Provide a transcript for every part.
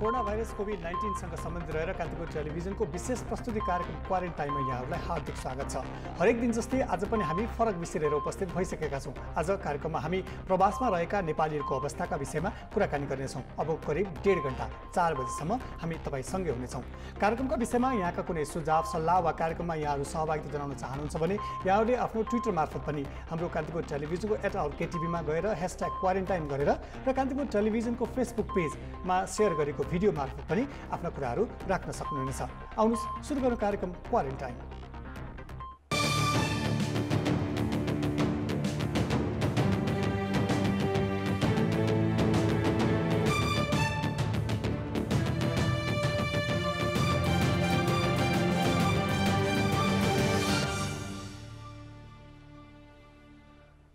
Corona virus COVID-19 सँग सम्बन्धित रहेर कान्तिपुर टेलिभिजनको विशेष प्रस्तुति कार्यक्रम क्वारेन्टाइनमा यहाँहरूलाई हार्दिक स्वागत छ। हरेक दिन जस्तै आज पनि हामी फरक विषय लिएर उपस्थित भइसकेका छौँ। आज कार्यक्रममा हामी प्रवासमा रहेका नेपालीहरूको अवस्थाका विषयमा कुराकानी गर्नेछौँ। अब करिब 1.5 घण्टा 4 बजेसम्म हामी तपाईसँगै हुनेछौँ। कार्यक्रमका विषयमा यहाँका कुनै सुझाव सल्लाह वा कार्यक्रममा यहाँहरू सहभागिता जनाउन चाहनुहुन्छ भने यहाँहरूले आफ्नो ट्विटर मार्फत पनि हाम्रो कान्तिपुर टेलिभिजनको @KTV मा गएर #क्वारेन्टाइन गरेर र कान्तिपुर टेलिभिजनको फेसबुक पेजमा सेयर गरेको भिडियो मार्फत पनि आफ्ना कुराहरू राख्न सक्नुहुनेछ। आउनुहोस् सुरु गरौँ कार्यक्रम क्वारेन्टाइन।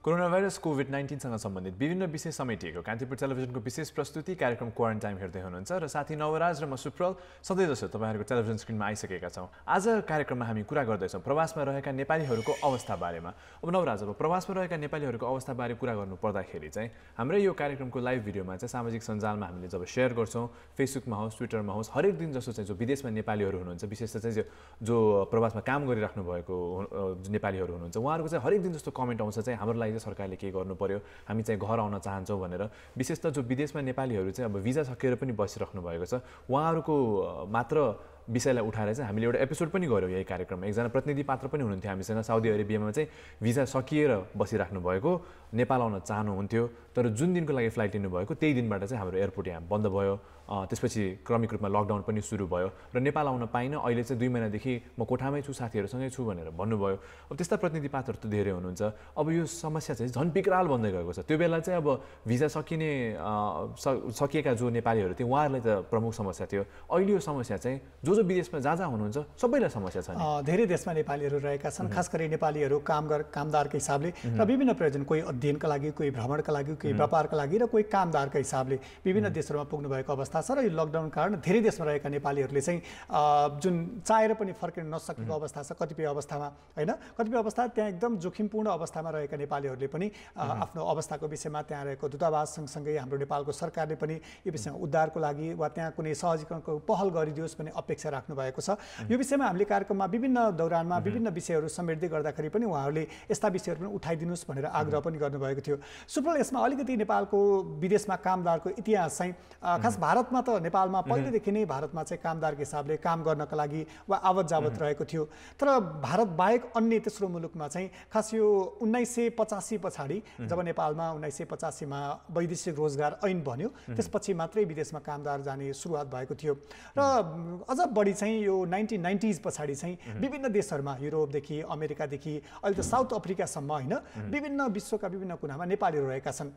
कोरोना भाइरस कोभिड-19 सँग सम्बन्धित विभिन्न विषय समेटिएको कान्तिपुर टेलिभिजनको विशेष प्रस्तुति कार्यक्रम क्वारेन्टाइन हेर्दै हुनुहुन्छ र साथी नवराज र म सुप्रल सधैँ जसो तपाईँहरूको टेलिभिजन स्क्रिनमा आइसकेका छौँ। आज कार्यक्रममा हामी कुरा गर्दैछौँ प्रवासमा रहेका नेपालीहरूको अवस्था बारेमा। अब नवराज, अब प्रवासमा रहेका नेपालीहरूको अवस्थाबारे कुरा गर्नु पर्दाखेरि चाहिँ हाम्रै यो कार्यक्रमको लाइभ भिडियोमा चाहिँ सामाजिक सञ्जालमा हामीले जब सेयर गर्छौँ, फेसबुकमा होस् ट्विटरमा होस्, हरेक दिन जसो चाहिँ जो विदेशमा नेपालीहरू हुनुहुन्छ, विशेष चाहिँ जो प्रवासमा काम गरिराख्नु भएको नेपालीहरू हुनुहुन्छ, उहाँहरूको चाहिँ हरेक दिन जस्तो कमेन्ट आउँछ चाहिँ हाम्रो लागि सरकारले के गर्नु पर्यो, हामी चाहिँ घर आउन चाहन्छौँ भनेर। विशेष त जो विदेशमा नेपालीहरू चाहिँ अब भिजा सकिएर पनि बसिराख्नु भएको छ, उहाँहरूको मात्र विषयलाई उठाएर चाहिँ हामीले एउटा एपिसोड पनि गऱ्यौँ यही कार्यक्रममा। एकजना प्रतिनिधि पात्र पनि हुनुहुन्थ्यो हामीसँग, साउदी अरेबियामा चाहिँ भिजा सकिएर बसिराख्नु भएको, नेपाल आउन चाहनुहुन्थ्यो, तर जुन दिनको लागि फ्लाइट लिनुभएको त्यही दिनबाट चाहिँ हाम्रो एयरपोर्ट यहाँ बन्द भयो। त्यसपछि क्रमिक रूपमा लकडाउन पनि सुरु भयो र नेपाल आउन पाइनँ। अहिले चाहिँ 2 महिनादेखि म कोठामै छु, साथीहरूसँगै छु भनेर भन्नुभयो। अब त्यस्ता प्रतिनिधि पात्रहरू त धेरै हुनुहुन्छ। अब यो समस्या चाहिँ झन् विकराल बन्दै गएको छ। त्यो बेला चाहिँ अब भिजा सकिएका जो नेपालीहरू थिए उहाँहरूलाई त प्रमुख समस्या थियो। अहिले यो समस्या चाहिँ जो विदेशमा जहाँ हुनुहुन्छ सबैलाई समस्या छ। धेरै देशमा नेपालीहरू रहेका छन्, खास गरी नेपालीहरू कामदारको हिसाबले र विभिन्न प्रयोजन, कोही अध्ययनका लागि, कोही भ्रमणका लागि, कोही व्यापारका लागि र कोही कामदारका हिसाबले विभिन्न देशहरूमा पुग्नु भएको अवस्था छ। र यो लकडाउन कारण धेरै देशमा रहेका नेपालीहरूले चाहिँ जुन चाहेर पनि फर्किन नसकेको अवस्था छ कतिपय अवस्थामा, होइन, कतिपय अवस्था त्यहाँ एकदम जोखिमपूर्ण अवस्थामा रहेका नेपालीहरूले पनि आफ्नो अवस्थाको विषयमा त्यहाँ रहेको दूतावास सँगसँगै हाम्रो नेपालको सरकारले पनि यो विषयमा उद्धारको लागि वा त्यहाँ कुनै सहजीकरणको पहल गरिदियोस् भन्ने अपेक्षा राख्नु भएको छ। यो विषयमा हामीले कार्यक्रममा विभिन्न दौरानमा विभिन्न विषयहरू समेट्दै गर्दाखेरि पनि उहाँहरूले यस्ता विषयहरू पनि उठाइदिनुहोस् भनेर आग्रह पनि गर्नुभएको थियो। सुप्रल, यसमा अलिकति नेपालको विदेशमा कामदारको इतिहास चाहिँ खास भारतमा त नेपालमा पहिलेदेखि नै भारतमा चाहिँ कामदारको हिसाबले काम गर्नका लागि वा आवत जावत रहेको थियो, तर भारत बाहेक अन्य तेस्रो मुलुकमा चाहिँ खास यो 1985 पछाडि जब नेपालमा 1985 मा वैदेशिक रोजगार ऐन बन्यो त्यसपछि मात्रै विदेशमा कामदार जाने सुरुवात भएको थियो। र अझ बढी चाहिँ यो 1990s पछाडि चाहिँ विभिन्न देशहरूमा, युरोपदेखि अमेरिकादेखि अहिले त साउथ अफ्रिकासम्म, होइन, विभिन्न विश्वका विभिन्न कुनामा नेपालीहरू रहेका छन्।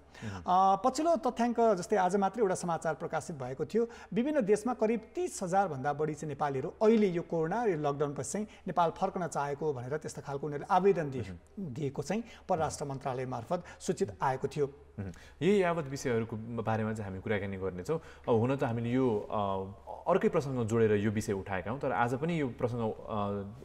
पछिल्लो तथ्याङ्क जस्तै आज मात्रै एउटा समाचार प्रकाशित भएको थियो, विभिन्न देशमा करिब 30,000 भन्दा बढी चाहिँ नेपालीहरू अहिले यो कोरोना र लकडाउन पछि चाहिँ नेपाल फर्कन चाहेको भनेर त्यस्तो खालको उनीहरूले आवेदन दिएको चाहिँ परराष्ट्र मन्त्रालय मार्फत सूचित आएको थियो। यही यावत विषयहरूको बारेमा चाहिँ हामी कुराकानी गर्नेछौँ। अब हुन त हामीले यो अर्कै प्रसङ्ग जोडेर यो विषय उठाएका हौँ, तर आज पनि यो प्रसङ्ग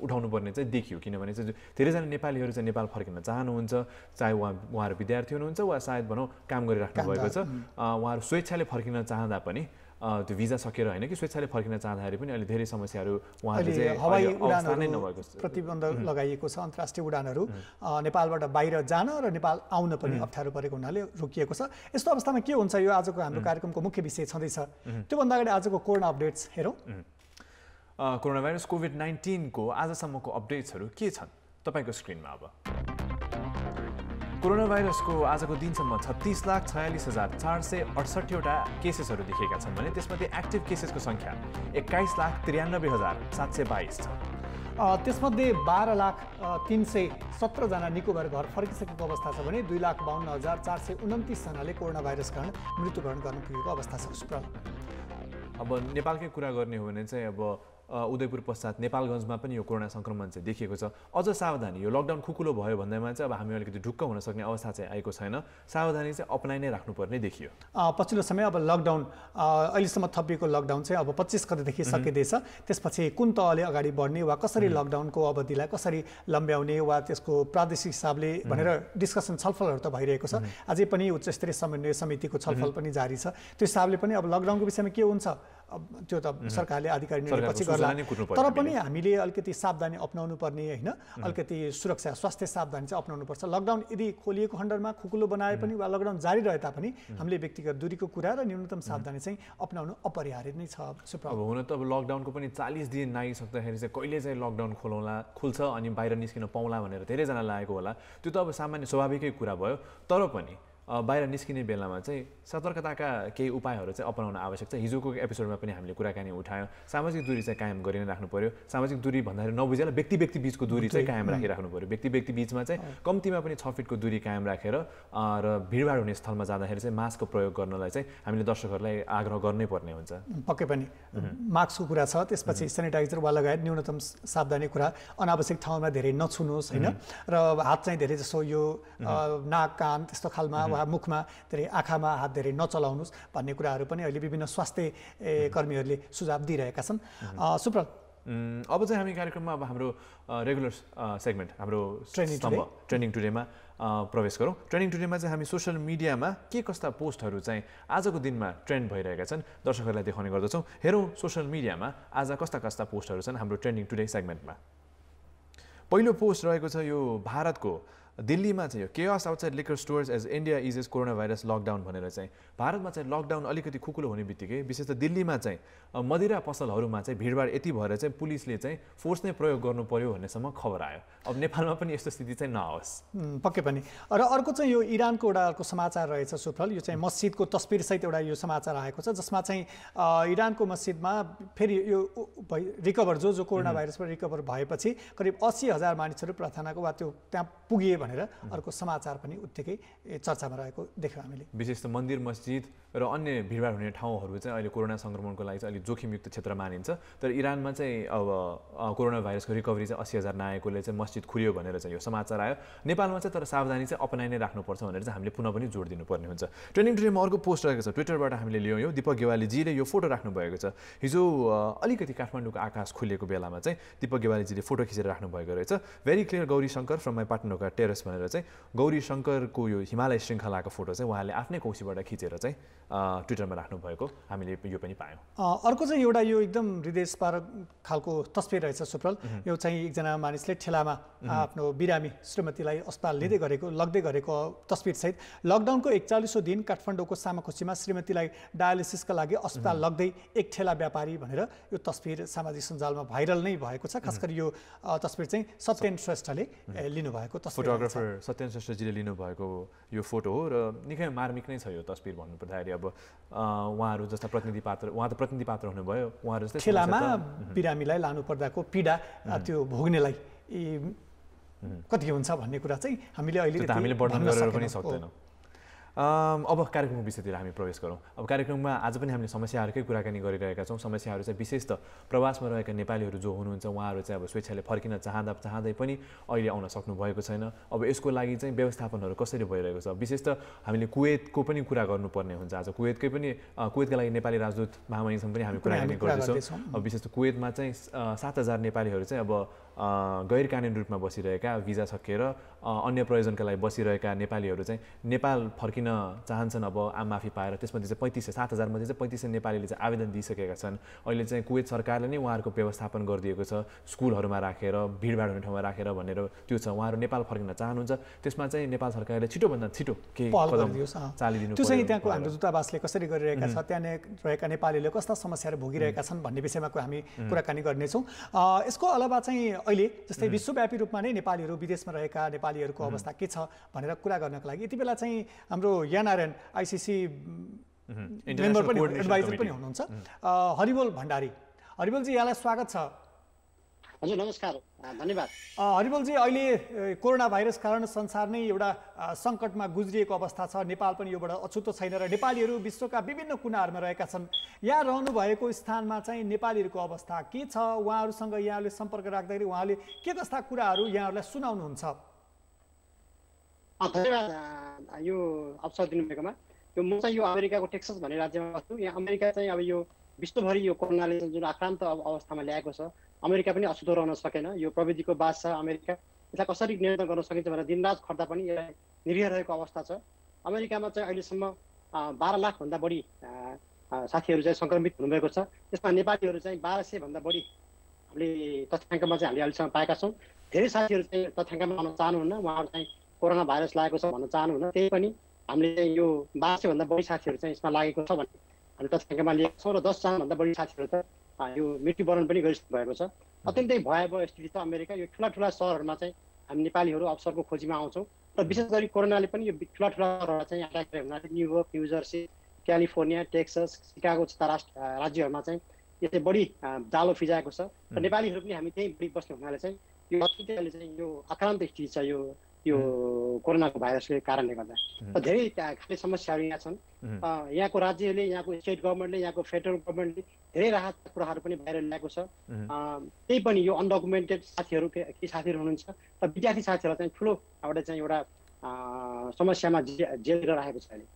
उठाउनु पर्ने चाहिँ देखियो, किनभने चाहिँ धेरैजना नेपालीहरू चाहिँ नेपाल फर्किन चाहनुहुन्छ, चाहे उहाँहरू विद्यार्थी हुनुहुन्छ वा सायद भनौँ काम गरिराख्नु भएको छ। उहाँहरू स्वेच्छाले फर्किन चाहँदा पनि त्यो भिजा सकेर होइन कि स्वेच्छाले फर्किन चाहँदाखेरि पनि अहिले धेरै समस्याहरू उहाँहरूले चाहिँ हवाई उडानहरू प्रतिबन्ध लगाइएको छ। अन्तर्राष्ट्रिय उडानहरू नेपालबाट बाहिर जान र नेपाल आउन पनि अप्ठ्यारो परेको हुनाले रोकिएको छ। यस्तो अवस्थामा के हुन्छ, यो आजको हाम्रो कार्यक्रमको मुख्य विषय छँदैछ। त्योभन्दा अगाडि आजको कोरोना अपडेट्स हेरौँ। कोरोना भाइरस कोभिड-19 को आजसम्मको अपडेट्सहरू के छन् तपाईँको स्क्रिनमा। अब कोरोना भाइरसको आजको दिनसम्म 36,46,468 वटा केसेसहरू देखेका छन् भने त्यसमध्ये एक्टिभ केसेसको सङ्ख्या 21,93,722 छ। त्यसमध्ये 12,317 जना निको भएर घर फर्किसकेको अवस्था छ भने 2,52,429 जनाले कोरोना भाइरस कारण मृत्युवरण गर्न पुगेको अवस्था छ। अब नेपालकै कुरा गर्ने हो भने चाहिँ अब उदयपुर पश्चात नेपालगञ्जमा पनि यो कोरोना संक्रमण चाहिँ देखिएको छ। अझ सावधानी, यो लकडाउन खुकुलो भयो भन्दैमा चाहिँ अब हामी अलिकति ढुक्क हुन सक्ने अवस्था चाहिँ आएको छैन। सावधानी चाहिँ अपनाइ नै राख्नुपर्ने देखियो। पछिल्लो समय अब लकडाउन अहिलेसम्म थपिएको लकडाउन चाहिँ अब 25 गतेदेखि सकिँदैछ। त्यसपछि कुन तहले अगाडि बढ्ने वा कसरी लकडाउनको अवधिलाई कसरी लम्ब्याउने वा त्यसको प्रादेशिक हिसाबले भनेर डिस्कसन छलफलहरू त भइरहेको छ। अझै पनि उच्च स्तरीय समन्वय समितिको छलफल पनि जारी छ। त्यो हिसाबले पनि अब लकडाउनको विषयमा के हुन्छ त्यो त सरकारले आधिकारिक निर्णय पछि गर्ला। तर पनि हामीले अलिकति सावधानी अपनाउनु पर्ने होइन, अलिकति सुरक्षा स्वास्थ्य सावधानी चाहिँ अपनाउनु पर्छ। लकडाउन यदि खोलिएको खण्डमा खुकुलो बनाए पनि वा लकडाउन जारी रहे तापनि हामीले व्यक्तिगत दूरीको कुरा र न्यूनतम सावधानी चाहिँ अपनाउनु अपरिहार्य नै छ। अब हुन त अब लकडाउनको पनि 40 दिन नागिसक्दाखेरि चाहिँ कहिले चाहिँ लकडाउन खुल्छ अनि बाहिर निस्किन पाउला भनेर धेरैजना लागेको होला। त्यो त अब सामान्य स्वाभाविकै कुरा भयो। तर पनि बाहिर निस्किने बेलामा चाहिँ सतर्कताका केही उपायहरू चाहिँ अपनाउन आवश्यक छ। हिजोको एपिसोडमा पनि हामीले कुराकानी उठायौँ, सामाजिक दूरी चाहिँ कायम गरि नै राख्नु पर्यो। सामाजिक दूरी भन्दाखेरि नबुझेला व्यक्ति बिचको दूरी चाहिँ कायम राखिराख्नु पर्यो। व्यक्ति बिचमा चाहिँ कम्तीमा पनि 6 फिटको दूरी कायम राखेर र भिडभाड हुने स्थलमा जाँदाखेरि चाहिँ मास्कको प्रयोग गर्नलाई चाहिँ हामीले दर्शकहरूलाई आग्रह गर्नै पर्ने हुन्छ। पक्कै पनि मास्कको कुरा छ, त्यसपछि सेनिटाइजर वा लगायत न्यूनतम सावधानी कुरा, अनावश्यक ठाउँमा धेरै नछुनुहोस् होइन, र हात चाहिँ धेरै जसो यो नाक कान त्यस्तो खालमा वा मुखमा धेरै आँखामा हात धेरै नचलाउनुहोस् भन्ने कुराहरू पनि अहिले विभिन्न स्वास्थ्य कर्मीहरूले सुझाव दिइरहेका छन्। सुप्रल, अब चाहिँ हामी कार्यक्रममा अब हाम्रो रेगुलर सेगमेन्ट हाम्रो ट्रेनिङ टुडेमा प्रवेश गरौँ। ट्रेनिङ टुडेमा चाहिँ हामी सोसियल मिडियामा के कस्ता पोस्टहरू चाहिँ आजको दिनमा ट्रेन्ड भइरहेका छन् दर्शकहरूलाई देखाउने गर्दछौँ। हेरौँ सोसियल मिडियामा आज कस्ता पोस्टहरू छन् हाम्रो ट्रेनिङ टुडे सेगमेन्टमा। पहिलो पोस्ट रहेको छ यो भारतको दिल्लीमा चाहिँ यो chaos outside liquor stores as India eases corona virus lockdown भनेर चाहिँ भारतमा चाहिँ लकडाउन अलिकति खुकुलो हुने बित्तिकै विशेष त दिल्लीमा चाहिँ मदिरा पसलहरूमा चाहिँ भिडभाड यति भएर चाहिँ पुलिसले चाहिँ फोर्स नै प्रयोग गर्नु पर्यो भन्नेसम्म खबर आयो। अब नेपालमा पनि यस्तो स्थिति चाहिँ नहोस्। पक्कै पनि। र अर्को चाहिँ यो इरानको एउटा अर्को समाचार रहेछ सुफल, यो चाहिँ मस्जिदको तस्बिरसहित एउटा यो समाचार आएको छ, जसमा चाहिँ इरानको मस्जिदमा फेरि यो रिकभर जो कोरोना भाइरसबाट रिकभर भएपछि करिब 80,000 मानिसहरू प्रार्थनाको वा त्यो त्यहाँ पुगिए भनेर अर्को समाचार पनि उत्तिकै चर्चामा रहेको देख्यौँ हामीले। विशेष त मन्दिर मस्जिद र अन्य भिडभाड हुने ठाउँहरू चाहिँ अहिले कोरोना सङ्क्रमणको लागि चाहिँ अलिक जोखिमयुक्त क्षेत्र मानिन्छ। तर इरानमा चाहिँ अब कोरोना भाइरसको रिकभरी चाहिँ 80,000 नआएकोले चाहिँ मस्जिद खुल्यो भनेर चाहिँ यो समाचार आयो। नेपालमा चाहिँ तर सावधानी चाहिँ अपनाइ नै राख्नुपर्छ भनेर चाहिँ हामीले पुनः पनि जोड दिनुपर्ने हुन्छ। ट्रेनिङ टुडेमा अर्को पोस्ट रहेको छ, ट्विटरबाट हामीले ल्यायौँ यो दिपक गेवालीजीले यो फोटो राख्नु भएको छ। हिजो अलिकति काठमाडौँको आकाश खुलेको बेलामा चाहिँ दिपक गेवालीजीले फोटो खिचेर राख्नु भएको रहेछ। Very clear Gauri Shankar from my पाटनोका टेरेस भनेर चाहिँ गौरी शङ्करको यो हिमालय श्रृङ्खलाको फोटो चाहिँ उहाँले आफ्नै कौशीबाट खिचेर चाहिँ ट्विटरमा राख्नु भएको हामीले यो पनि पायौँ। अर्को चाहिँ एउटा यो एकदम हृदयस्पर्श खालको तस्बिर रहेछ सुप्रल। यो चाहिँ एकजना मानिसले ठेलामा आफ्नो बिरामी श्रीमतीलाई अस्पताल लग्दै गरेको तस्बिरसहित लकडाउनको 41औं दिन काठमाडौँको सामाखुसीमा श्रीमतीलाई डायलिसिसका लागि अस्पताल लग्दै एक ठेला व्यापारी भनेर यो तस्बिर सामाजिक सञ्जालमा भाइरल नै भएको छ। खास गरी यो तस्बिर चाहिँ सत्येन श्रेष्ठले लिनुभएको तस्बिर, फोटोग्राफर सत्येन श्रेष्ठजीले लिनुभएको यो फोटो हो र निकै मार्मिक नै छ यो तस्बिर भन्नुपर्दाखेरि। अब उहाँहरू जस्ता प्रतिनिधि पात्र हुनुभयो, उहाँहरू जस्तै ठेलामा बिरामीलाई लानु पर्दाको पीडा त्यो भोग्नेलाई कति हुन्छ भन्ने कुरा चाहिँ हामीले अहिले वर्णन गरेर पनि सक्दैनौँ। अब कार्यक्रमको विषयतिर हामी प्रवेश गरौँ। अब कार्यक्रममा आज पनि हामीले समस्याहरूकै कुराकानी गरिरहेका छौँ। समस्याहरू चाहिँ विशेष त प्रवासमा रहेका नेपालीहरू जो हुनुहुन्छ उहाँहरू चाहिँ अब स्वेच्छाले फर्किन चाहँदै पनि अहिले आउन सक्नु भएको छैन। अब यसको लागि चाहिँ व्यवस्थापनहरू कसरी भइरहेको छ, विशेष त हामीले कुवेतको पनि कुरा गर्नुपर्ने हुन्छ। आज कुवेतका लागि नेपाली राजदूत महामहिमसँग पनि हामी कुराकानी गर्दैछौँ। अब विशेष त कुवेतमा चाहिँ 7,000 नेपालीहरू चाहिँ अब गैर कानुनी रूपमा बसिरहेका, भिजा सकिएर अन्य प्रयोजनका लागि बसिरहेका नेपालीहरू चाहिँ नेपाल फर्किन चाहन्छन्। अब आम माफी पाएर त्यसमध्ये चाहिँ 7,000 मध्ये चाहिँ 3500 नेपालीले चाहिँ आवेदन दिइसकेका छन्। अहिले चाहिँ कुवेत सरकारले नै उहाँहरूको व्यवस्थापन गरिदिएको छ, स्कुलहरूमा राखेर भिडभाड हुने ठाउँमा राखेर भनेर त्यो छ। उहाँहरू नेपाल फर्किन चाहनुहुन्छ, त्यसमा चाहिँ नेपाल सरकारले छिटोभन्दा छिटो केही कदम चालिदिनु पर्यो। त्यो चाहिँ त्यहाँको हाम्रो दूतावासले कसरी गरिरहेका छ, त्यहाँ रहेका नेपालीले कस्ता समस्याहरू भोगिरहेका छन् भन्ने विषयमा हामी कुराकानी गर्नेछौँ। यसको अलावा चाहिँ अहिले जस्तै विश्वव्यापी रूपमा नै नेपालीहरू विदेशमा रहेका नेपालीहरूको अवस्था के छ भनेर कुरा गर्नको लागि यति बेला चाहिँ हाम्रो यानारायण आइसिसी मेम्बर पनि एडभाइजर पनि हुनुहुन्छ हरिबोल भण्डारी। हरिबोलजी, यहाँलाई स्वागत छ। हजुर नमस्कार, धन्यवाद। हरिबोलजी, अहिले कोरोना भाइरस कारण संसार नै एउटा सङ्कटमा गुज्रिएको अवस्था छ। नेपाल पनि योबाट अछुतो छैन र नेपालीहरू विश्वका विभिन्न कुनाहरूमा रहेका छन्। यहाँ रहनु भएको स्थानमा चाहिँ नेपालीहरूको अवस्था के छ? उहाँहरूसँग यहाँले सम्पर्क राख्दाखेरि उहाँले के कस्ता कुराहरू यहाँहरूलाई सुनाउनुहुन्छ? धन्यवाद यो अवसर दिनुभएकोमा। म चाहिँ यो अमेरिकाको टेक्सस भन्ने राज्यमा बस्छु। यहाँ अमेरिका चाहिँ अब यो विश्वभरि यो कोरोनाले जुन आक्रान्त अवस्थामा ल्याएको छ, अमेरिका पनि अछुतो रहन सकेन। यो प्रविधिको बास छ अमेरिका, यसलाई कसरी नियन्त्रण गर्न सकिन्छ भनेर दिनरात खट्दा पनि यसलाई निरिरहेको अवस्था छ। अमेरिकामा चाहिँ अहिलेसम्म 12 लाखभन्दा बढी साथीहरू चाहिँ सङ्क्रमित हुनुभएको छ। त्यसमा नेपालीहरू चाहिँ 1200 भन्दा बढी हामीले तथ्याङ्कमा चाहिँ हामीले अहिलेसम्म पाएका छौँ। धेरै साथीहरू चाहिँ तथ्याङ्कमा आउन चाहनुहुन्न, उहाँहरू चाहिँ कोरोना भाइरस लागेको छ भन्न चाहनुहुन्न। त्यही पनि हामीले चाहिँ यो 1200 भन्दा बढी साथीहरू चाहिँ यसमा लागेको छ भने हामीले तथ्याङ्कमा लिएका छौँ र 10 जनाभन्दा बढी साथीहरू त यो मृत्युवरण पनि गरिसक्नु भएको छ। अत्यन्तै भयावह स्थिति छ अमेरिका। यो ठुला सहरहरूमा चाहिँ हामी नेपालीहरू अवसरको खोजीमा आउँछौँ र विशेष गरी कोरोनाले पनि यो ठुला सहरहरूलाई चाहिँ एट्याक गरे हुनाले न्युयोर्क, न्युजर्सी, क्यालिफोर्निया, टेक्सस, सिकागो जस्ता राज्यहरूमा चाहिँ यसले बढी जालो फिजाएको छ र नेपालीहरू पनि हामी त्यहीँ बढी बस्ने हुनाले चाहिँ यो अत्यन्तै अहिले चाहिँ यो आक्रान्त स्थिति छ यो कोरोनाको भाइरसले कारणले गर्दा। र धेरै खाले समस्याहरू यहाँ छन्। यहाँको राज्यले, यहाँको स्टेट गभर्मेन्टले, यहाँको फेडरल गभर्मेन्टले धेरै राहतका कुराहरू पनि बाहिर ल्याएको छ। त्यही पनि यो अनडकुमेन्टेड साथीहरू, केही साथीहरू हुनुहुन्छ र विद्यार्थी साथीहरूलाई चाहिँ ठुलो एउटा समस्यामा जेल राखेको छ अहिले।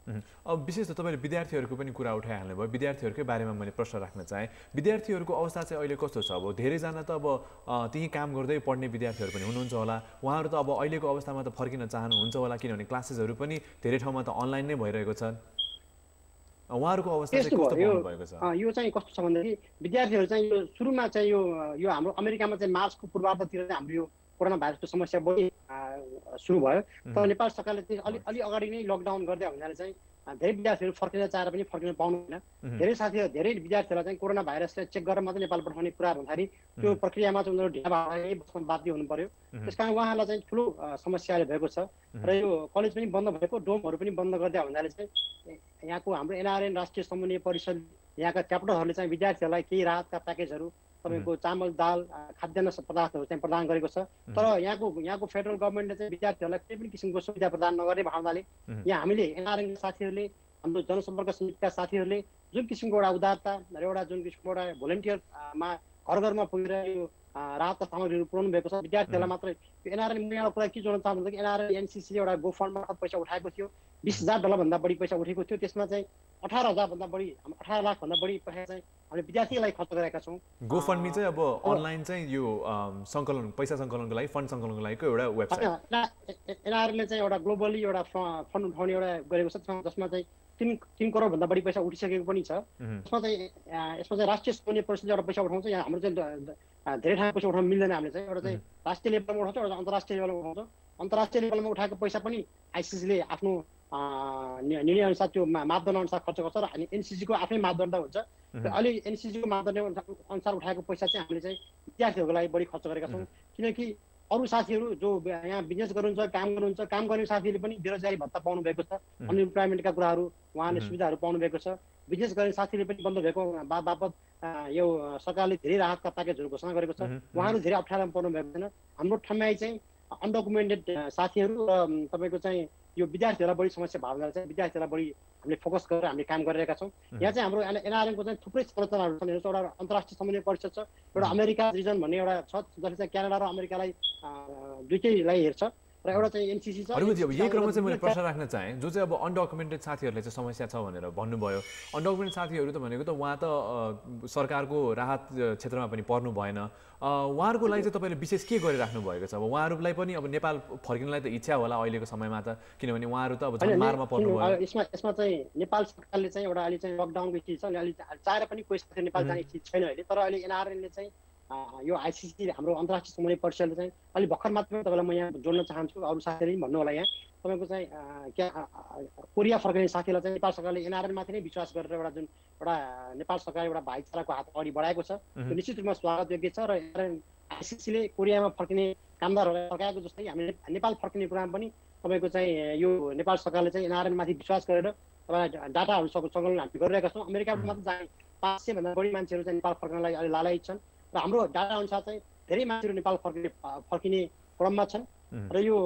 अब विशेष त तपाईँले विद्यार्थीहरूको पनि कुरा उठाइहाल्नु भयो। विद्यार्थीहरूकै बारेमा मैले प्रश्न राख्न चाहेँ। विद्यार्थीहरूको अवस्था चाहिँ अहिले कस्तो छ? अब धेरैजना त अब त्यहीँ काम गर्दै पढ्ने विद्यार्थीहरू पनि हुनुहुन्छ होला। उहाँहरू त अब अहिलेको अवस्थामा त फर्किन चाहनुहुन्छ होला, किनभने क्लासेसहरू पनि धेरै ठाउँमा त अनलाइन नै भइरहेको छ। उहाँहरूको अवस्था चाहिँ कस्तो पाउनु भएको छ? यो चाहिँ कस्तो छ भन्दाखेरि विद्यार्थीहरू चाहिँ यो सुरुमा चाहिँ यो हाम्रो अमेरिकामा चाहिँ मार्चको पूर्वार्धतिर चाहिँ हाम्रो यो कोरोना भाइरसको समस्या बढी सुरु भयो। तर नेपाल सरकारले चाहिँ अलि अगाडि नै लकडाउन गर्दै हुनाले चाहिँ धेरै विद्यार्थीहरू फर्किन चाहेर पनि फर्किन पाउनु भएन। धेरै विद्यार्थीहरूलाई चाहिँ कोरोना भाइरसले चेक गरेर मात्रै नेपाल पठाउने कुरा भन्दाखेरि त्यो प्रक्रियामा चाहिँ उनीहरू ढिला भएर बस्न बाध्य हुनु पर्यो। त्यस कारण उहाँहरूलाई चाहिँ ठुलो समस्याले भएको छ र यो कलेज पनि बन्द भएको, डोमहरू पनि बन्द गर्दै हुनाले चाहिँ यहाँको हाम्रो एनआरएन राष्ट्रिय समन्वय परिषद यहाँका च्याप्टरहरूले चाहिँ विद्यार्थीहरूलाई केही राहतका प्याकेजहरू, तपाईँको चामल, दाल, खाद्यान्न पदार्थहरू चाहिँ प्रदान गरेको छ। तर यहाँको फेडरल गभर्मेन्टले चाहिँ विद्यार्थीहरूलाई कुनै पनि किसिमको सुविधा प्रदान नगर्ने भावनाले यहाँ हामीले एनआरएनका साथीहरूले, हाम्रो जनसम्पर्क समितिका साथीहरूले जुन किसिमको एउटा उदारता र एउटा जुन किसिमको एउटा भोलिन्टियरमा घरमा पुगेर यो राहतका सामग्रीहरू पुऱ्याउनु भएको छ विद्यार्थीहरूलाई मात्रै। एनआरएन म एउटा कुरा के जोड्न चाहन्छु भन्दा एनआरएन एनसिसीले एउटा गोफन्डमा पैसा उठाएको थियो, $20,000 भन्दा बढी पैसा उठेको थियो। त्यसमा चाहिँ 18,000 भन्दा बढी, 18 लाख भन्दा बढी पैसा चाहिँ हामीले विद्यार्थीलाई खर्च गरेका छौँ। गोफन्डमी चाहिँ अब अनलाइन चाहिँ यो पैसा सङ्कलनको लागि, फन्ड सङ्कलनको लागि एउटा वेबसाइट। एनआरएनले चाहिँ एउटा ग्लोबली एउटा फन्ड उठाउने एउटा गरेको छ, जसमा चाहिँ 3 करोड भन्दा बढी पैसा उठिसकेको पनि छ। यसमा चाहिँ राष्ट्रिय समन्वय परिषदले एउटा पैसा उठाउँछ। यहाँ हाम्रो चाहिँ धेरै ठाउँ पैसा उठाउन मिल्दैन। हामीले चाहिँ एउटा चाहिँ राष्ट्रिय लेभलमा उठाउँछ, एउटा अन्तर्राष्ट्रिय लेभलमा उठाउँछ। अन्तर्राष्ट्रिय लेभलमा उठाएको पैसा पनि आइसिसीले आफ्नो निर्णय अनुसार त्यो मापदण्ड अनुसार खर्च गर्छ र एनसिसीको आफ्नै मापदण्ड हुन्छ। अहिले एनसिसीको मापदण्ड अनुसार उठाएको पैसा चाहिँ हामीले चाहिँ विद्यार्थीहरूको लागि बढी खर्च गरेका छौँ। किनकि अरू साथीहरू जो यहाँ बिजनेस गर्नुहुन्छ, काम गर्ने साथीहरूले पनि बेरोजगारी भत्ता पाउनु भएको छ, अनइम्प्लोइमेन्टका कुराहरू उहाँले सुविधाहरू पाउनु भएको छ। बिजनेस गर्ने साथीले पनि बन्द भएको बापत यो सरकारले धेरै राहतका प्याकेजहरू घोषणा गरेको छ। उहाँहरू धेरै अप्ठ्यारोमा पर्नु भएको छैन। हाम्रो ठाउँमा चाहिँ अनडकुमेन्टेड साथीहरू र तपाईँको चाहिँ यो विद्यार्थीहरूलाई बढी समस्या भावनाले चाहिँ विद्यार्थीहरूलाई बढी हामीले फोकस गरेर हामीले काम गरिरहेका छौँ। यहाँ चाहिँ हाम्रो एनआरएनको चाहिँ थुप्रै संरचनाहरू छन्। एउटा अन्तर्राष्ट्रिय समन्वय परिषद छ, एउटा अमेरिका रिजन भन्ने एउटा छ जसले चाहिँ क्यानाडा र अमेरिकालाई दुईटैलाई हेर्छ र एउटा चाहिँ एनसिसी छ। यही क्रममा चाहिँ मैले प्रश्न राख्न चाहेँ, जो चाहिँ अब अनडकुमेन्टेड साथीहरूले चाहिँ समस्या छ भनेर भन्नुभयो। अनडकुमेन्टेड साथीहरू त भनेको त उहाँ त सरकारको राहत क्षेत्रमा पनि पर्नु भएन। उहाँहरूको लागि चाहिँ तपाईँले विशेष के गरिराख्नु भएको छ? अब उहाँहरूलाई पनि अब नेपाल फर्किनलाई त इच्छा होला अहिलेको समयमा त, किनभने उहाँहरू त अब मारमा पर्नुभयो। यसमा चाहिँ नेपाल सरकारले चाहिँ एउटा अहिले चाहिँ लकडाउनको स्थिति छ, अहिले चाहेर पनि कोही साथी नेपाल जाने स्थिति छैन अहिले। तर अहिले एनआरएनले चाहिँ यो आइसिसी हाम्रो अन्तर्राष्ट्रिय समन्वय परिषदले चाहिँ अलि भर्खर मात्रै तपाईँलाई म यहाँ जोड्न चाहन्छु, अरू साथीहरूले पनि भन्नु होला। यहाँ तपाईँको चाहिँ कोरिया फर्किने साथीलाई चाहिँ नेपाल सरकारले एनआरएनमाथि नै विश्वास गरेर एउटा नेपाल सरकार एउटा भाइचाराको हात अगाडि बढाएको छ। त्यो निश्चित रूपमा स्वागत योग्य छ र एनआरएन आइसिसीले कोरियामा फर्किने कामदारहरूलाई फर्काएको जस्तै हामीले नेपाल फर्किने कुरामा पनि तपाईँको चाहिँ यो नेपाल सरकारले चाहिँ एनआरएनमाथि विश्वास गरेर तपाईँ डाटाहरू सङ्कलन हामी गरिरहेका छौँ। अमेरिकाबाट मात्र जाने 500 भन्दा बढी मान्छेहरू चाहिँ नेपाल फर्कनलाई अहिले लालायित छन् र हाम्रो डाटा अनुसार चाहिँ धेरै मान्छेहरू नेपाल फर्किने क्रममा छन्। र यो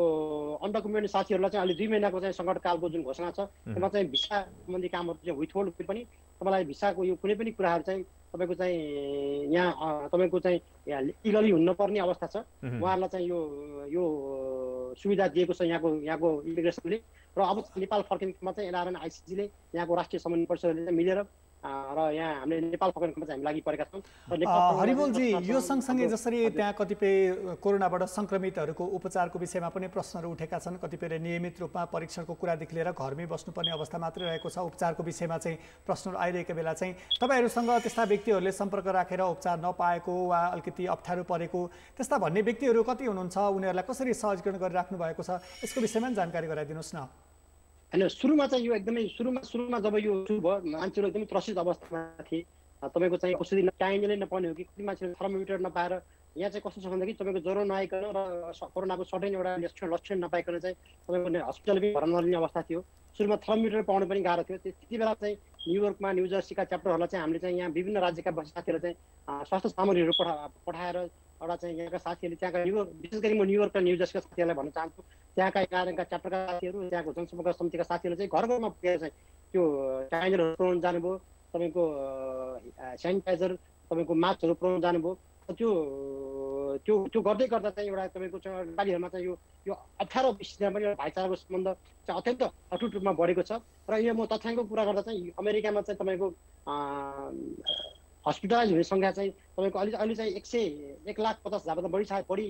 अनडकुमेन्टेड साथीहरूलाई चाहिँ अहिले 2 महिनाको चाहिँ सङ्कटकालको जुन घोषणा छ त्यसमा चाहिँ भिसा सम्बन्धी कामहरू चाहिँ विथहोल्ड पनि तपाईँलाई भिसाको यो कुनै पनि कुराहरू चाहिँ तपाईँको चाहिँ यहाँ तपाईँको चाहिँ लिगली हुनुपर्ने अवस्था छ। उहाँहरूलाई चाहिँ यो सुविधा दिएको छ यहाँको इमिग्रेसनले। र अब नेपाल फर्किनेमा चाहिँ एनआरएन आइसिसीले यहाँको राष्ट्रिय समन्वय परिषदले चाहिँ मिलेर र यहाँ हामीले नेपाल फर्कनको चाहिँ हामी लागि परेका छौँ। हरिबोलजी, यो सँगसँगै जसरी त्यहाँ कतिपय कोरोनाबाट सङ्क्रमितहरूको उपचारको विषयमा पनि प्रश्नहरू उठेका छन्, कतिपय नियमित रूपमा परीक्षणको कुरादेखि लिएर घरमै बस्नुपर्ने अवस्था मात्रै रहेको छ, उपचारको विषयमा चाहिँ प्रश्नहरू आइरहेको बेला चाहिँ तपाईँहरूसँग त्यस्ता व्यक्तिहरूले सम्पर्क राखेर उपचार नपाएको वा अलिकति अप्ठ्यारो परेको त्यस्ता भन्ने व्यक्तिहरू कति हुनुहुन्छ, उनीहरूलाई कसरी सहजीकरण गरिराख्नु भएको छ, यसको विषयमा पनि जानकारी गराइदिनुहोस् न। होइन, सुरुमा चाहिँ यो एकदमै सुरुमा जब यो सुरु भयो मान्छेहरू एकदमै त्रसित अवस्थामा थिए। तपाईँको चाहिँ औषधि टाइमले नपाउने हो कि कति मान्छेहरू थर्मोमिटर नपाएर यहाँ चाहिँ कस्तो छ भन्दाखेरि तपाईँको ज्वरो नआइकन र कोरोनाको सर्टेन एउटा लक्षण नपाइकन चाहिँ तपाईँको हस्पिटल पनि भर्ना नलिने अवस्था थियो। सुरुमा थर्मोमिटर पाउनु पनि गाह्रो थियो। त्यति बेला चाहिँ न्युयोर्कमा न्युजर्सीका च्याप्टरहरूलाई चाहिँ हामीले चाहिँ यहाँ विभिन्न राज्यका साथीहरूलाई चाहिँ स्वास्थ्य सामग्रीहरू पठाएर एउटा चाहिँ यहाँका साथीहरूले त्यहाँका विशेष गरी म न्युयोर्क र न्युजर्सीका साथीहरूलाई भन्न चाहन्छु, त्यहाँका एघारका च्याप्टरका साथीहरू, त्यहाँको जनसम्पर्क समितिका साथीहरूले चाहिँ घर घरमा पुगेर चाहिँ त्यो ट्याइजरहरू पुऱ्याउनु जानुभयो, तपाईँको सेनिटाइजर, तपाईँको मास्कहरू पुऱ्याउनु जानुभयो। त्यो गर्दै गर्दा चाहिँ एउटा तपाईँको नेपालीहरूमा चाहिँ यो अप्ठ्यारो स्थितिमा पनि एउटा भाइचाराको सम्बन्ध चाहिँ अत्यन्त अटुट रूपमा बढेको छ। र यो म तथ्याङ्कको कुरा गर्दा चाहिँ अमेरिकामा चाहिँ तपाईँको हस्पिटलाइज हुने सङ्ख्या चाहिँ तपाईँको अहिले चाहिँ 1,50,000 बढी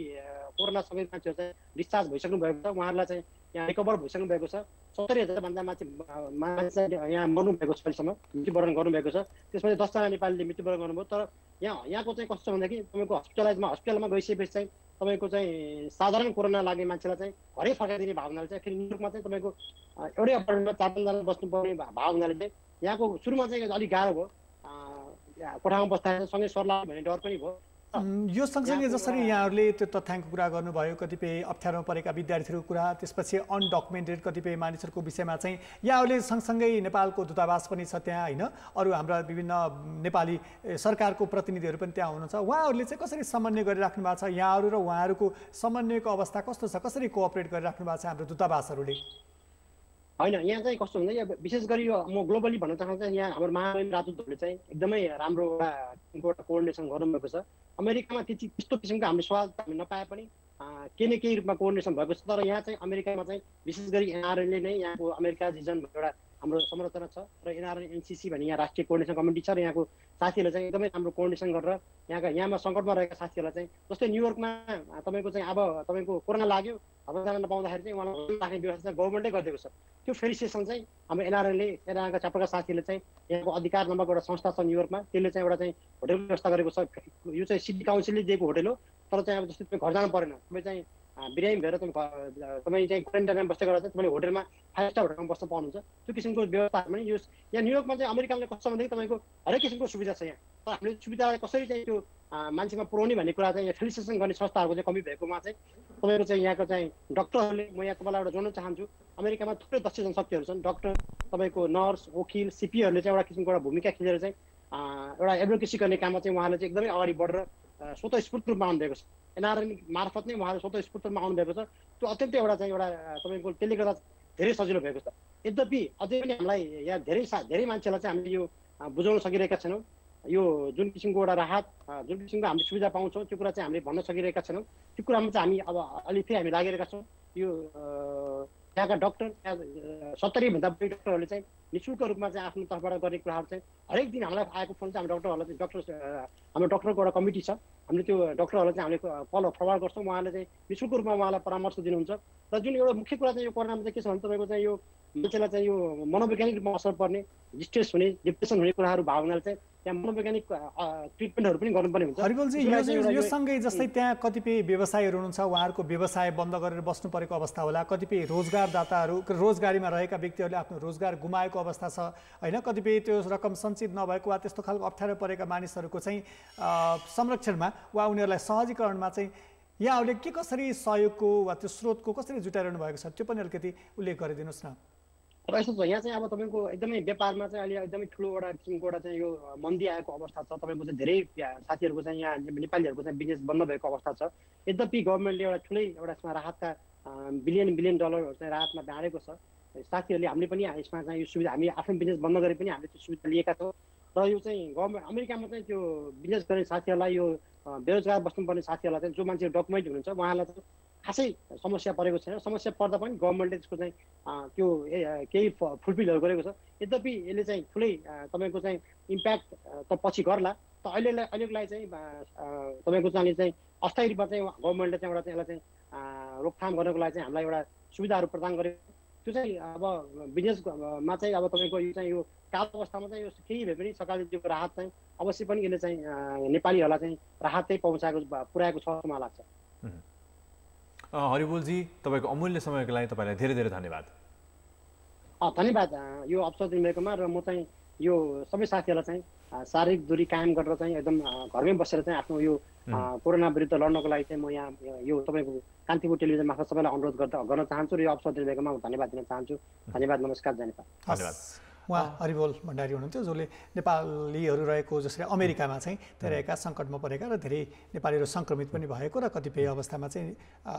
कोरोना सङ्क्रमित मान्छेहरू चाहिँ डिस्चार्ज भइसक्नु भएको छ। उहाँहरूलाई चाहिँ यहाँ रिकभर भइसक्नु भएको छ। 70,000 भन्दा मान्छे यहाँ मर्नुभएको छ, अहिलेसम्म मृत्युवरण गर्नुभएको छ। त्यसमा चाहिँ 10 जना नेपालीले मृत्युवरण गर्नुभयो। तर यहाँको चाहिँ कस्तो छ भन्दाखेरि तपाईँको हस्पिटलमा गइसकेपछि चाहिँ तपाईँको चाहिँ साधारण कोरोना लाग्ने मान्छेलाई चाहिँ घरै फर्काइदिने भाव हुनाले चाहिँ फेरि न्युयोर्कमा चाहिँ तपाईँको एउटै अपार्टमेन्टमा 4-5 जना बस्नुपर्ने भाव हुनाले चाहिँ यहाँको सुरुमा चाहिँ अलिक गाह्रो भयो। कोठामा बस्दा सँगै सर्ला भन्ने डर पनि भयो। यो सँगसँगै जसरी यहाँहरूले त्यो तथ्याङ्कको कुरा गर्नुभयो, कतिपय अप्ठ्यारोमा परेका विद्यार्थीहरूको कुरा, त्यसपछि अनडकुमेन्टेड कतिपय मानिसहरूको विषयमा चाहिँ यहाँहरूले सँगसँगै नेपालको दूतावास पनि छ त्यहाँ होइन, अरू हाम्रा विभिन्न नेपाली सरकारको प्रतिनिधिहरू पनि त्यहाँ हुनुहुन्छ, उहाँहरूले चाहिँ कसरी समन्वय गरिराख्नु भएको छ, यहाँहरू र उहाँहरूको समन्वयको अवस्था कस्तो छ, कसरी कोअपरेट गरिराख्नु भएको छ हाम्रो दूतावासहरूले? होइन, यहाँ चाहिँ कस्तो हुन्छ, यहाँ विशेष गरी यो म ग्लोबली भन्न चाहन्छु, यहाँ हाम्रो महामहिम राजदूतहरूले चाहिँ एकदमै राम्रो एउटा कोअर्डिनेसन गर्नुभएको छ। अमेरिकामा त्यस्तो किसिमको हामीले सवाल हामी नपाए पनि केही न केही रूपमा कोअर्डिनेसन भएको छ। तर यहाँ चाहिँ अमेरिकामा चाहिँ विशेष गरी एनआरएनले नै यहाँको अमेरिका रिजन एउटा हाम्रो संरचना छ र एनआरएन एनसिसी भन्ने यहाँ राष्ट्रिय कोअर्डिनेसन कमिटी छ र यहाँको साथीहरूले चाहिँ एकदमै राम्रो कोअर्डिनेसन गरेर यहाँमा सङ्कटमा रहेका साथीहरूलाई चाहिँ जस्तै न्युयोर्कमा तपाईँको चाहिँ अब तपाईँको कोरोना लाग्यो, अब जान नपाउँदाखेरि चाहिँ उहाँलाई राख्ने व्यवस्था गभर्मेन्टले गरिदिएको छ। त्यो फेरिसेसन चाहिँ हाम्रो एनआरएनका च्याप्टरका साथीहरूले चाहिँ यहाँको अधिकार नामक एउटा संस्था छ न्युयोर्कमा, त्यसले चाहिँ एउटा चाहिँ होटलको व्यवस्था गरेको छ। यो चाहिँ सिटी काउन्सिलले दिएको होटल हो, तर चाहिँ अब जस्तै तपाईँ घर जानु परेन, तपाईँ चाहिँ बिरामी भएर तपाईँ चाहिँ क्वारेन्टाइनमा बस्दै गर्दा चाहिँ तपाईँले होटलमा 5 स्टार होटलमा बस्न पाउनुहुन्छ। त्यो किसिमको व्यवस्था पनि यो यहाँ न्युयोर्कमा चाहिँ अमेरिकाले कस्तो भन्दाखेरि तपाईँको हरेक किसिमको सुविधा छ यहाँ। तर हामीले सुविधालाई कसरी चाहिँ त्यो मान्छेमा पुर्याउने भन्ने कुरा चाहिँ यहाँ फेलिसिटेसन गर्ने संस्थाहरूको चाहिँ कमी भएकोमा चाहिँ तपाईँको चाहिँ यहाँको चाहिँ डक्टरहरूले, म यहाँ तपाईँलाई एउटा जोड्न चाहन्छु, अमेरिकामा थुप्रै दक्ष जनशक्तिहरू छन्, डक्टर, तपाईँको नर्स, वकिल, सिपीहरूले चाहिँ एउटा किसिमको एउटा भूमिका खेलेर चाहिँ एउटा एडभोकेसी गर्ने काममा चाहिँ उहाँले चाहिँ एकदमै अगाडि बढेर स्वतःस्फूर्त रूपमा आउनुभएको छ। एनआरएन मार्फत नै उहाँले स्वतःस्फूर्त रूपमा आउनुभएको छ। त्यो अत्यन्तै एउटा चाहिँ एउटा तपाईँको त्यसले गर्दा धेरै सजिलो भएको छ। यद्यपि अझै पनि हामीलाई यहाँ धेरै मान्छेलाई चाहिँ हामीले यो बुझाउन सकिरहेका छैनौँ। यो जुन किसिमको एउटा राहत, जुन किसिमको हामीले सुविधा पाउँछौँ त्यो कुरा चाहिँ हामीले भन्न सकिरहेका छैनौँ। त्यो कुरामा चाहिँ हामी अब अलि फेरि हामी लागेका छौँ। यो त्यहाँका डक्टर 70 भन्दा बढी डक्टरहरूले चाहिँ निःशुल्क रूपमा चाहिँ आफ्नो तर्फबाट गर्ने कुराहरू चाहिँ हरेक दिन हामीलाई आएको फोन चाहिँ हाम्रो डक्टरहरूलाई हाम्रो डक्टरको एउटा कमिटी छ, हामीले त्यो डक्टरहरूलाई चाहिँ हामीले कल फरवार्ड गर्छौँ। उहाँले चाहिँ निःशुल्क रूपमा उहाँलाई परामर्श दिनुहुन्छ। र जुन एउटा मुख्य कुरा चाहिँ यो कोरोनामा चाहिँ के छ भने तपाईँको चाहिँ यो मान्छेलाई चाहिँ यो मनोवैज्ञानिक रूपमा असर पर्ने, डिस्ट्रेस हुने, डिप्रेसन हुने कुराहरू भएको हुनाले चाहिँ त्यहाँ मनोवैज्ञानिक ट्रिटमेन्टहरू पनि गर्नुपर्ने हुन्छ। हरिबोलजी, यो सँगै जस्तै त्यहाँ कतिपय व्यवसायहरू हुनुहुन्छ, उहाँहरूको व्यवसाय बन्द गरेर बस्नु परेको अवस्था होला, कतिपय रोजगारदाताहरू रोजगारीमा रहेका व्यक्तिहरूले आफ्नो रोजगार गुमाएको अवस्था छ होइन, कतिपय त्यो रकम सञ्चित नभएको वा त्यस्तो खालको अप्ठ्यारो परेका मानिसहरूको चाहिँ संरक्षणमा वा उनीहरूलाई सहजीकरणमा चाहिँ यहाँहरूले के कसरी सहयोगको वा त्यो स्रोतको कसरी जुटाइरहनु भएको छ, त्यो पनि अलिकति उल्लेख गरिदिनुहोस् न। अब यस्तो छ, यहाँ चाहिँ अब तपाईँको एकदमै व्यापारमा चाहिँ अहिले एकदमै ठुलो एउटा किसिमको एउटा चाहिँ यो मन्दी आएको अवस्था छ। तपाईँको चाहिँ धेरै साथीहरूको चाहिँ यहाँ नेपालीहरूको चाहिँ बिजनेस बन्द भएको अवस्था छ। यद्यपि गभर्मेन्टले एउटा ठुलै एउटा यसमा राहतका बिलियन डलरहरू चाहिँ राहतमा बाँडेको छ। साथीहरूले हामीले पनि यसमा चाहिँ यो सुविधा, हामी आफ्नो बिजनेस बन्द गरे पनि हामीले त्यो सुविधा लिएका छौँ। र यो चाहिँ गभर्मेन्ट अमेरिकामा चाहिँ त्यो बिजनेस गर्ने साथीहरूलाई, यो बेरोजगार बस्नुपर्ने साथीहरूलाई चाहिँ जो मान्छे डकुमेन्ट हुनुहुन्छ उहाँलाई चाहिँ खासै समस्या परेको छैन। समस्या पर्दा पनि गभर्मेन्टले त्यसको चाहिँ त्यो केही फुलफिलहरू गरेको छ। यद्यपि यसले चाहिँ ठुलै तपाईँको चाहिँ इम्प्याक्ट त पछि गर्ला। त अहिलेको लागि चाहिँ तपाईँको चाहिँ अस्थायी रूपमा चाहिँ गभर्मेन्टले चाहिँ एउटा चाहिँ यसलाई चाहिँ रोकथाम गर्नको लागि चाहिँ हामीलाई एउटा सुविधाहरू प्रदान गरेको त्यो चाहिँ अब बिजनेसमा चाहिँ अब तपाईँको यो चाहिँ यो कालो अवस्थामा चाहिँ यो केही भए पनि सरकारले दिएको राहत चाहिँ अवश्य पनि यसले चाहिँ नेपालीहरूलाई चाहिँ राहत चाहिँ पुर्याएको छ जस्तो मलाई लाग्छ। हरिबोलजी, तपाईँको अमूल्य समयको लागि तपाईँलाई धेरै धेरै धन्यवाद। धन्यवाद यो अवसर दिनुभएकोमा। र म चाहिँ यो सबै साथीहरूलाई चाहिँ शारीरिक दूरी कायम गरेर चाहिँ एकदम घरमै बसेर चाहिँ आफ्नो यो कोरोना विरुद्ध लड्नको लागि चाहिँ म यहाँ यो तपाईँको कान्तिपुर टेलिभिजन मार्फत सबैलाई अनुरोध गर्न चाहन्छु र यो अवसर दिनुभएकोमा म धन्यवाद दिन चाहन्छु। धन्यवाद, नमस्कार, धन्यवाद। उहाँ हरिबोल भण्डारी हुनुहुन्थ्यो, जसले नेपालीहरू रहेको जसरी अमेरिकामा चाहिँ रहेका सङ्कटमा परेका र धेरै नेपालीहरू सङ्क्रमित पनि भएको र कतिपय अवस्थामा चाहिँ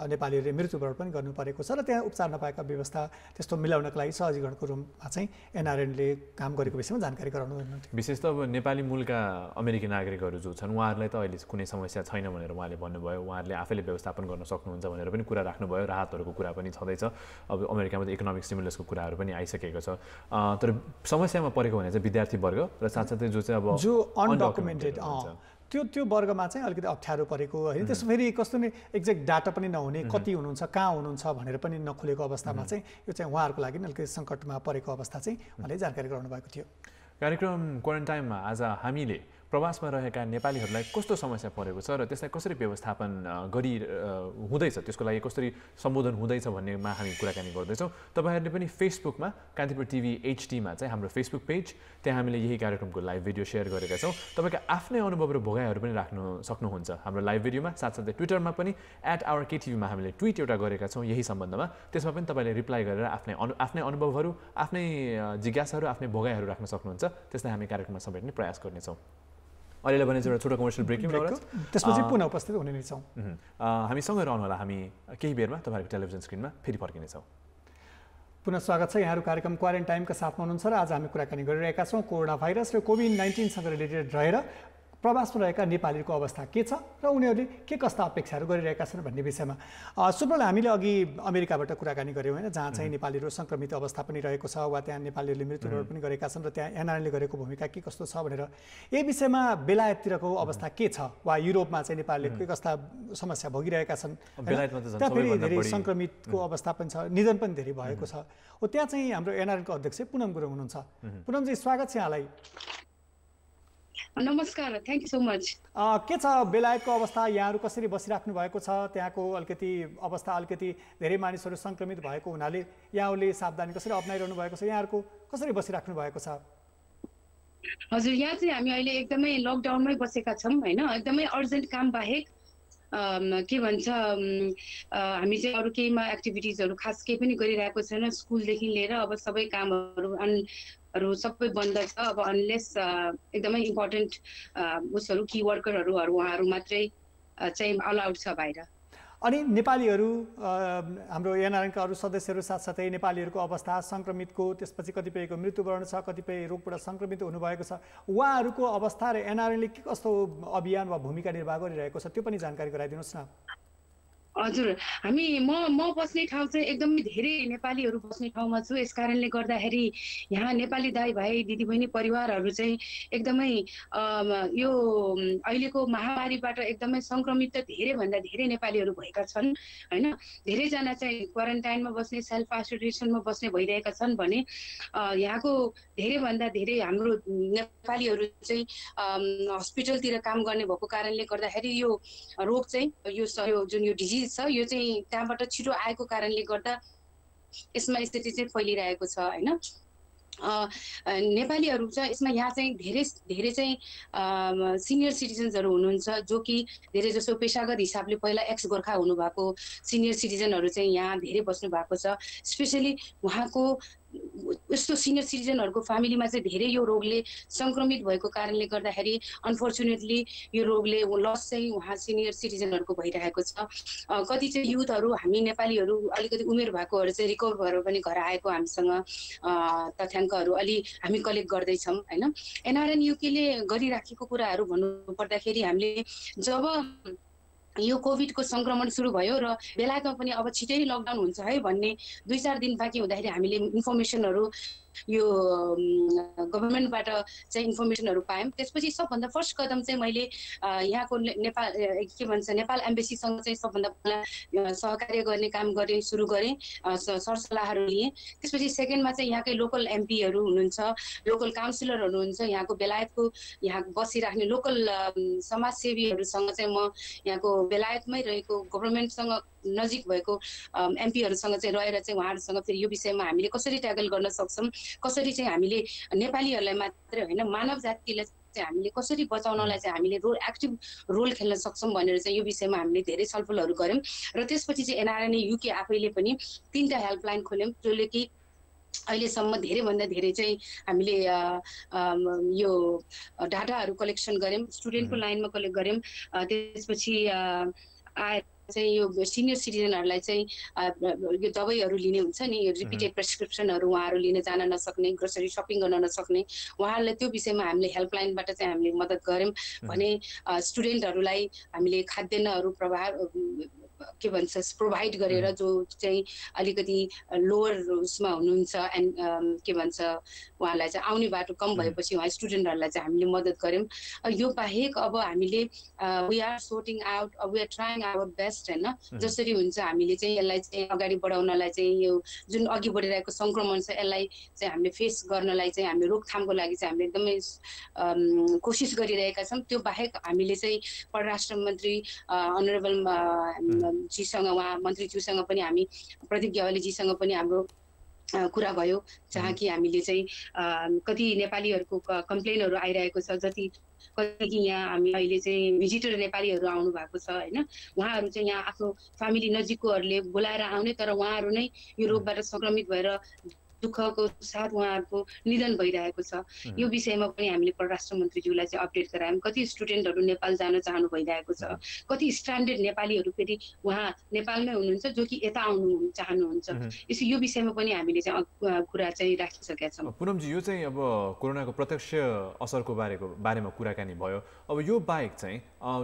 नेपालीहरूले मृत्युवरण पनि गर्नु परेको छ र त्यहाँ उपचार नपाएका व्यवस्था त्यस्तो मिलाउनको लागि सहजीकरणको रूपमा चाहिँ एनआरएनले काम गरेको विषयमा जानकारी गराउनु हुनुहुन्थ्यो। विशेष त अब नेपाली मूलका अमेरिकी नागरिकहरू जो छन् उहाँहरूलाई त अहिले कुनै समस्या छैन भनेर उहाँले भन्नुभयो। उहाँहरूले आफैले व्यवस्थापन गर्न सक्नुहुन्छ भनेर पनि कुरा राख्नुभयो। राहतहरूको कुरा पनि छँदैछ। अब अमेरिकामा त इकोनोमिक स्टिमुलसको कुराहरू पनि आइसकेको छ। तर समस्यामा परेको भने चाहिँ विद्यार्थी वर्ग र साथसाथै जो चाहिँ अब जो अनडकुमेन्टेड त्यो वर्गमा चाहिँ अलिकति अप्ठ्यारो परेको होइन। त्यसो फेरि कस्तो नि एक्ज्याक्ट डाटा पनि नहुने, कति हुनुहुन्छ, कहाँ हुनुहुन्छ भनेर पनि नखुलेको अवस्थामा चाहिँ यो चाहिँ उहाँहरूको लागि अलिकति सङ्कटमा परेको अवस्था चाहिँ उहाँले जानकारी गराउनु भएको थियो। कार्यक्रम क्वारेन्टाइनमा आज हामीले प्रवासमा रहेका नेपालीहरूलाई कस्तो समस्या परेको छ र त्यसलाई कसरी व्यवस्थापन हुँदैछ, त्यसको लागि कसरी सम्बोधन हुँदैछ भन्नेमा हामी कुराकानी गर्दैछौँ। तपाईँहरूले पनि फेसबुकमा कान्तिपुर टिभी HD-मा चाहिँ हाम्रो फेसबुक पेज, त्यहाँ हामीले यही कार्यक्रमको लाइभ भिडियो सेयर गरेका छौँ। तपाईँका आफ्नै अनुभव र भोगाइहरू पनि राख्न सक्नुहुन्छ हाम्रो लाइभ भिडियोमा। साथसाथै ट्विटरमा पनि @OurKTV-मा हामीले ट्विट एउटा गरेका छौँ यही सम्बन्धमा। त्यसमा पनि तपाईँले रिप्लाई गरेर आफ्नै अनुभवहरू, आफ्नै जिज्ञासाहरू, आफ्नै भोगाइहरू राख्न सक्नुहुन्छ। त्यसलाई हामी कार्यक्रममा समेट्ने प्रयास गर्नेछौँ। अहिलेलाई भने एउटा छोटो कमर्सियल ब्रेक त्यसपछि पुनः उपस्थित हुने नै छौँ। हामी सँगै रहनुहोला। हामी केही बेरमा तपाईँहरूको टेलिभिजन स्क्रिनमा फेरि फर्किनेछौँ। पुनः स्वागत छ। यहाँहरू कार्यक्रम क्वारेन्टाइमका साथमा हुनुहुन्छ र आज हामी कुराकानी गरिरहेका छौँ कोरोना भाइरस र कोभिड-19सँग रिलेटेड रहेर प्रवासमा रहेका नेपालीहरूको अवस्था के छ र उनीहरूले के कस्ता अपेक्षाहरू गरिरहेका छन् भन्ने विषयमा। सुब्रल, हामीले अघि अमेरिकाबाट कुराकानी गऱ्यौँ होइन, जहाँ चाहिँ नेपालीहरू सङ्क्रमित अवस्था पनि रहेको छ वा त्यहाँ नेपालीहरूले मृत्युवरण पनि गरेका छन् र त्यहाँ एनआरएनले गरेको भूमिका के कस्तो छ भनेर। यही विषयमा बेलायततिरको अवस्था के छ वा युरोपमा चाहिँ नेपालीले के कस्ता समस्या भोगिरहेका छन्। त्यहाँ फेरि धेरै सङ्क्रमितको अवस्था पनि छ, निधन पनि धेरै भएको छ। त्यहाँ चाहिँ हाम्रो एनआरएनको अध्यक्ष पुनम गुरुङ हुनुहुन्छ। पुनमजी, स्वागत छ यहाँलाई। नमस्कार, थ्याङ्क यू सो मच। के छ बेलायतको अवस्था? यहाँहरू कसरी बसिराख्नु भएको छ? त्यहाँको अलिकति अवस्था अलिकति धेरै मानिसहरू सङ्क्रमित भएको हुनाले यहाँहरूले सावधानी कसरी अप्नाइरहनु भएको छ? यहाँहरूको कसरी बसिराख्नु भएको छ? हजुर, यहाँ चाहिँ हामी अहिले एकदमै लकडाउनमै बसेका छौँ होइन। एकदमै अर्जेन्ट काम बाहेक के भन्छ हामी चाहिँ अरू केहीमा एक्टिभिटिजहरू खास केही पनि गरिरहेको छैन। स्कुलदेखि लिएर अब सबै कामहरू सबै बन्द छ। अब अनलेस एकदमै इम्पोर्टेन्ट उसहरू की वर्करहरू उहाँहरू मात्रै चाहिँ अलाउड छ बाहिर। अनि नेपालीहरू हाम्रो एनआरएनका अरू सदस्यहरू साथसाथै नेपालीहरूको अवस्था, सङ्क्रमितको, त्यसपछि कतिपयको मृत्युवरण छ, कतिपय रोगबाट सङ्क्रमित हुनुभएको छ, उहाँहरूको अवस्था र एनआरएनले के कस्तो अभियान वा भूमिका निर्वाह गरिरहेको छ त्यो पनि जानकारी गराइदिनुहोस् न। हजुर, म बस्ने ठाउँ चाहिँ एकदमै धेरै नेपालीहरू बस्ने ठाउँमा छु। यस कारणले गर्दाखेरि यहाँ नेपाली दाइ भाइ दिदीबहिनी परिवारहरू चाहिँ एकदमै यो अहिलेको महामारीबाट एकदमै सङ्क्रमित त धेरैभन्दा धेरै नेपालीहरू भएका छन् होइन। धेरैजना चाहिँ क्वारेन्टाइनमा बस्ने, सेल्फ आइसोलेसनमा बस्ने भइरहेका छन् भने यहाँको धेरैभन्दा धेरै हाम्रो नेपालीहरू चाहिँ हस्पिटलतिर काम गर्ने भएको कारणले गर्दाखेरि यो रोग चाहिँ यो जुन यो डिजिज छ यो चाहिँ त्यहाँबाट छिटो आएको कारणले गर्दा यसमा स्थिति चाहिँ फैलिरहेको छ होइन। नेपालीहरू चाहिँ यसमा यहाँ चाहिँ धेरै चाहिँ सिनियर सिटिजन्सहरू हुनुहुन्छ जो कि धेरै जसो पेसागत हिसाबले पहिला एक्स गोर्खा हुनुभएको सिनियर सिटिजनहरू चाहिँ यहाँ धेरै बस्नु भएको छ। स्पेसली उहाँको यस्तो सिनियर सिटिजनहरूको फ्यामिलीमा चाहिँ धेरै यो रोगले सङ्क्रमित भएको कारणले गर्दाखेरि अनफर्चुनेटली यो रोगले लस चाहिँ उहाँ सिनियर सिटिजनहरूको भइरहेको छ। कति चाहिँ युथहरू हामी नेपालीहरू अलिकति उमेर भएकोहरू चाहिँ रिकभर भएर पनि घर आएको हामीसँग तथ्याङ्कहरू अलि हामी कलेक्ट गर्दैछौँ होइन। एनआरएन युकेले गरिराखेको कुराहरू भन्नु पर्दाखेरि हामीले जब यो कोभिडको संक्रमण सुरु भयो र बेलायतमा पनि अब छिटै लकडाउन हुन्छ है भन्ने 2-4 दिन बाँकी हुँदाखेरि हामीले इन्फर्मेसनहरू यो गभर्नमेन्टबाट चाहिँ इन्फर्मेसनहरू पायौँ। त्यसपछि सबभन्दा फर्स्ट कदम चाहिँ मैले यहाँको नेपाल के भन्छ नेपाल एम्बेसीसँग चाहिँ सबभन्दा पहिला सहकार्य गर्ने काम गरेँ, सुरु गरेँ, सरसल्लाहहरू लिएँ। त्यसपछि सेकेन्डमा चाहिँ यहाँकै लोकल एमपीहरू हुनुहुन्छ, लोकल काउन्सिलरहरू हुनुहुन्छ, यहाँको बेलायतको यहाँ बसिराख्ने लोकल समाजसेवीहरूसँग चाहिँ म यहाँको बेलायतमै रहेको गभर्नमेन्टसँग नजिक भएको एमपीहरूसँग चाहिँ रहेर चाहिँ उहाँहरूसँग फेरि यो विषयमा हामीले कसरी ट्याकल गर्न सक्छौँ, कसरी चाहिँ हामीले नेपालीहरूलाई मात्रै होइन मानव जातिलाई चाहिँ हामीले कसरी बचाउनलाई चाहिँ हामीले एक्टिभ रोल खेल्न सक्छौँ भनेर चाहिँ यो विषयमा हामीले धेरै छलफलहरू गऱ्यौँ। र त्यसपछि चाहिँ एनआरएनए युके आफैले पनि 3टा हेल्पलाइन खोल्यौँ, जसले कि अहिलेसम्म धेरैभन्दा धेरै चाहिँ हामीले यो डाटाहरू कलेक्सन गऱ्यौँ, स्टुडेन्टको लाइनमा कलेक्ट गऱ्यौँ। त्यसपछि आएर चाहिँ यो सिनियर सिटिजनहरूलाई चाहिँ यो दबाईहरू लिने हुन्छ नि, यो रिपिटेड प्रेस्क्रिप्सनहरू उहाँहरू लिन जान नसक्ने, ग्रोसरी सपिङ गर्न नसक्ने उहाँहरूलाई त्यो विषयमा हामीले हेल्पलाइनबाट चाहिँ हामीले मद्दत गऱ्यौँ भने स्टुडेन्टहरूलाई हामीले खाद्यान्नहरू के भन्छ प्रोभाइड गरेर जो चाहिँ अलिकति लोवर उसमा हुनुहुन्छ एन्ड के भन्छ उहाँलाई चाहिँ आउने बाटो कम भएपछि उहाँ स्टुडेन्टहरूलाई चाहिँ हामीले मद्दत गऱ्यौँ। यो बाहेक अब हामीले we are sorting out, we are trying our best होइन, जसरी हुन्छ हामीले चाहिँ यसलाई चाहिँ अगाडि बढाउनलाई चाहिँ यो जुन अघि बढिरहेको सङ्क्रमण छ यसलाई चाहिँ हामीले फेस गर्नलाई चाहिँ हामीले रोकथामको लागि चाहिँ हामीले एकदमै कोसिस गरिरहेका छौँ। त्यो बाहेक हामीले चाहिँ परराष्ट्र मन्त्री अनरेबल जीसँग उहाँ मन्त्रीज्यूसँग पनि हामी प्रदीप ग्यावालीजीसँग पनि हाम्रो कुरा भयो, जहाँ कि हामीले चाहिँ कति नेपालीहरूको कम्प्लेनहरू आइरहेको छ, कति कि यहाँ हामी अहिले चाहिँ भिजिटर नेपालीहरू आउनु भएको छ होइन, उहाँहरू चाहिँ यहाँ आफ्नो फ्यामिली नजिककोहरूले बोलाएर आउने तर उहाँहरू नै यो रोगबाट सङ्क्रमित भएर दुःखको साथ उहाँहरूको निधन भइरहेको छ। यो विषयमा पनि हामीले परराष्ट्र मन्त्रीज्यूलाई चाहिँ अपडेट गरायौँ। कति स्टुडेन्टहरू नेपाल जान चाहनु भइरहेको छ, कति स्ट्रान्डेड नेपालीहरू फेरि उहाँ नेपालमै हुनुहुन्छ जो कि यता आउनु चाहनुहुन्छ। यो विषयमा पनि हामीले चाहिँ कुरा चाहिँ राखिसकेका छौँ। पुनमजी यो चाहिँ अब कोरोनाको प्रत्यक्ष असरको बारेमा कुराकानी भयो। अब यो बाहेक चाहिँ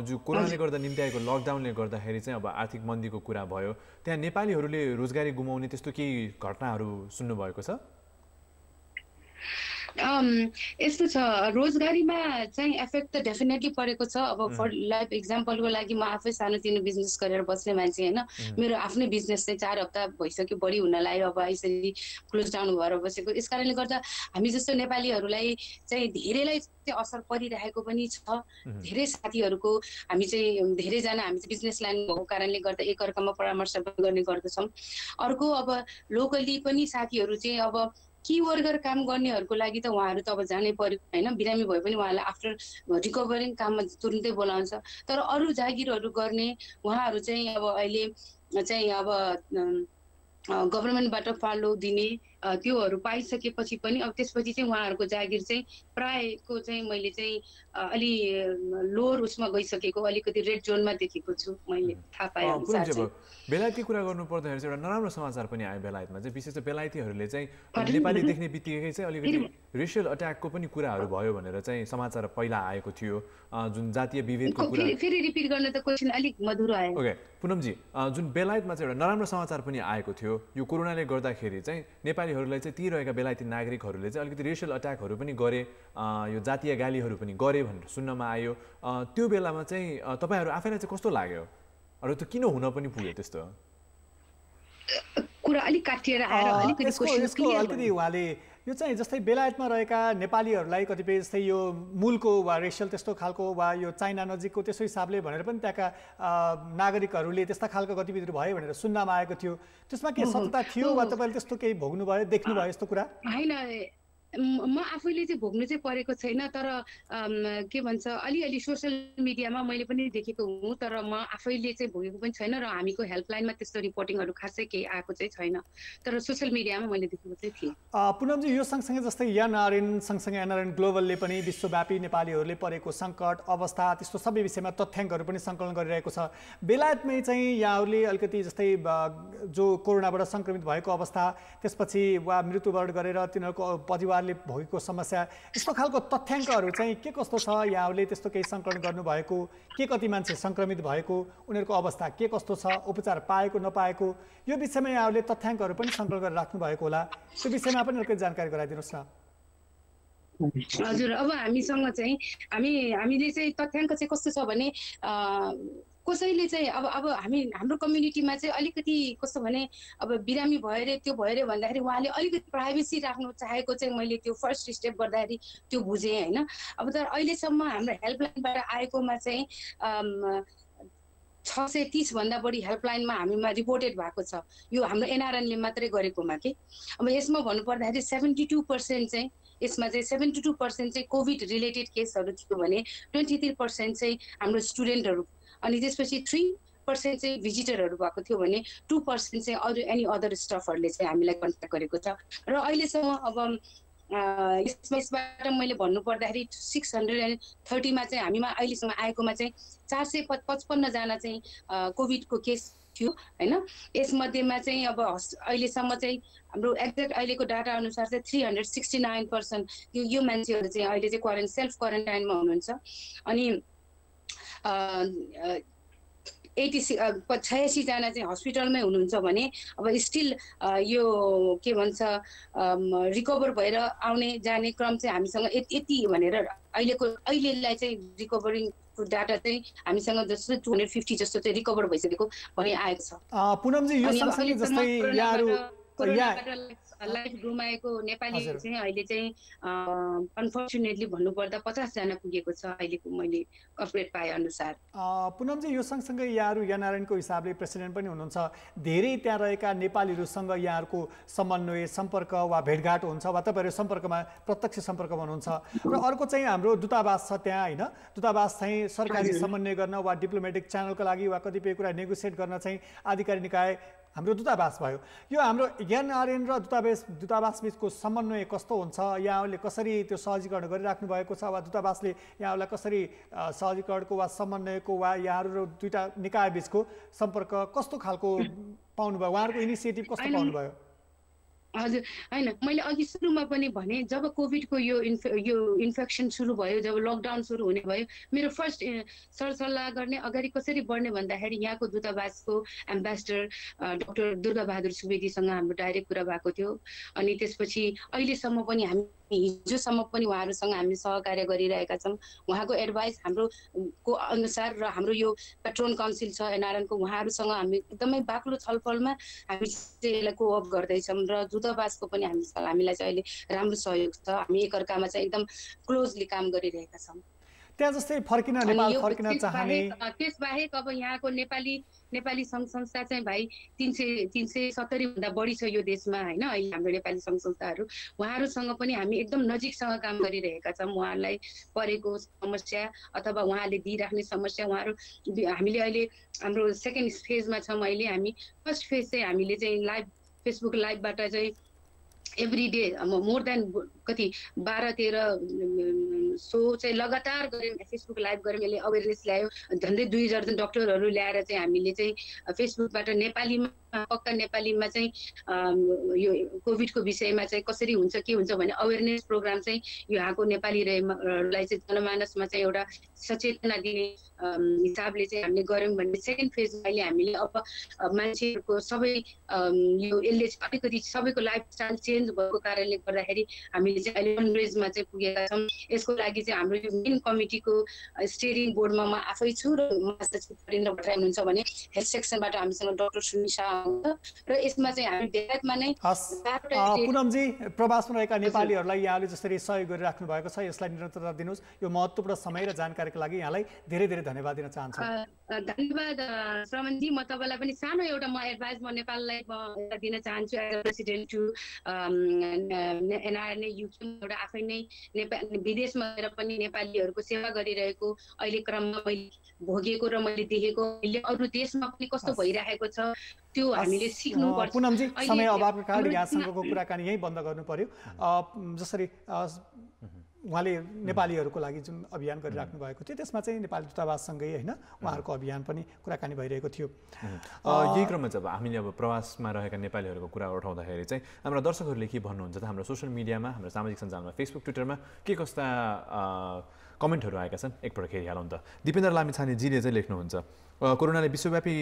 जो कोरोनाले गर्दा निम्ति आएको लकडाउनले गर्दाखेरि चाहिँ अब आर्थिक मन्दीको कुरा भयो, त्यहाँ नेपालीहरूले रोजगारी गुमाउने त्यस्तो केही घटनाहरू सुन्नुभएको छ? यस्तो छ, रोजगारीमा चाहिँ एफेक्ट त डेफिनेटली परेको छ। अब फर लाइक इक्जाम्पलको लागि म आफै सानोतिनो बिजनेस गरेर बस्ने मान्छे होइन, मेरो आफ्नै बिजनेस चाहिँ 4 हप्ता भइसक्यो, बढी हुन लाग्यो, अब यसरी क्लोज डाउन भएर बसेको। यस कारणले गर्दा हामी जस्तो नेपालीहरूलाई चाहिँ धेरैलाई चाहिँ असर परिरहेको पनि छ। धेरै साथीहरूको हामी चाहिँ धेरैजना हामी चाहिँ बिजनेस लाइन भएको कारणले गर्दा एकअर्कामा परामर्श गर्ने गर्दछौँ। अर्को अब लोकली पनि साथीहरू चाहिँ अब की वर्कर काम गर्नेहरूको लागि त उहाँहरू त अब जानै पर्यो होइन, बिरामी भए पनि उहाँलाई आफ्टर रिकभरिङ काममा तुरुन्तै बोलाउँछ। तर अरू जागिरहरू गर्ने उहाँहरू चाहिँ अब अहिले चाहिँ अब गभर्नमेन्टबाट फालो दिने त्योहरू पाइसकेपछि पनि अब त्यसपछि चाहिँ उहाँहरूको जागिर चाहिँ प्रायको चाहिँ मैले चाहिँ अलि लोर उसमा गइसकेको, अलिकति रेड जोनमा देखेको छु मैले थाहा पाएँ अनुसार। बेलायतकी कुरा गर्नु पर्दाखेरि चाहिँ एउटा नराम्रो समाचार पनि आयो बेलायतमा चाहिँ, विशेष चाहिँ बेलायतीहरूले चाहिँ नेपाली देख्ने बित्तिकै चाहिँ अलिकति रेसियल अट्याकको पनि कुराहरू भयो भनेर चाहिँ समाचार पहिला आएको थियो, जुन जातीय विभेदको कुरा। फेरि रिपिट गर्न त क्वेसन अलिक मधुरो आयो। ओके पुनमजी, जुन बेलायतमा चाहिँ एउटा नराम्रो समाचार पनि आएको थियो, यो कोरोनाले गर्दाखेरि चाहिँ नेपालीहरूलाई चाहिँ ती रहेका बेलायती नागरिकहरूले चाहिँ अलिकति रेसियल अट्याकहरू पनि गरे, यो जातीय गालीहरू पनि गरे भनेर सुन्नमा आयो। त्यो बेलामा चाहिँ तपाईँहरू आफैलाई चाहिँ कस्तो लाग्यो? अरू त किन हुन पनि पुग्यो त्यस्तो? कुरा अलिक काटिएर आएर अलिकति अलिकति उहाँले यो चाहिँ जस्तै बेलायतमा रहेका नेपालीहरूलाई कतिपय जस्तै यो मूलको वा रेसियल त्यस्तो खालको वा यो चाइना नजिकको त्यसो हिसाबले भनेर पनि त्यहाँका नागरिकहरूले त्यस्ता खालको गतिविधिहरू भयो भनेर सुन्नमा आएको थियो। त्यसमा के सत्यता थियो वा तपाईँले त्यस्तो केही भोग्नुभयो, देख्नुभयो यस्तो कुरा? होइन, म आफैले चाहिँ भोग्नु चाहिँ परेको छैन, तर के भन्छ अलिअलि सोसियल मिडियामा मैले पनि देखेको हुँ, तर म आफैले चाहिँ भोगेको पनि छैन र हामीको हेल्पलाइनमा त्यस्तो रिपोर्टिङहरू खासै केही आएको चाहिँ छैन, तर सोसियल मिडियामा मैले देखेको चाहिँ थिएँ। पुनमजी, यो सँगसँगै जस्तै एनआरएन सँगसँगै एनआरएन ग्लोबलले पनि विश्वव्यापी नेपालीहरूले परेको सङ्कट अवस्था त्यस्तो सबै विषयमा तथ्याङ्कहरू पनि सङ्कलन गरिरहेको छ। बेलायतमै चाहिँ यहाँहरूले अलिकति जस्तै जो कोरोनाबाट सङ्क्रमित भएको अवस्था, त्यसपछि वा मृत्युवरण गरेर तिनीहरूको परिवार परिवारले भोगेको समस्या यस्तो खालको तथ्याङ्कहरू चाहिँ के कस्तो छ, यहाँहरूले त्यस्तो केही सङ्कलन गर्नुभएको, के कति मान्छे सङ्क्रमित भएको, उनीहरूको अवस्था के कस्तो छ, उपचार पाएको नपाएको, यो विषयमा यहाँहरूले तथ्याङ्कहरू पनि सङ्कलन गरेर राख्नु भएको होला, त्यो विषयमा पनि अलिकति जानकारी गराइदिनुहोस् न। हजुर, अब हामीसँग चाहिँ हामीले चाहिँ तथ्याङ्क चाहिँ कस्तो छ भने कसैले चाहिँ अब हाम्रो कम्युनिटीमा चाहिँ अलिकति कस्तो भने अब बिरामी भयो रे त्यो भयो रे भन्दाखेरि उहाँले अलिकति प्राइभेसी राख्नु चाहेको चाहिँ मैले त्यो फर्स्ट स्टेप गर्दाखेरि त्यो बुझेँ होइन। अब तर अहिलेसम्म हाम्रो हेल्पलाइनबाट आएकोमा चाहिँ 630 भन्दा बढी हेल्पलाइनमा हामीमा रिपोर्टेड भएको छ, यो हाम्रो एनआरएनले मात्रै गरेकोमा के। अब यसमा भन्नुपर्दाखेरि 72% चाहिँ यसमा चाहिँ 72% चाहिँ कोभिड रिलेटेड केसहरू थियो भने 23% चाहिँ हाम्रो स्टुडेन्टहरू, अनि त्यसपछि 3% चाहिँ भिजिटरहरू भएको थियो भने 2% चाहिँ अरू एनी अदर स्टाफहरूले चाहिँ हामीलाई कन्ट्याक्ट गरेको छ। र अहिलेसम्म अब यसबाट मैले भन्नुपर्दाखेरि 630 मा चाहिँ हामीमा अहिलेसम्म आएकोमा चाहिँ 455 जना चाहिँ कोभिडको केस थियो होइन। यसमध्येमा चाहिँ अब अहिलेसम्म चाहिँ हाम्रो एक्ज्याक्ट अहिलेको डाटा अनुसार चाहिँ 369% यो मान्छेहरू चाहिँ अहिले चाहिँ सेल्फ क्वारेन्टाइनमा हुनुहुन्छ। अनि 86 जना चाहिँ हस्पिटलमै हुनुहुन्छ भने अब स्टिल यो के भन्छ रिकभर भएर आउने जाने क्रम चाहिँ हामीसँग यति भनेर अहिलेलाई चाहिँ रिकभरिङको डाटा चाहिँ हामीसँग जस्तो 250 जस्तो चाहिँ रिकभर भइसकेको भनी आएको छ। पुनमजी यो सँगसँगै जस्तै यहाँहरू लाइफ गुमाएको नेपाली चाहिँ अहिले चाहिँ अनफर्चुनेटली भन्नुपर्दा 50 जना पुगेको छ अहिलेको मैले अपडेट पाए अनुसार। पुनमजी यो सँगसँगै यहाँहरू एनआरएनको हिसाबले प्रेसिडेन्ट पनि हुनुहुन्छ, धेरै त्यहाँ रहेका नेपालीहरूसँग यहाँहरूको समन्वय सम्पर्क वा भेटघाट हुन्छ वा तपाईँहरू सम्पर्कमा प्रत्यक्ष सम्पर्कमा हुनुहुन्छ। र अर्को चाहिँ हाम्रो दूतावास छ त्यहाँ होइन, दूतावास चाहिँ सरकारी समन्वय गर्न वा डिप्लोमेटिक च्यानलको लागि वा कतिपय कुरा नेगोसिएट गर्न चाहिँ आधिकारिक निकाय हाम्रो दूतावास भयो। यो हाम्रो एनआरएन र दूतावास बिचको समन्वय कस्तो हुन्छ, यहाँहरूले कसरी त्यो सहजीकरण गरिराख्नु भएको छ वा दूतावासले यहाँहरूलाई कसरी सहजीकरणको वा समन्वयको वा यहाँहरू दुईटा निकाय बिचको सम्पर्क कस्तो खालको पाउनुभयो, उहाँहरूको इनिसिएटिभ कस्तो पाउनुभयो? हजुर होइन, मैले अघि सुरुमा पनि भने जब कोभिडको यो इन्फेक्सन सुरु भयो, जब लकडाउन सुरु हुने भयो, मेरो फर्स्ट सरसल्लाह गर्ने अगाडि कसरी बढ्ने भन्दाखेरि यहाँको दूतावासको एम्बेसडर डाक्टर दुर्गा बहादुर सुवेदीसँग हाम्रो डाइरेक्ट कुरा भएको थियो। अनि त्यसपछि अहिलेसम्म पनि हिजोसम्म पनि उहाँहरूसँग हामी सहकार्य गरिरहेका छौँ। उहाँको एडभाइस हाम्रो को अनुसार र हाम्रो यो पेट्रोन काउन्सिल छ एनआरएनको, उहाँहरूसँग हामी एकदमै बाक्लो छलफलमा हामी चाहिँ यसलाई कोअप गर्दैछौँ र दूतावासको पनि हामीलाई चाहिँ अहिले राम्रो सहयोग छ। हामी एकअर्कामा चाहिँ एकदम क्लोजली काम गरिरहेका छौँ। त्यहाँ जस्तै नेपाल फर्किन चाहने त्यसबाहेक अब यहाँको नेपाली सङ्घ संस्था चाहिँ भाइ 370 भन्दा बढी छ यो देशमा होइन। अहिले हाम्रो नेपाली सङ्घ संस्थाहरू उहाँहरूसँग पनि हामी एकदम नजिकसँग काम गरिरहेका छौँ। उहाँहरूलाई परेको समस्या अथवा उहाँले दिइराख्ने समस्या उहाँहरू हामीले अहिले हाम्रो सेकेन्ड फेजमा छौँ। अहिले हामी फर्स्ट फेज चाहिँ हामीले चाहिँ फेसबुक लाइभबाट चाहिँ एभ्री डे मोर देन कति 12-13 सो चाहिँ लगातार गऱ्यौँ, फेसबुक लाइभ गऱ्यौँ। यसले अवेरनेस ल्यायो, झन्डै 2 दर्जन डक्टरहरू ल्याएर चाहिँ हामीले चाहिँ फेसबुकबाट नेपालीमा पक्का नेपालीमा चाहिँ यो कोभिडको विषयमा चाहिँ कसरी हुन्छ के हुन्छ भन्ने अवेरनेस प्रोग्राम चाहिँ यहाँको नेपालीलाई चाहिँ जनमानसमा चाहिँ एउटा सचेतना दिने हिसाबले चाहिँ हामीले गऱ्यौँ भन्ने सेकेन्ड फेजमा अहिले हामीले अब मान्छेहरूको सबै यो यसले अलिकति सबैको लाइफस्टाइल चेन्ज भएको कारणले गर्दाखेरि हामीले चाहिँ अहिले फन्डरेजमा चाहिँ पुगेका छौँ। यसको लागि चाहिँ हाम्रो यो मेन कमिटीको स्टियरिङ बोर्डमा म आफै छु र महासचिव हरिन्द्र भट्टराई हुनुहुन्छ भने हेल्थ सेक्सनबाट हामीसँग डाक्टर सुनिशा हुन्छ र यसमा चाहिँ हामी बेलायतमा नै पुनमजी प्रवासमा रहेका नेपालीहरूलाई यहाँले जसरी सहयोग गरिराख्नु भएको छ यसलाई निरन्तरता दिनुहोस्। यो महत्त्वपूर्ण समय र जानकारीको लागि यहाँलाई धेरै धेरै धन्यवाद दिन चाहन्छु। धन्यवाद श्रवणजी। म तपाईँलाई पनि सानो एउटा एडभाइस म नेपाललाई दिन चाहन्छु as a president to NRNA UK. एउटा आफै नै विदेशमा गएर पनि नेपालीहरूको सेवा गरिरहेको अहिले क्रममा मैले भोगेको र मैले देखेको अहिले अरू देशमा पनि कस्तो भइरहेको छ त्यो हामीले सिक्नुपर्छ। पुनमजी समय अभावको कारण यहाँसँगको कुराकानी यहीँ बन्द गर्नु पर्यो। जसरी उहाँले नेपालीहरूको लागि जुन अभियान गरिराख्नु भएको थियो त्यसमा चाहिँ नेपाली दूतावाससँगै होइन उहाँहरूको अभियान पनि कुराकानी भइरहेको थियो। यही क्रममा चाहिँ अब हामीले अब प्रवासमा रहेका नेपालीहरूको कुरा उठाउँदाखेरि चाहिँ हाम्रा दर्शकहरूले के भन्नुहुन्छ त हाम्रो सोसियल मिडियामा, हाम्रो सामाजिक सञ्जालमा, फेसबुक, ट्विटरमा के कस्ता कमेन्टहरू आएका छन् एकपल्ट खेरि हालौँ त। दिपेन्द्र लामिछानेजीले चाहिँ लेख्नुहुन्छ कोरोनाले विश्वव्यापी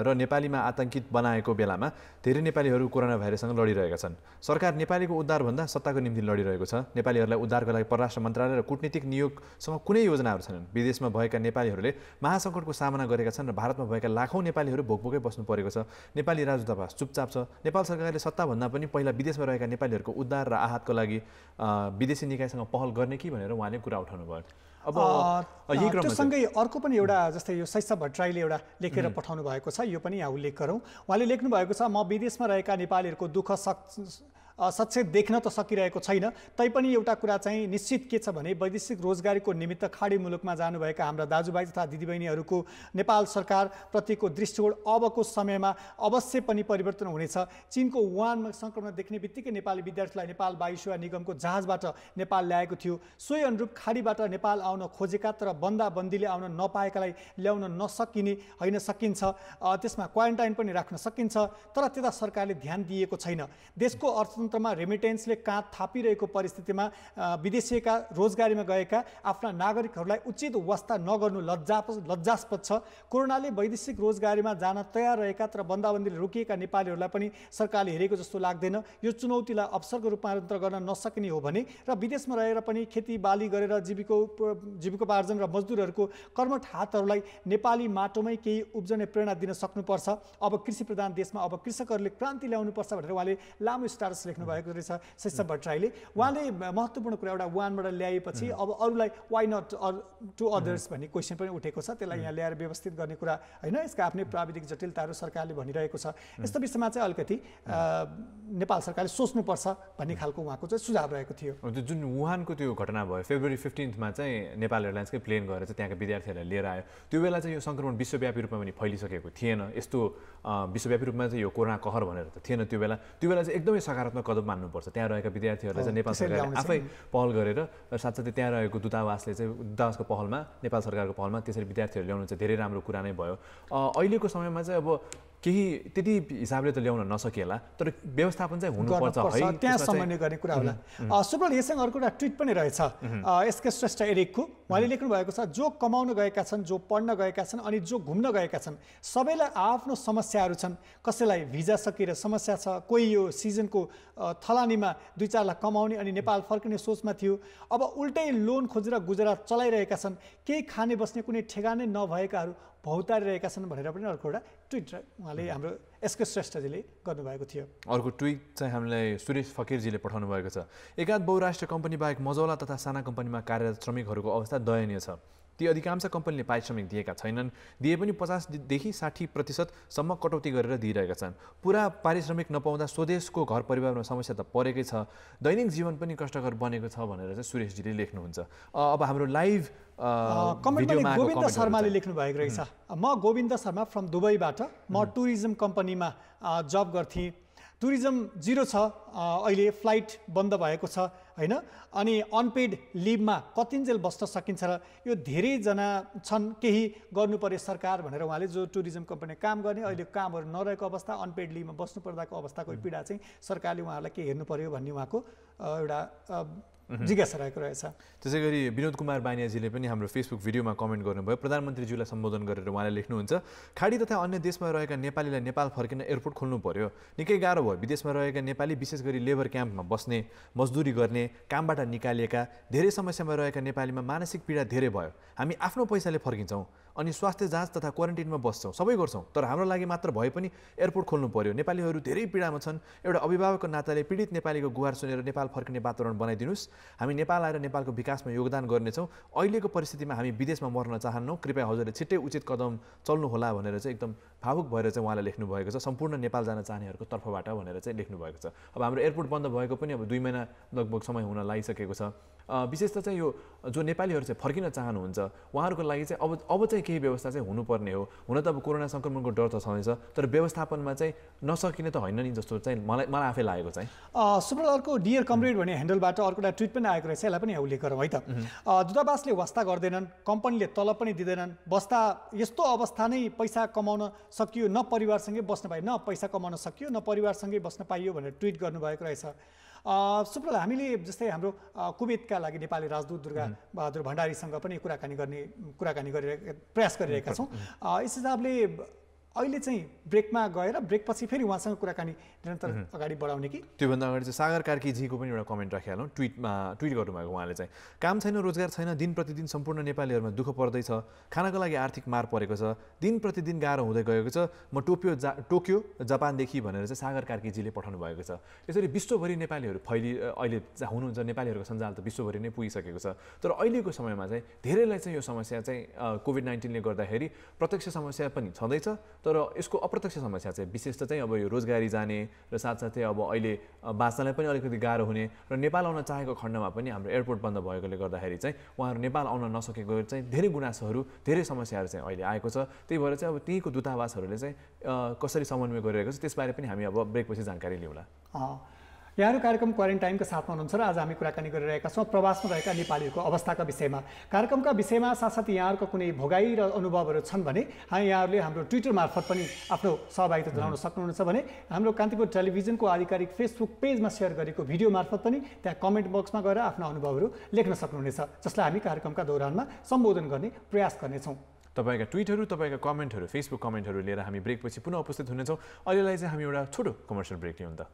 र नेपालीमा आतंकित बनाएको बेलामा धेरै नेपालीहरू कोरोना भाइरससँग लडिरहेका छन्। सरकार नेपालीको उद्धारभन्दा सत्ताको निम्ति लडिरहेको छ। नेपालीहरूलाई उद्धारको लागि परराष्ट्र मन्त्रालय र कूटनीतिक नियोगसँग कुनै योजनाहरू छैनन्। विदेशमा भएका नेपालीहरूले महासङ्कटको सामना गरेका छन् र भारतमा भएका लाखौँ नेपालीहरू भोकभोकै बस्नु परेको छ। नेपाली राजदूतावास चुपचाप छ। नेपाल सरकारले सत्ताभन्दा पनि पहिला विदेशमा रहेका नेपालीहरूको उद्धार र आहतको लागि विदेशी निकायसँग पहल गर्ने कि भनेर उहाँले कुरा उठाउनु भयो। अब यही क्रममा त्योसँगै अर्को पनि एउटा जस्तै यो शैशव भट्टराईले एउटा लेखेर पठाउनु भएको छ, यो पनि यहाँ उल्लेख गरौँ। उहाँले लेख्नु भएको छ म विदेशमा रहेका नेपालीहरूको दुःख सच्चै देख्न त सकिरहेको छैन, तैपनि एउटा कुरा चाहिँ निश्चित के छ भने वैदेशिक रोजगारीको निमित्त खाडी मुलुकमा जानुभएका हाम्रा दाजुभाइ तथा दिदीबहिनीहरूको नेपाल सरकारप्रतिको दृष्टिकोण अबको समयमा अवश्य पनि परिवर्तन हुनेछ। चीनको वुहानमा सङ्क्रमण देख्ने बित्तिकै नेपाली विद्यार्थीलाई नेपाल वायु सेवा निगमको जहाजबाट नेपाल ल्याएको थियो। सोही अनुरूप खाडीबाट नेपाल आउन खोजेका तर बन्दाबन्दीले आउन नपाएकालाई ल्याउन नसकिने होइन, सकिन्छ, त्यसमा क्वारेन्टाइन पनि राख्न सकिन्छ, तर त्यता सरकारले ध्यान दिएको छैन। देशको अर्थतन्त्रमा रेमिटेन्सले काँध थापिरहेको परिस्थितिमा विदेशीका रोजगारीमा गएका आफ्ना नागरिकहरूलाई उचित वास्ता नगर्नु लज्जास्पद छ। कोरोनाले वैदेशिक रोजगारीमा जान तयार रहेका तर बन्दाबन्दीले रोकिएका नेपालीहरूलाई पनि सरकारले हेरेको जस्तो लाग्दैन। यो चुनौतीलाई अवसरको रूपमा रूपान्तरण गर्न नसकिने हो भने र विदेशमा रहेर पनि खेतीबाली गरेर जीविकोपार्जन र मजदुरहरूको कर्मठ हातहरूलाई नेपाली माटोमै केही उब्जने प्रेरणा दिन सक्नुपर्छ। अब कृषि प्रधान देशमा अब कृषकहरूले क्रान्ति ल्याउनुपर्छ भनेर उहाँले लामो स्टाटस लेख्नु भएको रहेछ शैशव भट्टराईले। उहाँले महत्त्वपूर्ण कुरा एउटा वानबाट ल्याएपछि अब अरूलाई वाइ नट टु अदर्स भन्ने क्वेसन पनि उठेको छ, त्यसलाई यहाँ ल्याएर व्यवस्थित गर्ने कुरा होइन, यसका आफ्नै प्राविधिक जटिलताहरू सरकारले भनिरहेको छ। यस्तो विषयमा चाहिँ अलिकति नेपाल सरकारले सोच्नुपर्छ भन्ने खालको उहाँको चाहिँ सुझाव रहेको थियो। जुन वुहानको त्यो घटना भयो फेब्रुअरी 15 चाहिँ नेपाल एयरलाइन्सकै प्लेन गएर चाहिँ त्यहाँका विद्यार्थीहरूलाई लिएर आयो। त्यो बेला चाहिँ यो सङ्क्रमण विश्वव्यापी रूपमा पनि फैलिसकेको थिएन, यस्तो विश्वव्यापी रूपमा चाहिँ यो कोरोना कहर भनेर त थिएन त्यो बेला चाहिँ एकदमै सकारात्मक कदम मान्नुपर्छ। त्यहाँ रहेका विद्यार्थीहरूलाई चाहिँ नेपाल सरकारले आफै पहल गरेर र साथसाथै त्यहाँ रहेको दूतावासले चाहिँ दूतावासको पहलमा नेपाल सरकारको पहलमा त्यसरी विद्यार्थीहरू ल्याउनु चाहिँ धेरै राम्रो कुरा नै भयो। अहिलेको समयमा चाहिँ अब केही त्यति हिसाबले त ल्याउन नसकिएला तर व्यवस्थापन चाहिँ हुनुपर्छ है, त्यहाँ समन्वय गर्ने कुरा होला। सुब्रल यसँग अर्को एउटा ट्विट पनि रहेछ एसके श्रेष्ठ एरिकको। उहाँले लेख्नु भएको छ जो कमाउन गएका छन्, जो पढ्न गएका छन् अनि जो घुम्न गएका छन् सबैलाई आफ्नो समस्याहरू छन्। कसैलाई भिजा सकिएर समस्या छ, कोही यो सिजनको थलानीमा 2-4 लाख कमाउने अनि नेपाल फर्किने सोचमा थियो, अब उल्टै लोन खोजेर गुजरात चलाइरहेका छन्, केही खाने बस्ने कुनै ठेगानै नभएकाहरू भौतारिरहेका छन् भनेर पनि अर्को एउटा ट्विट उहाँले हाम्रो एसके श्रेष्ठजीले गर्नुभएको थियो। अर्को ट्विट चाहिँ हामीलाई सुरेश फकीरजीले पठाउनु भएको छ। एकाध बहुराष्ट्रिय कम्पनी बाहेक मझौला तथा साना कम्पनीमा कार्यरत श्रमिकहरूको अवस्था दयनीय छ। ती अधिकांश कम्पनीले पारिश्रमिक दिएका छैनन्, दिए पनि 50% देखि 60% कटौती गरेर दिइरहेका छन्। पुरा पारिश्रमिक नपाउँदा स्वदेशको घर परिवारमा समस्या त परेकै छ, दैनिक जीवन पनि कष्टकर बनेको छ भनेर चाहिँ सुरेशजीले लेख्नुहुन्छ। अब हाम्रो लाइभ कमेन्टमा गोविन्द शर्माले लेख्नु भएको रहेछ। म गोविन्द शर्मा फ्रम दुबईबाट, म टुरिज्म कम्पनीमा जब गर्थेँ, टुरिज्म जिरो छ, अहिले फ्लाइट बन्द भएको छ होइन, अनि अनपेड लिभमा कतिन्जेल बस्न सकिन्छ र यो धेरैजना छन्, केही गर्नु पर्यो सरकार भनेर उहाँले जो टुरिज्म कम्पनी काम गर्ने अहिले कामहरू नरहेको अवस्था, अनपेड लिभमा बस्नु पर्दाको अवस्थाको पीडा चाहिँ सरकारले उहाँहरूलाई के हेर्नु पर्यो भन्ने उहाँको एउटा जिज्ञासा रहेको रहेछ। त्यसै गरी विनोद कुमार बानियाजीले पनि हाम्रो फेसबुक भिडियोमा कमेन्ट गर्नुभयो। प्रधानमन्त्रीज्यूलाई सम्बोधन गरेर उहाँले लेख्नुहुन्छ खाडी तथा अन्य देशमा रहेका नेपालीलाई नेपाल फर्किन एयरपोर्ट खोल्नु पर्यो, निकै गाह्रो भयो। विदेशमा रहेका नेपाली विशेष गरी लेबर क्याम्पमा बस्ने, मजदुरी गर्ने, कामबाट निकालिएका, धेरै समस्यामा रहेका नेपालीमा मानसिक पीडा धेरै भयो। हामी आफ्नो पैसाले फर्किन्छौँ अनि स्वास्थ्य जाँच तथा क्वारेन्टिनमा बस्छौँ, सबै गर्छौँ, तर हाम्रो लागि मात्र भए पनि एयरपोर्ट खोल्नु पर्यो। नेपालीहरू धेरै पीडामा छन्। एउटा अभिभावकको नाताले पीडित नेपालीको गुहार सुनेर नेपाल फर्किने वातावरण बनाइदिनुहोस्। हामी नेपाल आएर नेपालको विकासमा योगदान गर्नेछौँ। अहिलेको परिस्थितिमा हामी विदेशमा मर्न चाहन्नौँ, कृपया हजुरले छिट्टै उचित कदम चल्नु होला भनेर चाहिँ एकदम भावुक भएर चाहिँ उहाँले लेख्नु भएको छ। सम्पूर्ण नेपाल जान चाहनेहरूको तर्फबाट भनेर चाहिँ लेख्नु भएको छ। अब हाम्रो एयरपोर्ट बन्द भएको पनि अब 2 महिना लगभग समय हुन लागिसकेको छ। विशेष त चाहिँ यो जो नेपालीहरू चाहिँ फर्किन चाहनुहुन्छ उहाँहरूको लागि चाहिँ अब चाहिँ केही व्यवस्था चाहिँ हुनुपर्ने हो। हुन त अब कोरोना सङ्क्रमणको डर त छँदैछ, तर व्यवस्थापनमा चाहिँ नसकिने त होइन नि जस्तो चाहिँ मलाई आफै लागेको चाहिँ। सुप्रल, अर्को डियर कमरेड भन्ने ह्यान्डलबाट अर्को एउटा ट्विट पनि आएको रहेछ, यसलाई पनि उल्लेख गरौँ है त। दूतावासले वास्ता गर्दैनन्, कम्पनीले तलब पनि दिँदैनन्, बस्दा यस्तो अवस्था नै पैसा कमाउन सकियो, न परिवारसँगै बस्न पाइयो, न पैसा कमाउन सकियो, न परिवारसँगै बस्न पाइयो भनेर ट्विट गर्नुभएको रहेछ। सुप्रल, हामीले जस्तै हाम्रो कुवेतका लागि नेपाली राजदूत दुर्गा बहादुर भण्डारीसँग पनि कुराकानी गरिरहेका प्रयास गरिरहेका छौँ। यस हिसाबले अहिले चाहिँ ब्रेकमा गएर ब्रेकपछि फेरि उहाँसँग कुराकानी निरन्तर अगाडि बढाउने कि? त्योभन्दा अगाडि चाहिँ सागर कार्कीजीको पनि एउटा कमेन्ट राखिहालौँ। ट्विट गर्नुभएको उहाँले चाहिँ, काम छैन, रोजगार छैन, दिन प्रतिदिन सम्पूर्ण नेपालीहरूमा दुःख पर्दैछ, खानाको लागि आर्थिक मार परेको छ, दिन प्रतिदिन गाह्रो हुँदै गएको छ, म टोकियो जापानदेखि भनेर चाहिँ सागर कार्कीजीले पठाउनु भएको छ। यसरी विश्वभरि नेपालीहरू अहिले हुनुहुन्छ, नेपालीहरूको सञ्जाल त विश्वभरि नै पुगिसकेको छ। तर अहिलेको समयमा चाहिँ धेरैलाई चाहिँ यो समस्या चाहिँ कोभिड-19ले गर्दाखेरि प्रत्यक्ष समस्या पनि छँदैछ, तर यसको अप्रत्यक्ष समस्या चाहिँ विशेष त चाहिँ अब यो रोजगारी जाने र साथसाथै अब अहिले बाँच्नलाई पनि अलिकति गाह्रो हुने र नेपाल आउन चाहेको खण्डमा पनि हाम्रो एयरपोर्ट बन्द भएकोले गर्दाखेरि चाहिँ उहाँहरू नेपाल आउन नसकेको चाहिँ धेरै गुनासोहरू, धेरै समस्याहरू चाहिँ अहिले आएको छ। त्यही भएर चाहिँ अब त्यहीँको दूतावासहरूले चाहिँ कसरी समन्वय गरिरहेको छ त्यसबारे पनि हामी अब ब्रेकपछि जानकारी लिउँला। यहाँहरू कार्यक्रम क्वारेन्टाइनको साथमा हुनुहुन्छ र आज हामी कुराकानी गरिरहेका छौँ प्रवासमा रहेका नेपालीहरूको अवस्थाका विषयमा। कार्यक्रमका विषयमा साथसाथै यहाँहरूको कुनै भोगाई र अनुभवहरू छन् भने यहाँहरूले हाम्रो ट्विटर मार्फत पनि आफ्नो सहभागिता जनाउन सक्नुहुनेछ भने हाम्रो कान्तिपुर टेलिभिजनको आधिकारिक फेसबुक पेजमा सेयर गरेको भिडियो मार्फत पनि त्यहाँ कमेन्ट बक्समा गएर आफ्ना अनुभवहरू लेख्न सक्नुहुनेछ, जसलाई हामी कार्यक्रमका दौरानमा सम्बोधन गर्ने प्रयास गर्नेछौँ। तपाईँका ट्विटहरू, तपाईँका कमेन्टहरू, फेसबुक कमेन्टहरू लिएर हामी ब्रेकपछि पुनः उपस्थित हुनेछौँ। अहिलेलाई चाहिँ हामी एउटा छोटो कमर्सियल ब्रेक लियौँ त।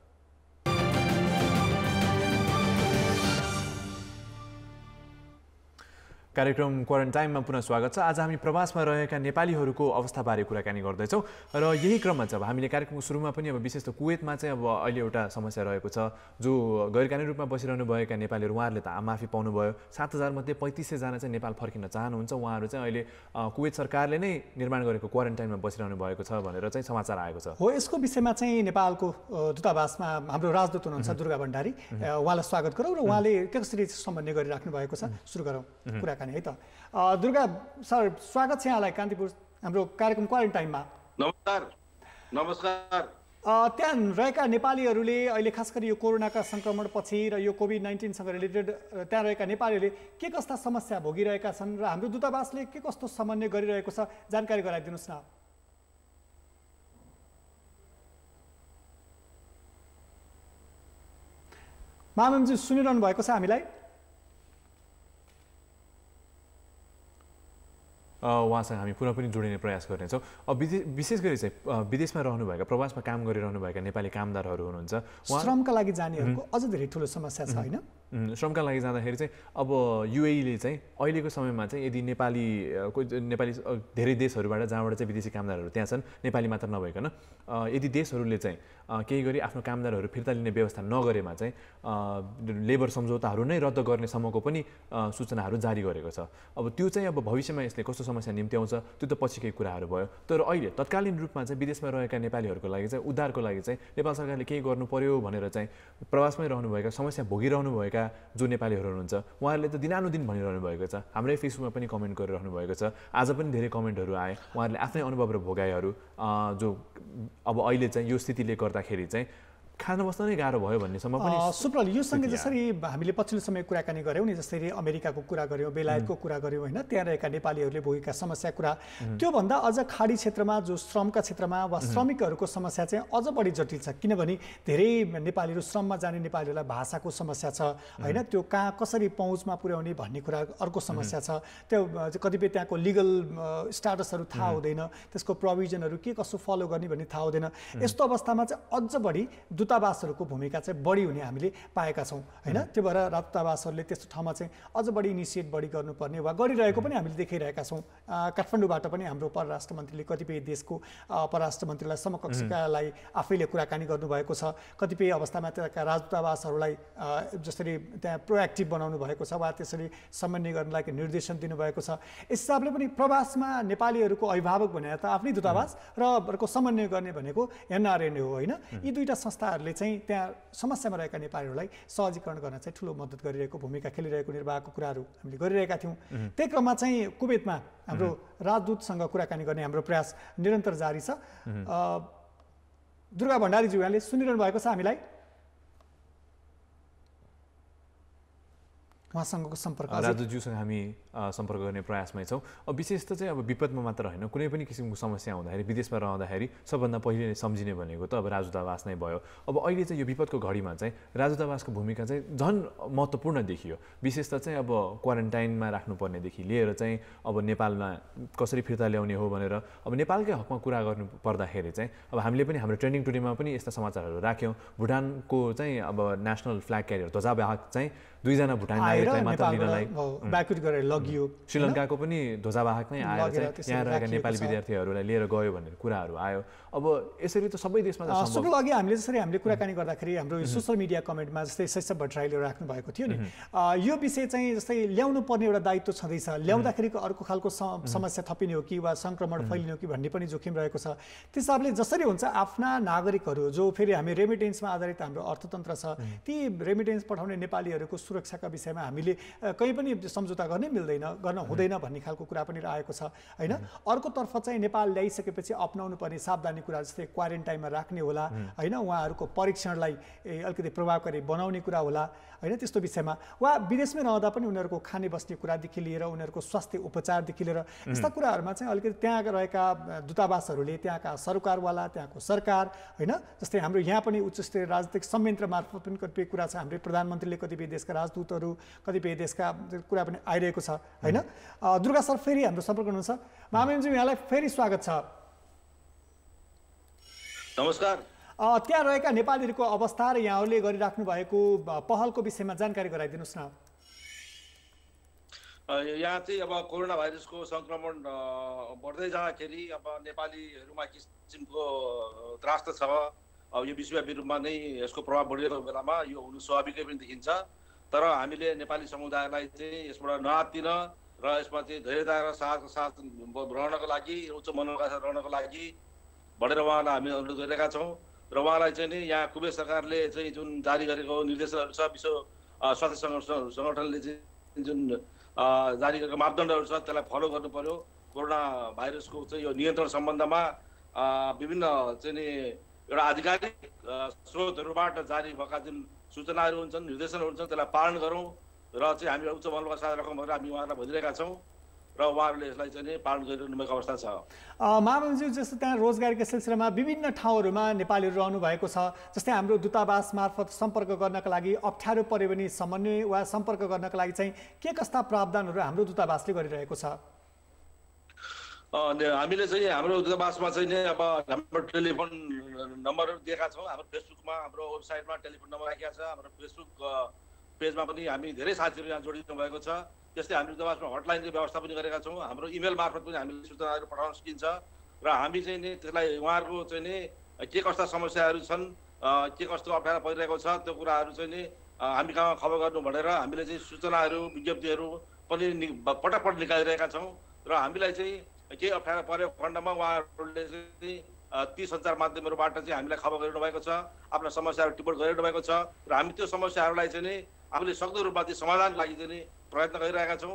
कार्यक्रम क्वारेन्टाइनमा पुनः स्वागत छ। आज हामी प्रवासमा रहेका नेपालीहरूको अवस्थाबारे कुराकानी गर्दैछौँ र यही क्रममा चाहिँ अब हामीले कार्यक्रमको सुरुमा पनि अब विशेष त कुवेतमा चाहिँ अब अहिले एउटा समस्या रहेको छ। जो गैरकानुनी रूपमा बसिरहनु भएका नेपालीहरू उहाँहरूले त माफी पाउनुभयो। 7,000 मध्ये 3500 जना चाहिँ नेपाल फर्किन चाहनुहुन्छ। उहाँहरू चाहिँ अहिले कुवेत सरकारले नै निर्माण गरेको क्वारेन्टाइनमा बसिरहनु भएको छ भनेर चाहिँ समाचार आएको छ। हो, यसको विषयमा चाहिँ नेपालको दूतावासमा हाम्रो राजदूत हुनुहुन्छ दुर्गा भण्डारी, उहाँलाई स्वागत गरौँ र उहाँले कसरी समन्वय गरिराख्नु भएको छ सुरु गरौँ कुराकानी है त। दुर्गा सर, स्वागत छ यहाँलाई कान्तिपुर हाम्रो कार्यक्रम क्वारेन्टाइनमा। नमस्कार। त्यहाँ रहेका नेपालीहरूले अहिले खास गरी यो कोरोनाका सङ्क्रमणपछि र यो कोभिड-19सँग रिलेटेड त्यहाँ रहेका नेपालीहरूले के कस्ता समस्या भोगिरहेका छन् र हाम्रो दूतावासले के कस्तो समन्वय गरिरहेको छ, जानकारी गराइदिनुहोस् न। महामहिमजी सुनिरहनु भएको छ हामीलाई? उहाँसँग हामी पुनः पनि जोडिने प्रयास गर्नेछौँ। अब विशेष गरी चाहिँ विदेशमा रहनुभएका, प्रवासमा काम गरिरहनुभएका नेपाली कामदारहरू हुनुहुन्छ। श्रमका लागि जानेहरूको अझ धेरै ठुलो समस्या छ होइन? श्रमका लागि जाँदाखेरि चाहिँ अब युएईले चाहिँ अहिलेको समयमा चाहिँ यदि नेपाली धेरै देशहरूबाट जहाँबाट चाहिँ विदेशी कामदारहरू त्यहाँ छन्, नेपाली मात्र नभइकन यदि देशहरूले चाहिँ केही गरी आफ्नो कामदारहरू फिर्ता लिने व्यवस्था नगरेमा चाहिँ लेबर सम्झौताहरू नै रद्द गर्ने सम्मको पनि सूचनाहरू जारी गरेको छ। अब त्यो चाहिँ अब भविष्यमा यसले कस्तो समस्या निम्त्याउँछ त्यो त पछिकै कुराहरू भयो। तर अहिले तत्कालीन रूपमा चाहिँ विदेशमा रहेका नेपालीहरूको लागि चाहिँ उद्धारको लागि चाहिँ नेपाल सरकारले केही गर्नु पर्यो भनेर चाहिँ प्रवासमै रहनुभएका, समस्या भोगिरहनु भएका जो नेपालीहरू हुनुहुन्छ उहाँहरूले त दिनानुदिन भनिरहनु भएको छ। हाम्रै फेसबुकमा पनि कमेन्ट गरिरहनु भएको छ। आज पनि धेरै कमेन्टहरू आए, उहाँहरूले आफ्नै अनुभव र भोगाइहरू जो अब अहिले चाहिँ यो स्थितिले गर्दाखेरि चाहिँ खान बस्न नै गाह्रो भयो भन्नेसम्म पनि। सुप्रल, यो सँगै जसरी हामीले पछिल्लो समय कुराकानी गऱ्यौँ नि, जसरी अमेरिकाको कुरा गऱ्यौँ, बेलायतको कुरा गऱ्यौँ होइन, त्यहाँ रहेका नेपालीहरूले भोगेका समस्या कुरा, त्योभन्दा अझ खाडी क्षेत्रमा जो श्रमका क्षेत्रमा वा श्रमिकहरूको समस्या चाहिँ अझ बढी जटिल छ। किनभने धेरै नेपालीहरू श्रममा जाने नेपालीहरूलाई भाषाको समस्या छ होइन, त्यो कहाँ कसरी पहुँचमा पुर्याउने भन्ने कुरा अर्को समस्या छ। त्यो कतिपय त्यहाँको लिगल स्ट्याटसहरू थाहा हुँदैन, त्यसको प्रोभिजनहरू के कसो फलो गर्ने भन्ने थाहा हुँदैन। यस्तो अवस्थामा चाहिँ अझ बढी दूतावासहरूको भूमिका चाहिँ बढी हुने हामीले पाएका छौँ होइन। त्यो भएर दूतावासहरूले त्यस्तो ठाउँमा चाहिँ अझ बढी इनिसिएट बढी गर्नुपर्ने वा गरिरहेको पनि हामीले देखिरहेका छौँ। काठमाडौँबाट पनि हाम्रो परराष्ट्र मन्त्रीले कतिपय देशको परराष्ट्र मन्त्रीलाई समकक्षकालाई आफैले कुराकानी गर्नुभएको छ। कतिपय अवस्थामा त्यहाँका राजदूतावासहरूलाई जसरी त्यहाँ प्रोएक्टिभ बनाउनु भएको छ वा त्यसरी समन्वय गर्नलाई निर्देशन दिनुभएको छ। यस हिसाबले पनि प्रवासमा नेपालीहरूको अभिभावक भनेर त आफ्नै दूतावास र अर्को समन्वय गर्ने भनेको एनआरएन हो होइन। यी दुईटा संस्थाहरूले उहाँहरूले चाहिँ त्यहाँ समस्यामा रहेका नेपालीहरूलाई सहजीकरण गर्न चाहिँ ठुलो मद्दत गरिरहेको भूमिका खेलिरहेको निर्वाहको कुराहरू हामीले गरिरहेका थियौँ। त्यही क्रममा चाहिँ कुवेतमा हाम्रो राजदूतसँग कुराकानी गर्ने हाम्रो प्रयास निरन्तर जारी छ। दुर्गा भण्डारीज्यू यहाँले सुनिरहनु भएको छ हामीलाई? उहाँसँगको सम्पर्क राजदूतज्यूसँग हामी सम्पर्क गर्ने प्रयासमै छौँ। अब विशेष त चाहिँ अब विपदमा मात्र होइन, कुनै पनि किसिमको समस्या हुँदाखेरि विदेशमा रहँदाखेरि सबभन्दा पहिले सम्झिने भनेको त अब राजदूतावास नै भयो। अब अहिले चाहिँ यो विपदको घडीमा चाहिँ राजदूतावासको भूमिका चाहिँ झन् महत्त्वपूर्ण देखियो। विशेष त चाहिँ अब क्वारेन्टाइनमा राख्नुपर्नेदेखि लिएर चाहिँ अब नेपालमा कसरी फिर्ता ल्याउने हो भनेर अब नेपालकै हकमा कुरा गर्नु पर्दाखेरि चाहिँ अब हामीले पनि हाम्रो ट्रेन्डिङ टुडेमा पनि यस्ता समाचारहरू राख्यौँ। भुटानको चाहिँ अब नेसनल फ्ल्याग क्यारियर ध्वजावाहक चाहिँ 2 जना भुटान नागरिकलाई मात्र लिनलाई ब्याकवर्ड गरेर लगियो। श्रीलङ्काको पनि ध्वजावाहक नै आएर चाहिँ यहाँ रहेका नेपाली विद्यार्थीहरूलाई लिएर गयो भन्ने कुराहरू आयो। अब यसरी त सबै देशमा सुरु अघि हामीले कुराकानी गर्दाखेरि हाम्रो सोसियल मिडिया कमेन्टमा जस्तै शैशव भट्टराईले राख्नु भएको थियो नि, यो विषय चाहिँ जस्तै ल्याउनु पर्ने एउटा दायित्व छँदैछ, ल्याउँदाखेरिको अर्को खालको समस्या थपिने हो कि वा सङ्क्रमण फैलिने हो कि भन्ने पनि जोखिम रहेको छ। त्यस हिसाबले जसरी हुन्छ आफ्ना नागरिकहरू जो फेरि हामी रेमिटेन्समा आधारित हाम्रो अर्थतन्त्र छ, ती रेमिटेन्स पठाउने नेपालीहरूको सुरक्षाका विषयमा हामीले कहीँ पनि सम्झौता गर्नै मिल्दैन, गर्न हुँदैन भन्ने खालको कुरा पनि आएको छ होइन। अर्कोतर्फ चाहिँ नेपाल ल्याइसकेपछि अपनाउनु पर्ने सावधानी कुरा जस्तै क्वारेन्टाइनमा राख्ने होला होइन, उहाँहरूको परीक्षणलाई अलिकति प्रभावकारी बनाउने कुरा होला होइन, त्यस्तो विषयमा वा विदेशमै रहँदा पनि उनीहरूको खाने बस्ने कुरादेखि लिएर उनीहरूको स्वास्थ्य उपचारदेखि लिएर यस्ता कुराहरूमा चाहिँ अलिकति त्यहाँ रहेका दूतावासहरूले त्यहाँका सरकारवाला त्यहाँको सरकार होइन, जस्तै हाम्रो यहाँ पनि उच्च स्तरीय राजनीतिक संयन्त्र मार्फत पनि कतिपय कुरा छ। हाम्रो प्रधानमन्त्रीले कतिपय देशका राजदूतहरू कतिपय देशका कुरा पनि आइरहेको छ होइन। दुर्गा सर फेरि हाम्रो सम्पर्क हुनुहुन्छ। महामहिमज्यू यहाँलाई फेरि स्वागत छ। नमस्कार। त्यहाँ रहेका नेपालीहरूको अवस्था र यहाँहरूले गरिराख्नु भएको पहलको विषयमा जानकारी गराइदिनुहोस् न। यहाँ चाहिँ अब कोरोना भाइरसको सङ्क्रमण बढ्दै जाँदाखेरि अब नेपालीहरूमा किसिमको त्रास त छ। अब यो विश्वव्यापी रूपमा नै यसको प्रभाव बढिरहेको बेलामा यो हुनु स्वाभाविकै पनि देखिन्छ। तर हामीले नेपाली समुदायलाई चाहिँ यसबाट नआत्तिन र यसमा चाहिँ धैर्यता र साथ रहनको लागि, उच्च मनोबलका साथ रहनको लागि भनेर उहाँलाई हामी अनुरोध गरिरहेका छौँ। र उहाँलाई चाहिँ नि यहाँ कुवेत सरकारले चाहिँ जुन जारी गरेको निर्देशनहरू छ, विश्व स्वास्थ्य सङ्गठनले चाहिँ जुन जारी गरेको मापदण्डहरू छ त्यसलाई फलो गर्नु पर्यो। कोरोना भाइरसको चाहिँ यो नियन्त्रण सम्बन्धमा विभिन्न चाहिँ नि एउटा आधिकारिक स्रोतहरूबाट जारी भएका जुन सूचनाहरू हुन्छन्, निर्देशनहरू हुन्छन्, त्यसलाई पालन गरौँ र चाहिँ हामी उच्च मनोबलका साथ रकम भनेर हामी उहाँहरूलाई भनिरहेका छौँ र उहाँहरूले यसलाई चाहिँ पालन गरिरहनुभएको अवस्था छ। महामहिमज्यू जस्तो त्यहाँ रोजगारीका सिलसिलामा विभिन्न ठाउँहरूमा नेपालीहरू रहनु भएको छ, जस्तै हाम्रो दूतावास मार्फत सम्पर्क गर्नका लागि अप्ठ्यारो पऱ्यो भने समन्वय वा सम्पर्क गर्नका लागि चाहिँ के कस्ता प्रावधानहरू हाम्रो दूतावासले गरिरहेको छ? हामीले चाहिँ हाम्रो दूतावासमा चाहिँ नि अब हाम्रो टेलिफोन नम्बरहरू दिएका छौँ। हाम्रो फेसबुकमा, हाम्रो वेबसाइटमा टेलिफोन नम्बर राखेका छ। हाम्रो फेसबुक पेजमा पनि हामी धेरै साथीहरू यहाँ जोडिनु भएको छ। त्यस्तै हामी दूतावासमा हटलाइनको व्यवस्था पनि गरेका छौँ। हाम्रो इमेल मार्फत पनि हामीले सूचनाहरू पठाउन सकिन्छ र हामी चाहिँ नि त्यसलाई उहाँहरूको चाहिँ नि के कस्ता समस्याहरू छन्, के कस्तो अप्ठ्यारो परिरहेको छ त्यो कुराहरू चाहिँ नि हामी कहाँ खबर गर्नु भनेर हामीले चाहिँ सूचनाहरू विज्ञप्तिहरू पनि पटक निकालिरहेका छौँ र हामीलाई चाहिँ केही अप्ठ्यारो परेको खण्डमा उहाँहरूले चाहिँ ती सञ्चार माध्यमहरूबाट चाहिँ हामीलाई खबर गरिरहनु भएको छ, आफ्ना समस्याहरू टिप्पण गरिरहनु भएको छ र हामी त्यो समस्याहरूलाई चाहिँ नि हामीले सक्दो रूपमा त्यो समाधानको लागि चाहिँ नि प्रयत्न गरिरहेका छौँ।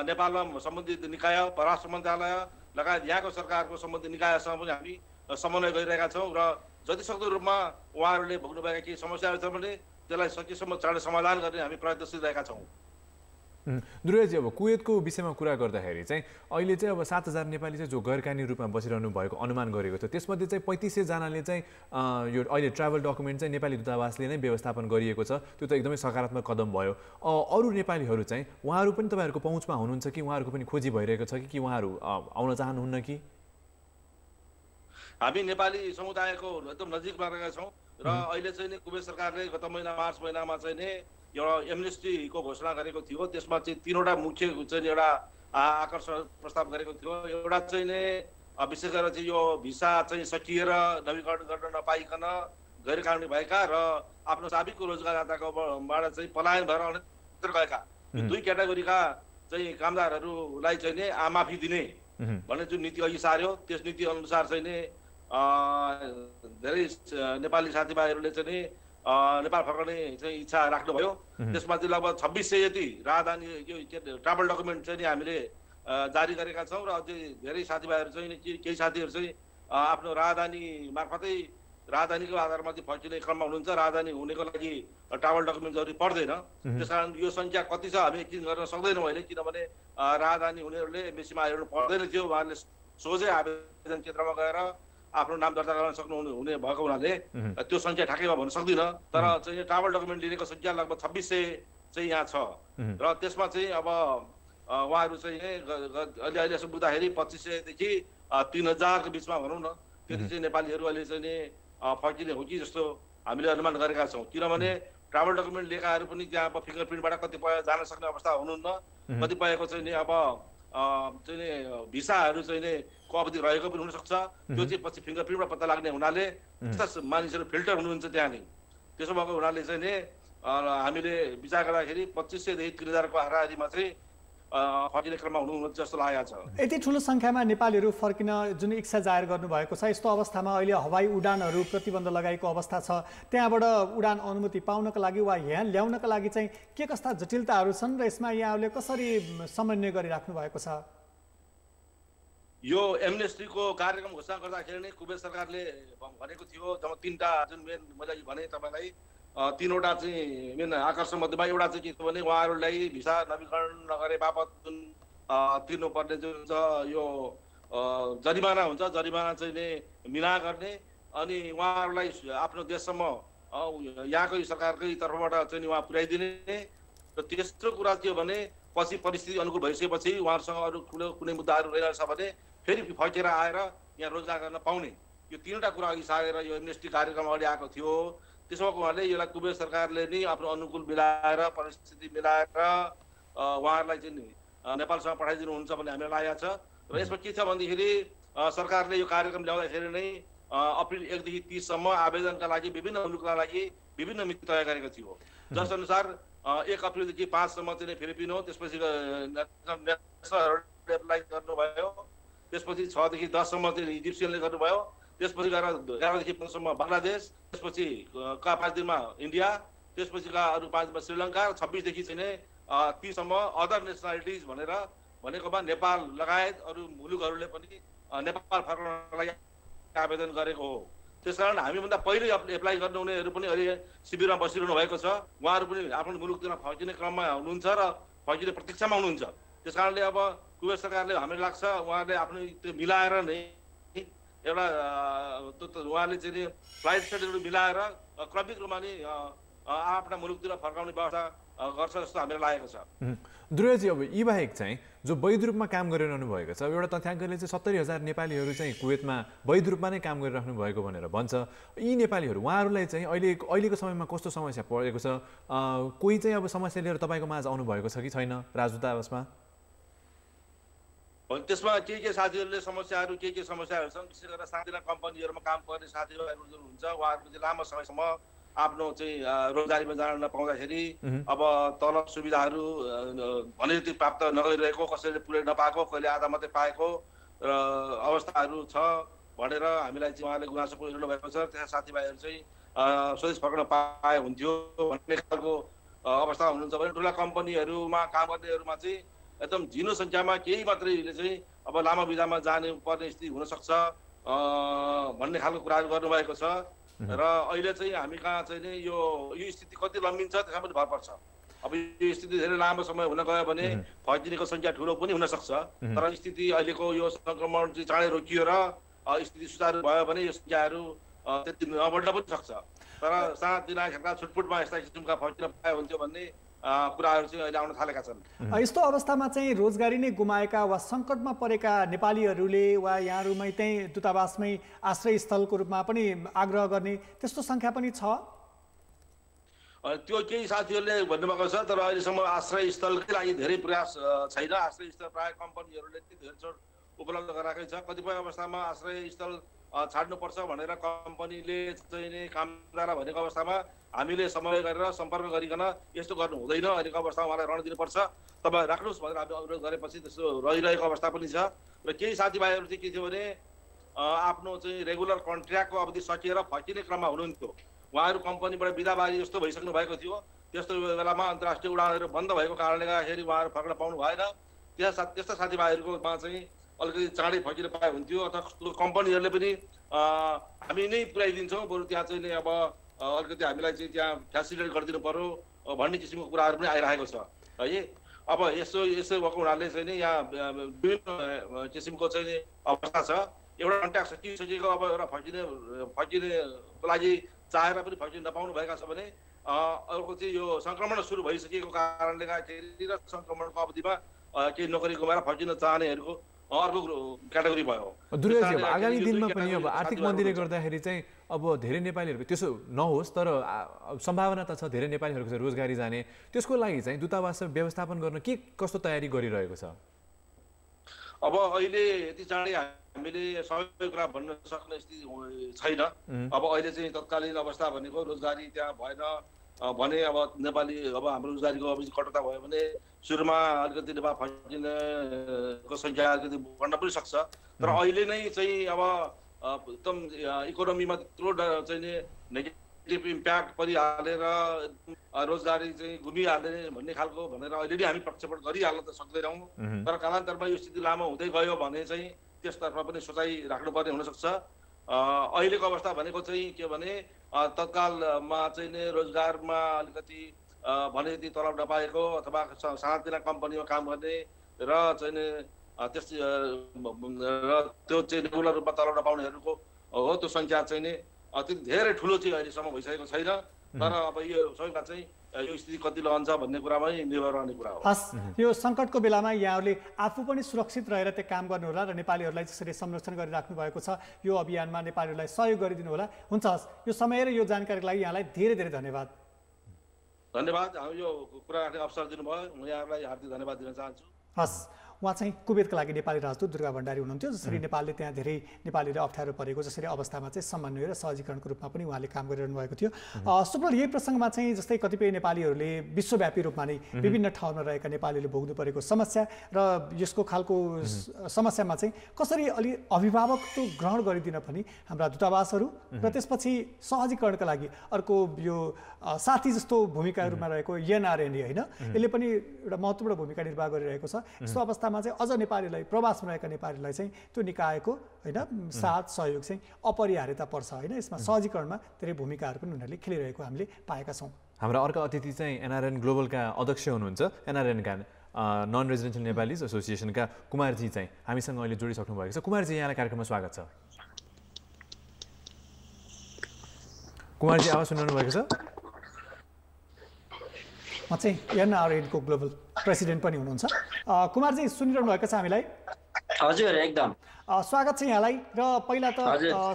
नेपालमा सम्बन्धित निकाय, परराष्ट्र मन्त्रालय लगायत यहाँको सरकारको सम्बन्धित निकायसँग पनि हामी समन्वय गरिरहेका छौँ र जति सक्दो रूपमा उहाँहरूले भोग्नुभएका केही समस्याहरू छ भने त्यसलाई सकेसम्म चाँडै समाधान गर्ने हामी प्रयत्नशील रहेका छौँ। दुर्गाजी, अब कुवेतको विषयमा कुरा गर्दाखेरि चाहिँ अहिले चाहिँ अब 7,000 नेपाली चाहिँ जो गैर कानुनी रूपमा बसिरहनु भएको अनुमान गरेको थियो, त्यसमध्ये चाहिँ 3500 जनाले चाहिँ यो अहिले ट्राभल डकुमेन्ट चाहिँ नेपाली दूतावासले नै व्यवस्थापन गरिएको छ। त्यो त एकदमै सकारात्मक कदम भयो। अरू नेपालीहरू चाहिँ उहाँहरू पनि तपाईँहरूको पहुँचमा हुनुहुन्छ कि उहाँहरूको पनि खोजी भइरहेको छ कि उहाँहरू आउन चाहनुहुन्न कि? हामी नेपाली समुदायको एकदम नजिकमा रहेका छौँ र अहिले चाहिँ नि कुवेत सरकारले गत महिना मार्च महिनामा चाहिँ नि एउटा एमनेस्टीको घोषणा गरेको थियो। त्यसमा चाहिँ 3वटा मुख्य चाहिँ एउटा आकर्षण प्रस्ताव गरेको थियो। एउटा चाहिँ नि विशेष गरेर चाहिँ यो भिसा चाहिँ सकिएर नवीकरण गर्न नपाइकन गैर कानुनी भएका र आफ्नो साबिकको रोजगारदाताकोबाट चाहिँ पलायन भएर अन्यत्र गएका 2 क्याटेगोरीका चाहिँ कामदारहरूलाई चाहिँ नि माफी दिने भन्ने जुन नीति अघि सार्यो, त्यस नीति अनुसार चाहिँ नि धेरै नेपाली साथीभाइहरूले चाहिँ नि नेपाल फर्कने चाहिँ इच्छा राख्नुभयो। त्यसमा चाहिँ लगभग 2600 यति राजधानी यो ट्राभल डकुमेन्ट चाहिँ नि हामीले जारी गरेका छौँ र अझै धेरै साथीभाइहरू चाहिँ केही साथीहरू चाहिँ आफ्नो राजधानी मार्फतै राजधानीको आधारमा चाहिँ फर्किने क्रममा हुनुहुन्छ। राजधानी हुनेको लागि ट्राभल डकुमेन्ट जरुरी पर्दैन। त्यसकारण यो सङ्ख्या कति छ हामी एकदिन गर्न सक्दैनौँ अहिले, किनभने राजधानी हुनेहरूले एम्बेसीमा आइरहनु पर्दैन थियो। उहाँहरूले सोझै आवेदन केन्द्रमा गएर आफ्नो नाम दर्ता गर्न सक्नुहुने भएको हुनाले त्यो सङ्ख्या ठ्याक्कैमा भन्न सक्दिनँ। तर चाहिँ ट्राभल डकुमेन्ट लिनेको सङ्ख्या लगभग 2600 चाहिँ यहाँ छ र त्यसमा चाहिँ अब उहाँहरू चाहिँ अहिले यसो बुझ्दाखेरि 2500 देखि 3000 को बिचमा भनौँ न, त्यति चाहिँ नेपालीहरू अहिले चाहिँ नि फर्किने हो कि जस्तो हामीले अनुमान गरेका छौँ। किनभने ट्राभल डकुमेन्ट लिएकाहरू पनि त्यहाँ अब फिङ्गरप्रिन्टबाट कतिपय जान सक्ने अवस्था हुनुहुन्न, कतिपयको चाहिँ नि अब चाहिँ नि भिसाहरू चाहिँ नि को अवधि रहेको पनि हुनसक्छ। त्यो चाहिँ पछि फिङ्गरप्रिन्टबाट पत्ता लाग्ने हुनाले त्यस्ता मानिसहरू फिल्टर हुनुहुन्छ त्यहाँ नि। त्यसो भएको हुनाले चाहिँ नि हामीले विचार गर्दाखेरि 2500 देखि 3000 को हाराहारीमा चाहिँ फर्किने क्रममा हुनुहुन्छ जस्तो लागेको छ। यति ठुलो सङ्ख्यामा नेपालीहरू फर्किन जुन इच्छा जाहेर गर्नुभएको छ, यस्तो अवस्थामा अहिले हवाई उडानहरू प्रतिबन्ध लगाएको अवस्था छ। त्यहाँबाट उडान अनुमति पाउनको लागि वा यहाँ ल्याउनका लागि चाहिँ के कस्ता जटिलताहरू छन् र यसमा यहाँहरूले कसरी समन्वय गरिराख्नु भएको छ? यो एमनेस्टीको कार्यक्रम घोषणा गर्दाखेरि नै कुवेत सरकारले भनेको थियो जब 3टा जुन मेन मैले भने तपाईँलाई 3वटा चाहिँ मेन आकर्षण मध्येमा एउटा चाहिँ के थियो भने उहाँहरूलाई भिसा नवीकरण नगरे बापत जुन तिर्नुपर्ने जुन छ यो जरिमाना हुन्छ, जरिमाना चाहिँ नि मिला गर्ने अनि उहाँहरूलाई आफ्नो देशसम्म यहाँकै सरकारकै तर्फबाट चाहिँ उहाँ पुर्याइदिने र तेस्रो कुरा के हो भने पछि परिस्थिति अनुकूल भइसकेपछि उहाँहरूसँग अरू ठुलो कुनै मुद्दाहरू रहेछ भने फेरि फर्केर आएर यहाँ रोजगार गर्न पाउने, यो 3वटा कुरा अघि सारेर यो एमनेस्टी कार्यक्रम अगाडि आएको थियो। त्यसो भएको उहाँले यसलाई कुवेत सरकारले नै आफ्नो अनुकूल मिलाएर परिस्थिति मिलाएर उहाँहरूलाई चाहिँ नेपालसँग पठाइदिनुहुन्छ भन्ने हामीलाई लागेको छ। र यसमा के छ भनेदेखि सरकारले यो कार्यक्रम ल्याउँदाखेरि नै अप्रिल 1 देखि 30 सम्म आवेदनका लागि विभिन्न मुलुकका लागि विभिन्न मिति तय गरेको थियो। जसअनुसार 1 अप्रिलदेखि 5 सम्म चाहिँ फिलिपिनो, त्यसपछि एप्लाई गर्नुभयो, त्यसपछि 6 देखि 10 सम्म चाहिँ इजिप्सियनले गर्नुभयो, त्यसपछि गएर 11 देखि 15 सम्म बङ्गलादेश, त्यसपछि का 5 दिनमा इन्डिया, त्यसपछि का अरू 5 दिनमा श्रीलङ्का, 26 देखि चाहिँ 30 सम्म अदर नेसनालिटिज भनेर भनेकोमा नेपाल लगायत अरू मुलुकहरूले पनि नेपाल फर्कनलाई आवेदन गरेको हो। त्यसकारण हामीभन्दा पहिले एप्लाई गर्नुहुनेहरू पनि अहिले शिविरमा बसिरहनु भएको छ। उहाँहरू पनि आफ्नो मुलुकतिर फर्किने क्रममा हुनुहुन्छ र फर्किने प्रतीक्षामा हुनुहुन्छ। त्यस कारणले अब कुवेत सरकारले हामीलाई लाग्छ उहाँले आफ्नो त्यो मिलाएर नै एउटा उहाँले चाहिँ फ्लाइट सेड्युल मिलाएर क्रमिक रूपमा नै आफ्ना मुलुकतिर फर्काउने व्यवस्था गर्छ जस्तो हामीलाई लागेको छ। ध्रुवजी, अब यी बाहेक चाहिँ जो वैध रूपमा काम गरिरहनु भएको छ, एउटा तथ्याङ्कले चाहिँ 70,000 नेपालीहरू चाहिँ कुवेतमा वैध रूपमा नै काम गरिराख्नु भएको भनेर भन्छ। यी नेपालीहरू उहाँहरूलाई चाहिँ अहिलेको समयमा कस्तो समस्या परेको छ? कोही चाहिँ अब समस्या लिएर तपाईँको माझ आउनु भएको छ कि छैन राजदूतावासमा? त्यसमा के साथीहरूले समस्याहरू के समस्याहरू छन्, विशेष गरेर साना कम्पनीहरूमा काम गर्ने साथीहरू जुन हुन्छ उहाँहरूको चाहिँ लामो समयसम्म आफ्नो चाहिँ रोजगारीमा जान नपाउँदाखेरि अब तलब सुविधाहरू भने जति प्राप्त नगरिरहेको, कसैले पुरै नपाएको, कहिले आधा मात्रै पाएको र अवस्थाहरू छ भनेर हामीलाई चाहिँ उहाँले गुनासो पुर्याउनु भएको छ। त्यहाँ साथीभाइहरू चाहिँ स्वदेश फर्कन पाए हुन्थ्यो भन्ने खालको अवस्था हुनुहुन्छ भने ठुला कम्पनीहरूमा काम गर्नेहरूमा चाहिँ एकदम झिनो सङ्ख्यामा केही मात्रैले चाहिँ अब लामो विधामा जाने पर्ने स्थिति हुनसक्छ भन्ने खालको कुराहरू गर्नुभएको छ। र अहिले चाहिँ हामी कहाँ चाहिँ नि यो स्थिति कति लम्बिन्छ त्यसमा पनि भर पर्छ। अब यो स्थिति धेरै लामो समय हुन गयो भने फर्किनेको सङ्ख्या ठुलो पनि हुनसक्छ। तर स्थिति अहिलेको यो सङ्क्रमण चाहिँ चाँडै रोकियो र स्थिति सुचारू भयो भने यो सङ्ख्याहरू त्यति नबढ्न पनि सक्छ। तर सानातिना खेलका छुटपुटमा यस्ता किसिमका फर्किन पाए हुन्थ्यो भन्ने कुराहरू चाहिँ अहिले आउन थालेका छन्। यस्तो अवस्थामा चाहिँ रोजगारी नै गुमाएका वा सङ्कटमा परेका नेपालीहरूले वा यहाँहरूमै त्यही दूतावासमै आश्रय स्थलको रूपमा पनि आग्रह गर्ने त्यस्तो सङ्ख्या पनि छ? त्यो केही साथीहरूले भन्नुभएको छ, तर अहिलेसम्म आश्रय स्थलकै लागि धेरै प्रयास छैन। आश्रय स्थल प्रायः कम्पनीहरूले धेरै छोड उपलब्ध गराएकै छ। कतिपय अवस्थामा आश्रय स्थल छाड्नुपर्छ भनेर कम्पनीले चाहिँ नि कामदार भनेको अवस्थामा हामीले समय गरेर सम्पर्क गरिकन यस्तो गर्नु हुँदैन, अहिलेको अवस्थामा उहाँलाई ऋण दिनुपर्छ, तपाईँ राख्नुहोस् भनेर हामी अनुरोध गरेपछि त्यस्तो रहिरहेको अवस्था पनि छ। र केही साथीभाइहरू चाहिँ के थियो भने आफ्नो चाहिँ रेगुलर कन्ट्र्याक्टको अवधि सकिएर फर्किने क्रममा हुनुहुन्थ्यो। उहाँहरू कम्पनीबाट बिदाबारी जस्तो भइसक्नु भएको थियो। त्यस्तो बेलामा अन्तर्राष्ट्रिय उडानहरू बन्द भएको कारणले गर्दाखेरि उहाँहरू फर्कन पाउनु भएन। त्यस्ता साथीभाइहरूकोमा चाहिँ अलिकति चाँडै फर्किन पाए हुन्थ्यो, अथवा कम्पनीहरूले पनि हामी नै पुऱ्याइदिन्छौँ, बरु त्यहाँ चाहिँ नि अब अलिकति हामीलाई चाहिँ त्यहाँ फेसिलिटेट गरिदिनु पर्यो भन्ने किसिमको कुराहरू पनि आइरहेको छ है। अब यसो भएको हुनाले चाहिँ नि यहाँ विभिन्न किसिमको चाहिँ अवस्था छ। एउटा कन्ट्याक्ट सकिसकेको अब एउटा फर्किनेको लागि चाहेर पनि फर्किन नपाउनु भएका छ भने अर्को चाहिँ यो सङ्क्रमण सुरु भइसकेको कारणले गर्दाखेरि र सङ्क्रमणको अवधिमा केही नोकरी गुमाएर फर्किन चाहनेहरूको अर्को क्याटेगोरी भयो। दुर्योजी, आगामी दिनमा पनि अब आर्थिक मन्दीले गर्दाखेरि चाहिँ अब धेरै नेपालीहरूको त्यसो नहोस्, तर सम्भावना त छ धेरै नेपालीहरूको चाहिँ रोजगारी जाने। त्यसको लागि चाहिँ दूतावास व्यवस्थापन गर्न के कस्तो तयारी गरिरहेको छ? अब अहिले यति चाँडै हामीले सबै कुरा भन्न सक्ने स्थिति छैन। अब अहिले चाहिँ तत्कालीन अवस्था भनेको रोजगारी त्यहाँ भएन भने अब नेपाली अब हाम्रो रोजगारीको अवधि कटौता भयो भने सुरुमा अलिकति नेपाल फर्किनेको सङ्ख्या अलिकति बढ्न पनि सक्छ। तर अहिले नै चाहिँ अब एकदम इकोनोमीमा त्यत्रो चाहिँ नेगेटिभ इम्प्याक्ट परिहालेर रोजगारी चाहिँ गुमिहाल्ने भन्ने खालको भनेर अहिले नै हामी प्रक्षेपण गरिहाल्न त सक्दैनौँ। तर कालान्तरमा यो स्थिति लामो हुँदै गयो भने चाहिँ त्यसतर्फ पनि सोचाइ राख्नुपर्ने हुनसक्छ। अहिलेको अवस्था भनेको चाहिँ के भने तत्कालमा चाहिँ नि रोजगारमा अलिकति भने जति तलब नपाएको अथवा सानातिना कम्पनीमा काम गर्ने र चाहिँ नि त्यो चाहिँ रेगुलर रूपमा तलब नपाउनेहरूको हो त्यो सङ्ख्या चाहिँ नि अति धेरै ठुलो चाहिँ अहिलेसम्म भइसकेको छैन। तर अब यो सबैमा चाहिँ यो स्थिति कति रहन्छ भन्ने कुरामै निर्भर रहने कुरा हो। हस्, यो सङ्कटको बेलामा यहाँहरूले आफू पनि सुरक्षित रहेर त्यो काम गर्नुहोला र नेपालीहरूलाई त्यसरी संरक्षण गरिराख्नु भएको छ। यो अभियानमा नेपालीहरूलाई सहयोग गरिदिनु होला। हुन्छ, हस्, यो समय र यो जानकारीको लागि यहाँलाई धेरै धेरै धन्यवाद। धन्यवाद। हामी यो कुरा राख्ने अवसर दिनुभयो, म यहाँलाई हार्दिक धन्यवाद दिन चाहन्छु। हस्, उहाँ चाहिँ कुवेतका लागि नेपाली राजदूत दुर्गा भण्डारी हुनुहुन्थ्यो। जसरी नेपालले त्यहाँ धेरै नेपालीले अप्ठ्यारो परेको जसरी अवस्थामा चाहिँ समन्वय र सहजीकरणको रूपमा पनि उहाँले काम गरिरहनु भएको थियो। सुप्रल, यही प्रसङ्गमा चाहिँ जस्तै कतिपय नेपालीहरूले विश्वव्यापी रूपमा नै विभिन्न ठाउँमा रहेका नेपालीले भोग्नु परेको समस्या र यसको खालको समस्यामा चाहिँ कसरी अलि अभिभावकत्व ग्रहण गरिदिन पनि हाम्रा दूतावासहरू र त्यसपछि सहजीकरणका लागि अर्को यो साथी जस्तो भूमिकाहरूमा रहेको एनआरएनए होइन, यसले पनि एउटा महत्त्वपूर्ण भूमिका निर्वाह गरिरहेको छ। यस्तो अवस्थामा चाहिँ अझ नेपालीलाई, प्रवासमा रहेका नेपालीलाई चाहिँ त्यो निकायको होइन साथ सहयोग चाहिँ अपरिहार्यता पर्छ होइन। यसमा सहजीकरणमा धेरै भूमिकाहरू पनि उनीहरूले खेलिरहेको हामीले पाएका छौँ। हाम्रा अर्का अतिथि चाहिँ एनआरएन ग्लोबलका अध्यक्ष हुनुहुन्छ, एनआरएनका नन रेजिडेन्शियल नेपालीज एसोसिएसनका कुमारजी चाहिँ हामीसँग अहिले जोडिसक्नु भएको छ। कुमारजी, यहाँलाई कार्यक्रममा स्वागत छ। कुमारजी, आवाज सुनिरहनु भएको छ? म चाहिँ एनआरएनको ग्लोबल प्रेसिडेन्ट पनि हुनुहुन्छ। कुमारजी, सुनिरहनु भएको छ हामीलाई? हजुर, एकदम स्वागत छ यहाँलाई। र पहिला त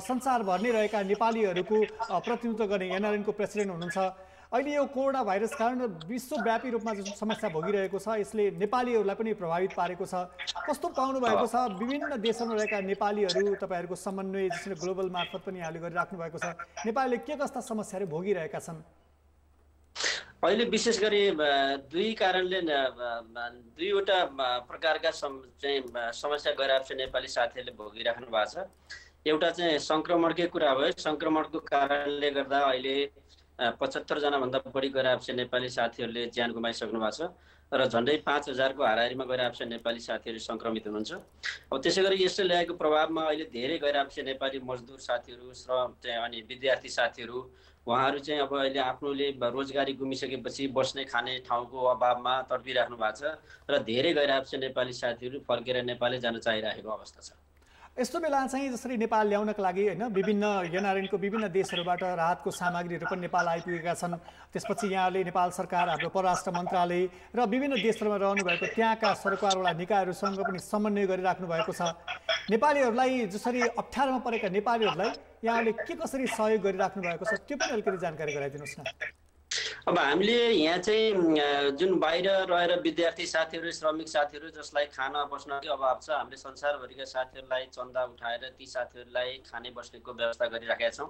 संसारभर नै रहेका नेपालीहरूको प्रतिनिधित्व गर्ने एनआरएनको प्रेसिडेन्ट हुनुहुन्छ। अहिले यो कोरोना भाइरस कारण विश्वव्यापी रूपमा जुन समस्या भोगिरहेको छ यसले नेपालीहरूलाई पनि प्रभावित पारेको छ। कस्तो पाउनु भएको छ? विभिन्न देशमा रहेका नेपालीहरू तपाईँहरूको समन्वय जसरी ग्लोबल मार्फत पनि यहाँले गरिराख्नु भएको छ, नेपालीले के कस्ता समस्याहरू भोगिरहेका छन्? अहिले विशेष गरी दुई कारणले दुईवटा प्रकारका समस्या गइरहेको छ नेपाली साथीहरूले भोगिराख्नु भएको छ। एउटा चाहिँ सङ्क्रमणकै कुरा भयो। सङ्क्रमणको कारणले गर्दा अहिले 75 जनाभन्दा बढी गइरहेको छ नेपाली साथीहरूले ज्यान गुमाइसक्नु भएको छ र झन्डै 5000 को हाराहारीमा गइरहेको छ नेपाली साथीहरू सङ्क्रमित हुनुहुन्छ। अब त्यसै गरी यसले ल्याएको प्रभावमा अहिले धेरै गइरहेको छ नेपाली मजदुर साथीहरू, श्रम अनि विद्यार्थी साथीहरू, उहाँहरू चाहिँ अब अहिले आफ्नोले रोजगारी गुमिसकेपछि बस्ने खाने ठाउँको अभावमा तडपिराख्नु भएको छ र धेरै गइरहेको छ नेपाली साथीहरू फर्केर नेपालै जान चाहिरहेको अवस्था छ। यस्तो बेला चाहिँ जसरी नेपाल ल्याउनका लागि होइन विभिन्न एनआरएनको विभिन्न देशहरूबाट राहतको सामग्रीहरू पनि नेपाल आइपुगेका छन्। त्यसपछि यहाँले नेपाल सरकार, हाम्रो परराष्ट्र मन्त्रालय र विभिन्न देशहरूमा रहनुभएको त्यहाँका सरकारवाला निकायहरूसँग पनि समन्वय गरिराख्नु भएको छ। नेपालीहरूलाई जसरी अप्ठ्यारोमा परेका नेपालीहरूलाई यहाँले के कसरी सहयोग गरिराख्नु भएको छ त्यो पनि अलिकति जानकारी गराइदिनुहोस् न। अब हामीले यहाँ चाहिँ जुन बाहिर रहेर विद्यार्थी साथीहरू श्रमिक साथीहरू जसलाई खाना बस्नकै अभाव छ, हामीले संसारभरिका साथीहरूलाई चन्दा उठाएर ती साथीहरूलाई खाने बस्नेको व्यवस्था गरिराखेका छौँ।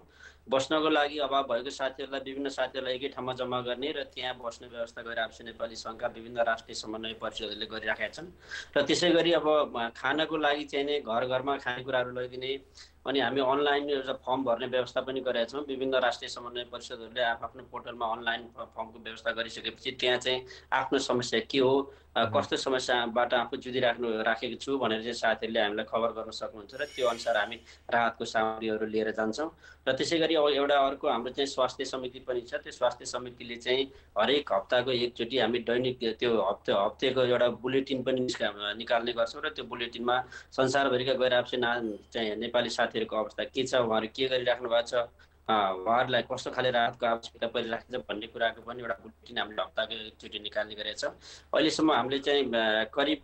बस्नको लागि अभाव भएको साथीहरूलाई विभिन्न साथीहरूलाई एकै ठाउँमा जम्मा गर्ने र त्यहाँ बस्ने व्यवस्था गरिरहेको नेपाली सङ्घका विभिन्न राष्ट्रिय समन्वय परिषदहरूले गरिराखेका छन्। र त्यसै गरी अब खानको लागि चाहिँ नै घर घरमा खानेकुराहरू लैदिने अनि हामी अनलाइन एउटा फर्म भर्ने व्यवस्था पनि गरेका छौँ। विभिन्न राष्ट्रिय समन्वय परिषदहरूले आफ्नो पोर्टलमा अनलाइन फर्मको व्यवस्था गरिसकेपछि त्यहाँ चाहिँ आफ्नो समस्या के हो, कस्तो समस्याबाट आफू राखेको छु भनेर चाहिँ साथीहरूले हामीलाई खबर गर्न सक्नुहुन्छ र त्यो अनुसार हामी राहतको सामग्रीहरू लिएर जान्छौँ। र त्यसै गरी एउटा अर्को हाम्रो चाहिँ स्वास्थ्य समिति पनि छ। त्यो स्वास्थ्य समितिले चाहिँ हरेक हप्ताको एकचोटि हामी दैनिक त्यो हप्तेको एउटा बुलेटिन पनि निकाल्ने गर्छौँ र त्यो बुलेटिनमा संसारभरिका गैर चाहिँ नेपाली साथीहरूको अवस्था के छ, उहाँहरू के गरिराख्नु भएको छ, उहाँहरूलाई कस्तो खाले राहतको आवश्यकता परिराखेको छ भन्ने कुराको पनि एउटा बुलेटिन हामीले हप्ताको एकचोटि निकाल्ने गरेका छौँ। अहिलेसम्म हामीले चाहिँ करिब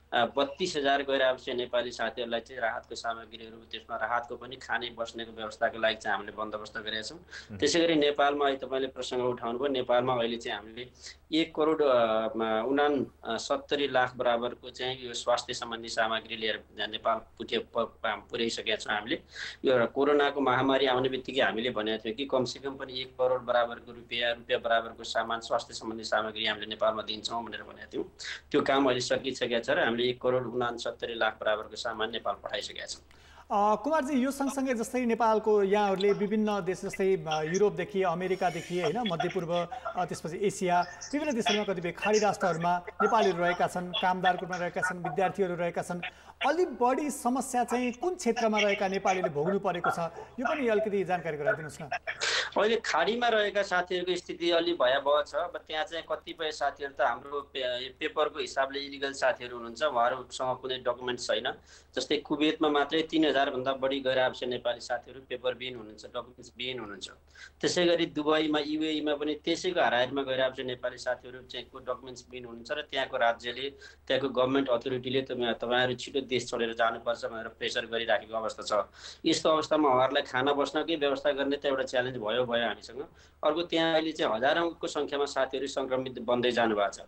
32,000 गैर आवश्यक नेपाली साथीहरूलाई चाहिँ राहतको सामग्रीहरू, त्यसमा राहतको पनि खाने बस्नेको व्यवस्थाको लागि चाहिँ हामीले बन्दोबस्त गरेका छौँ। त्यसै गरी नेपालमा अहिले तपाईँले प्रसङ्ग उठाउनुभयो, नेपालमा अहिले चाहिँ हामीले 1,69 लाख बराबरको चाहिँ यो स्वास्थ्य सम्बन्धी सामग्री लिएर नेपाल पुर्याइसकेका छौँ। हामीले यो कोरोनाको महामारी आउने बित्तिकै हामीले भनेको थियौँ कि कमसेकम पनि 1 करोड बराबरको रुपियाँ बराबरको सामान स्वास्थ्य सम्बन्धी सामग्री हामीले नेपालमा दिन्छौँ भनेर भनेको थियौँ। त्यो काम अहिले सकिसकेको छ र हामीले 1,69 लाख बराबरको सामान नेपाल पठाइसकेका छौँ। कुमारजी, यो सँगसँगै जस्तै नेपालको यहाँहरूले विभिन्न देश जस्तै युरोपदेखि अमेरिकादेखि होइन मध्यपूर्व त्यसपछि एसिया विभिन्न देशहरूमा कतिपय खाडी राष्ट्रहरूमा नेपालीहरू रहेका छन्, कामदारको रूपमा रहेका छन्, विद्यार्थीहरू रहेका छन्। अलिक बढी समस्या चाहिँ कुन क्षेत्रमा रहेका नेपालीले भोग्नु परेको छ, यो पनि अलिकति जानकारी गराइदिनुहोस् न। अहिले खाडीमा रहेका साथीहरूको स्थिति अलि भयावह छ। अब त्यहाँ चाहिँ कतिपय साथीहरू त हाम्रो पेपरको हिसाबले इलिगल साथीहरू हुनुहुन्छ, उहाँहरूसँग कुनै डकुमेन्ट छैन। जस्तै कुवेतमा मात्रै 3,000 भन्दा बढी गैर आवश्यक नेपाली साथीहरू पेपरविहीन हुनुहुन्छ, डकुमेन्ट्स विहीन हुनुहुन्छ। त्यसै गरी दुबईमा युएईमा पनि त्यसैको हाराहारीमा गैर आवश्यक नेपाली साथीहरू चाहिँ डकुमेन्ट्स विहीन हुनुहुन्छ र त्यहाँको राज्यले, त्यहाँको गभर्मेन्ट अथोरिटीले तपाईँहरू छिटो देश छोडेर जानुपर्छ भनेर प्रेसर गरिराखेको अवस्था छ। यस्तो अवस्थामा उहाँहरूलाई खाना बस्नकै व्यवस्था गर्ने त एउटा च्यालेन्ज भयो हामीसँग। अर्को त्यहाँ अहिले चाहिँ हजारौँको सङ्ख्यामा साथीहरू सङ्क्रमित बन्दै जानु भएको छ।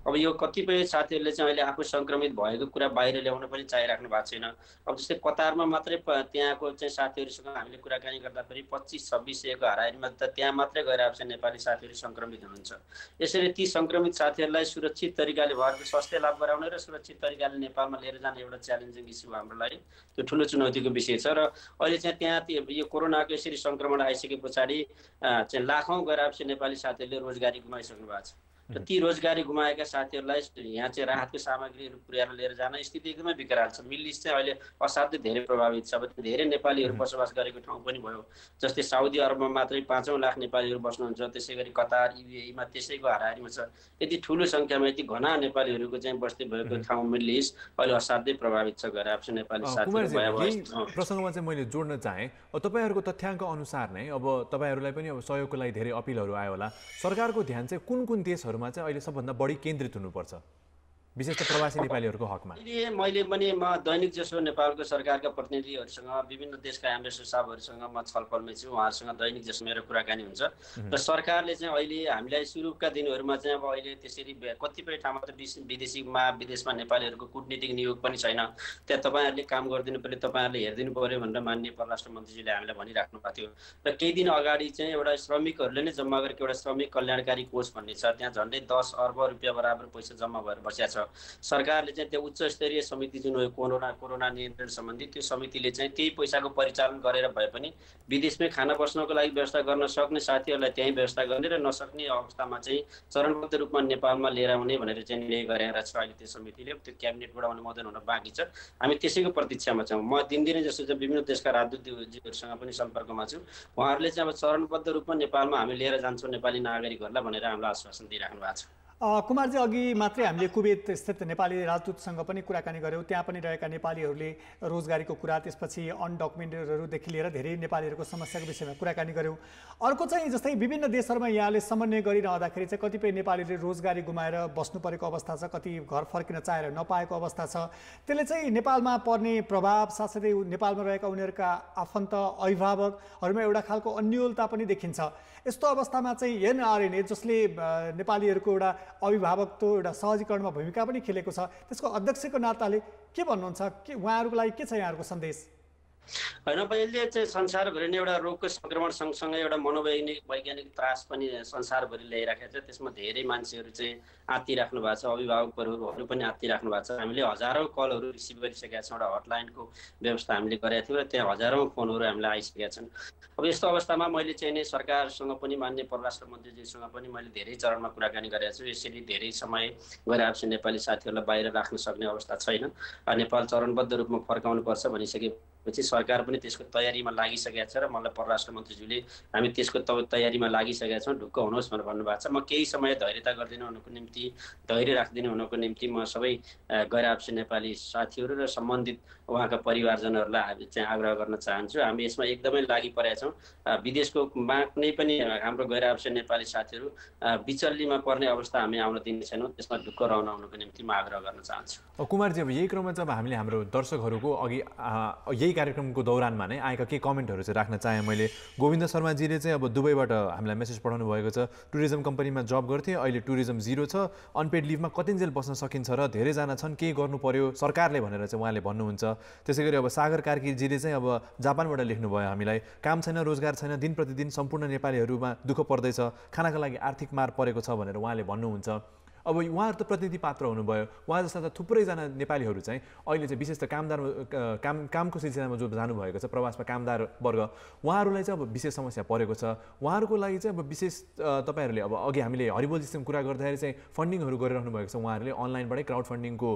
अब यो कतिपय साथीहरूले चाहिँ अहिले आफू सङ्क्रमित भएको कुरा बाहिर ल्याउन पनि चाहिराख्नु भएको छैन। अब जस्तै कतारमा मात्रै त्यहाँको चाहिँ साथीहरूसँग हामीले कुराकानी गर्दाखेरि 25-26 हाराहारीमा त त्यहाँ मात्रै गएर आउँछ नेपाली साथीहरू सङ्क्रमित हुनुहुन्छ। यसरी ती सङ्क्रमित साथीहरूलाई सुरक्षित तरिकाले उहाँहरूको स्वास्थ्य लाभ गराउने र सुरक्षित तरिकाले नेपालमा लिएर जाने एउटा च्यालेन्जिङ इस्यु हाम्रो लागि त्यो ठुलो चुनौतीको विषय छ। र अहिले चाहिँ त्यहाँ यो कोरोनाको यसरी सङ्क्रमण आइसके पछाडि चाहिँ लाखौँ गैर आवश्यक नेपाली साथीहरूले रोजगारी गुमाइसक्नु भएको छ। र ती रोजगारी गुमाएका साथीहरूलाई यहाँ चाहिँ राहतको सामग्रीहरू पुर्याएर लिएर जान स्थिति एकदमै विकराल छ। मिडल इस्ट चाहिँ अहिले असाध्यै धेरै प्रभावित छ। अब धेरै नेपालीहरू बसोबास गरेको ठाउँ पनि भयो। जस्तै साउदी अरबमा मात्रै 5 लाख नेपालीहरू बस्नुहुन्छ, त्यसै गरी कतार युएईमा त्यसैको हाराहारीमा छ। यति ठुलो सङ्ख्यामा यति घना नेपालीहरूको चाहिँ बस्ती भएको ठाउँ मिडल इस्ट अहिले असाध्यै प्रभावित छ। गएर आएको नेपाली साथीहरू प्रसङ्गमा चाहिँ मैले जोड्न चाहेँ, तपाईँहरूको तथ्याङ्क अनुसार नै अब तपाईँहरूलाई पनि अब सहयोगको लागि धेरै अपिलहरू आयो होला। सरकारको ध्यान चाहिँ कुन कुन देशहरूमा चाहिँ अहिले सबभन्दा बढी केन्द्रित हुनुपर्छ, विशेष त प्रवासी नेपालीहरूको हकमा? मैले पनि म दैनिक जसो नेपालको सरकारका प्रतिनिधिहरूसँग, विभिन्न देशका एम्बेसडर साहबहरूसँग म छलफलमै छु। उहाँहरूसँग दैनिक जसो मेरो कुराकानी हुन्छ। र सरकारले चाहिँ अहिले हामीलाई सुरुका दिनहरूमा चाहिँ अब अहिले त्यसरी कतिपय ठाउँमा त विदेशमा नेपालीहरूको कुटनीतिक नियोग पनि छैन। त्यहाँ तपाईँहरूले काम गरिदिनु पऱ्यो, तपाईँहरूले हेरिदिनु पऱ्यो भनेर माननीय परराष्ट्र मन्त्रीजीले हामीलाई भनिराख्नु भएको थियो। र केही दिन अगाडि चाहिँ एउटा श्रमिकहरूले नै जम्मा गरेको एउटा श्रमिक कल्याणकारी कोष भन्ने छ, त्यहाँ झन्डै 10 अर्ब रुपियाँ बराबर पैसा जम्मा भएर बसेको छ। सरकारले चाहिँ त्यो उच्च स्तरीय समिति जुन हो कोरोना नियन्त्रण सम्बन्धी, त्यो समितिले चाहिँ त्यही पैसाको परिचालन गरेर भए पनि विदेशमै खाना बस्नको लागि व्यवस्था गर्न सक्ने साथीहरूलाई त्यहीँ व्यवस्था गर्ने र नसक्ने अवस्थामा चाहिँ चरणबद्ध रूपमा नेपालमा लिएर आउने भनेर चाहिँ निर्णय गरेर छ। अहिले त्यो समितिले त्यो क्याबिनेटबाट अनुमोदन हुन बाँकी छ। हामी त्यसैको प्रतीक्षामा छौँ। म दिनदिनै जस्तो चाहिँ विभिन्न देशका राजदूतजीहरूसँग पनि सम्पर्कमा छु। उहाँहरूले चाहिँ अब चरणबद्ध रूपमा नेपालमा हामी लिएर जान्छौँ नेपाली नागरिकहरूलाई भनेर हामीलाई आश्वासन दिइराख्नु भएको छ। कुमारजी अघि मात्रै हामीले कुवेत स्थित नेपाली राजदूतसँग पनि कुराकानी गऱ्यौँ। त्यहाँ पनि रहेका नेपालीहरूले रोजगारीको कुरा, त्यसपछि अनडकुमेन्टेडहरूदेखि लिएर धेरै नेपालीहरूको समस्याको विषयमा कुराकानी गऱ्यौँ। अर्को चाहिँ जस्तै विभिन्न देशहरूमा यहाँले समन्वय गरिरहँदाखेरि चाहिँ कतिपय नेपालीले रोजगारी गुमाएर बस्नु परेको अवस्था छ, कति घर फर्किन चाहेर नपाएको अवस्था छ। त्यसले चाहिँ नेपालमा पर्ने प्रभाव, साथसाथै नेपालमा रहेका उनीहरूका आफन्त अभिभावकहरूमा एउटा खालको अन्योलता पनि देखिन्छ। यस्तो अवस्थामा चाहिँ एनआरएनए जसले नेपालीहरूको एउटा अभिभावकत्व, एउटा सहजीकरणमा भूमिका पनि खेलेको छ, त्यसको अध्यक्षको नाताले के भन्नुहुन्छ? के उहाँहरूको लागि के छ यहाँहरूको सन्देश? होइन, पहिले चाहिँ संसारभरि नै एउटा रोगको सङ्क्रमण सँगसँगै एउटा वैज्ञानिक त्रास पनि संसारभरि ल्याइराखेको छ। त्यसमा धेरै मान्छेहरू चाहिँ आत्तिराख्नु भएको छ, अभिभावकहरू पनि आत्तिराख्नु भएको छ। हामीले हजारौँ कलहरू रिसिभ गरिसकेका छौँ, एउटा हटलाइनको व्यवस्था हामीले गरेका थियौँ र त्यहाँ हजारौँ फोनहरू हामीलाई आइसकेका छन्। अब यस्तो अवस्थामा मैले चाहिँ नि सरकारसँग पनि, माननीय परराष्ट्र मन्त्रीजीसँग पनि मैले धेरै चरणमा कुराकानी गरेको छु। यसरी धेरै समय गइरहेको नेपाली साथीहरूलाई बाहिर राख्न सक्ने अवस्था छैन। नेपाल चरणबद्ध रूपमा फर्काउनुपर्छ भनिसकेपछि सरकार पनि त्यसको तयारीमा लागिसकेको छ र मलाई परराष्ट्र मन्त्रीज्यूले हामी त्यसको तयारीमा लागिसकेका छौँ, ढुक्क हुनुहोस् भनेर भन्नुभएको छ। म केही समय धैर्यता गरिदिनु हुनुको निम्ति, धैर्य राखिदिनु हुनुको निम्ति म सबै गैर आपसी नेपाली साथीहरू र सम्बन्धित उहाँका परिवारजनहरूलाई हामी चाहिँ आग्रह गर्न चाहन्छु। हामी यसमा एकदमै लागि परेका छौँ। विदेशको कुनै पनि हाम्रो गैर आपसी नेपाली साथीहरू बिचल्लीमा पर्ने अवस्था हामी आउन दिने छैनौँ। त्यसमा ढुक्क रहन हुनुको निम्ति म आग्रह गर्न चाहन्छु। कुमारजी, अब यही क्रममा चाहिँ हामीले हाम्रो दर्शकहरूको अघि यही कार्यक्रमको दौरानमा नै आएका केही कमेन्टहरू चाहिँ राख्न चाहेँ मैले। गोविन्द शर्माजीले चाहिँ अब दुबईबाट हामीलाई मेसेज पठाउनु भएको छ। टुरिज्म कम्पनीमा जब गर्थेँ, अहिले टुरिज्म जिरो छ, अनपेड लिभमा कतिन्जेल बस्न सकिन्छ र धेरैजना छन्, केही गर्नु पर्यो सरकारले भनेर चाहिँ उहाँले भन्नुहुन्छ। त्यसै गरी अब सागर कार्कीजीले चाहिँ अब जापानबाट लेख्नुभयो, हामीलाई काम छैन, रोजगार छैन, दिन प्रतिदिन सम्पूर्ण नेपालीहरूमा दुःख पर्दैछ, खानाका लागि आर्थिक मार परेको छ भनेर उहाँले भन्नुहुन्छ। अब उहाँहरू त प्रतिनिधि पात्र हुनुभयो, उहाँ जस्ता त थुप्रैजना नेपालीहरू चाहिँ अहिले चाहिँ विशेष त कामको सिलसिलामा जो जानुभएको छ, प्रवासमा कामदार वर्ग, उहाँहरूलाई चाहिँ अब विशेष समस्या परेको छ। उहाँहरूको लागि चाहिँ अब विशेष तपाईँहरूले अब अघि हामीले हरिबोलजीसँग कुरा गर्दाखेरि चाहिँ फन्डिङहरू गरिरहनु भएको छ, उहाँहरूले अनलाइनबाटै क्राउड फन्डिङको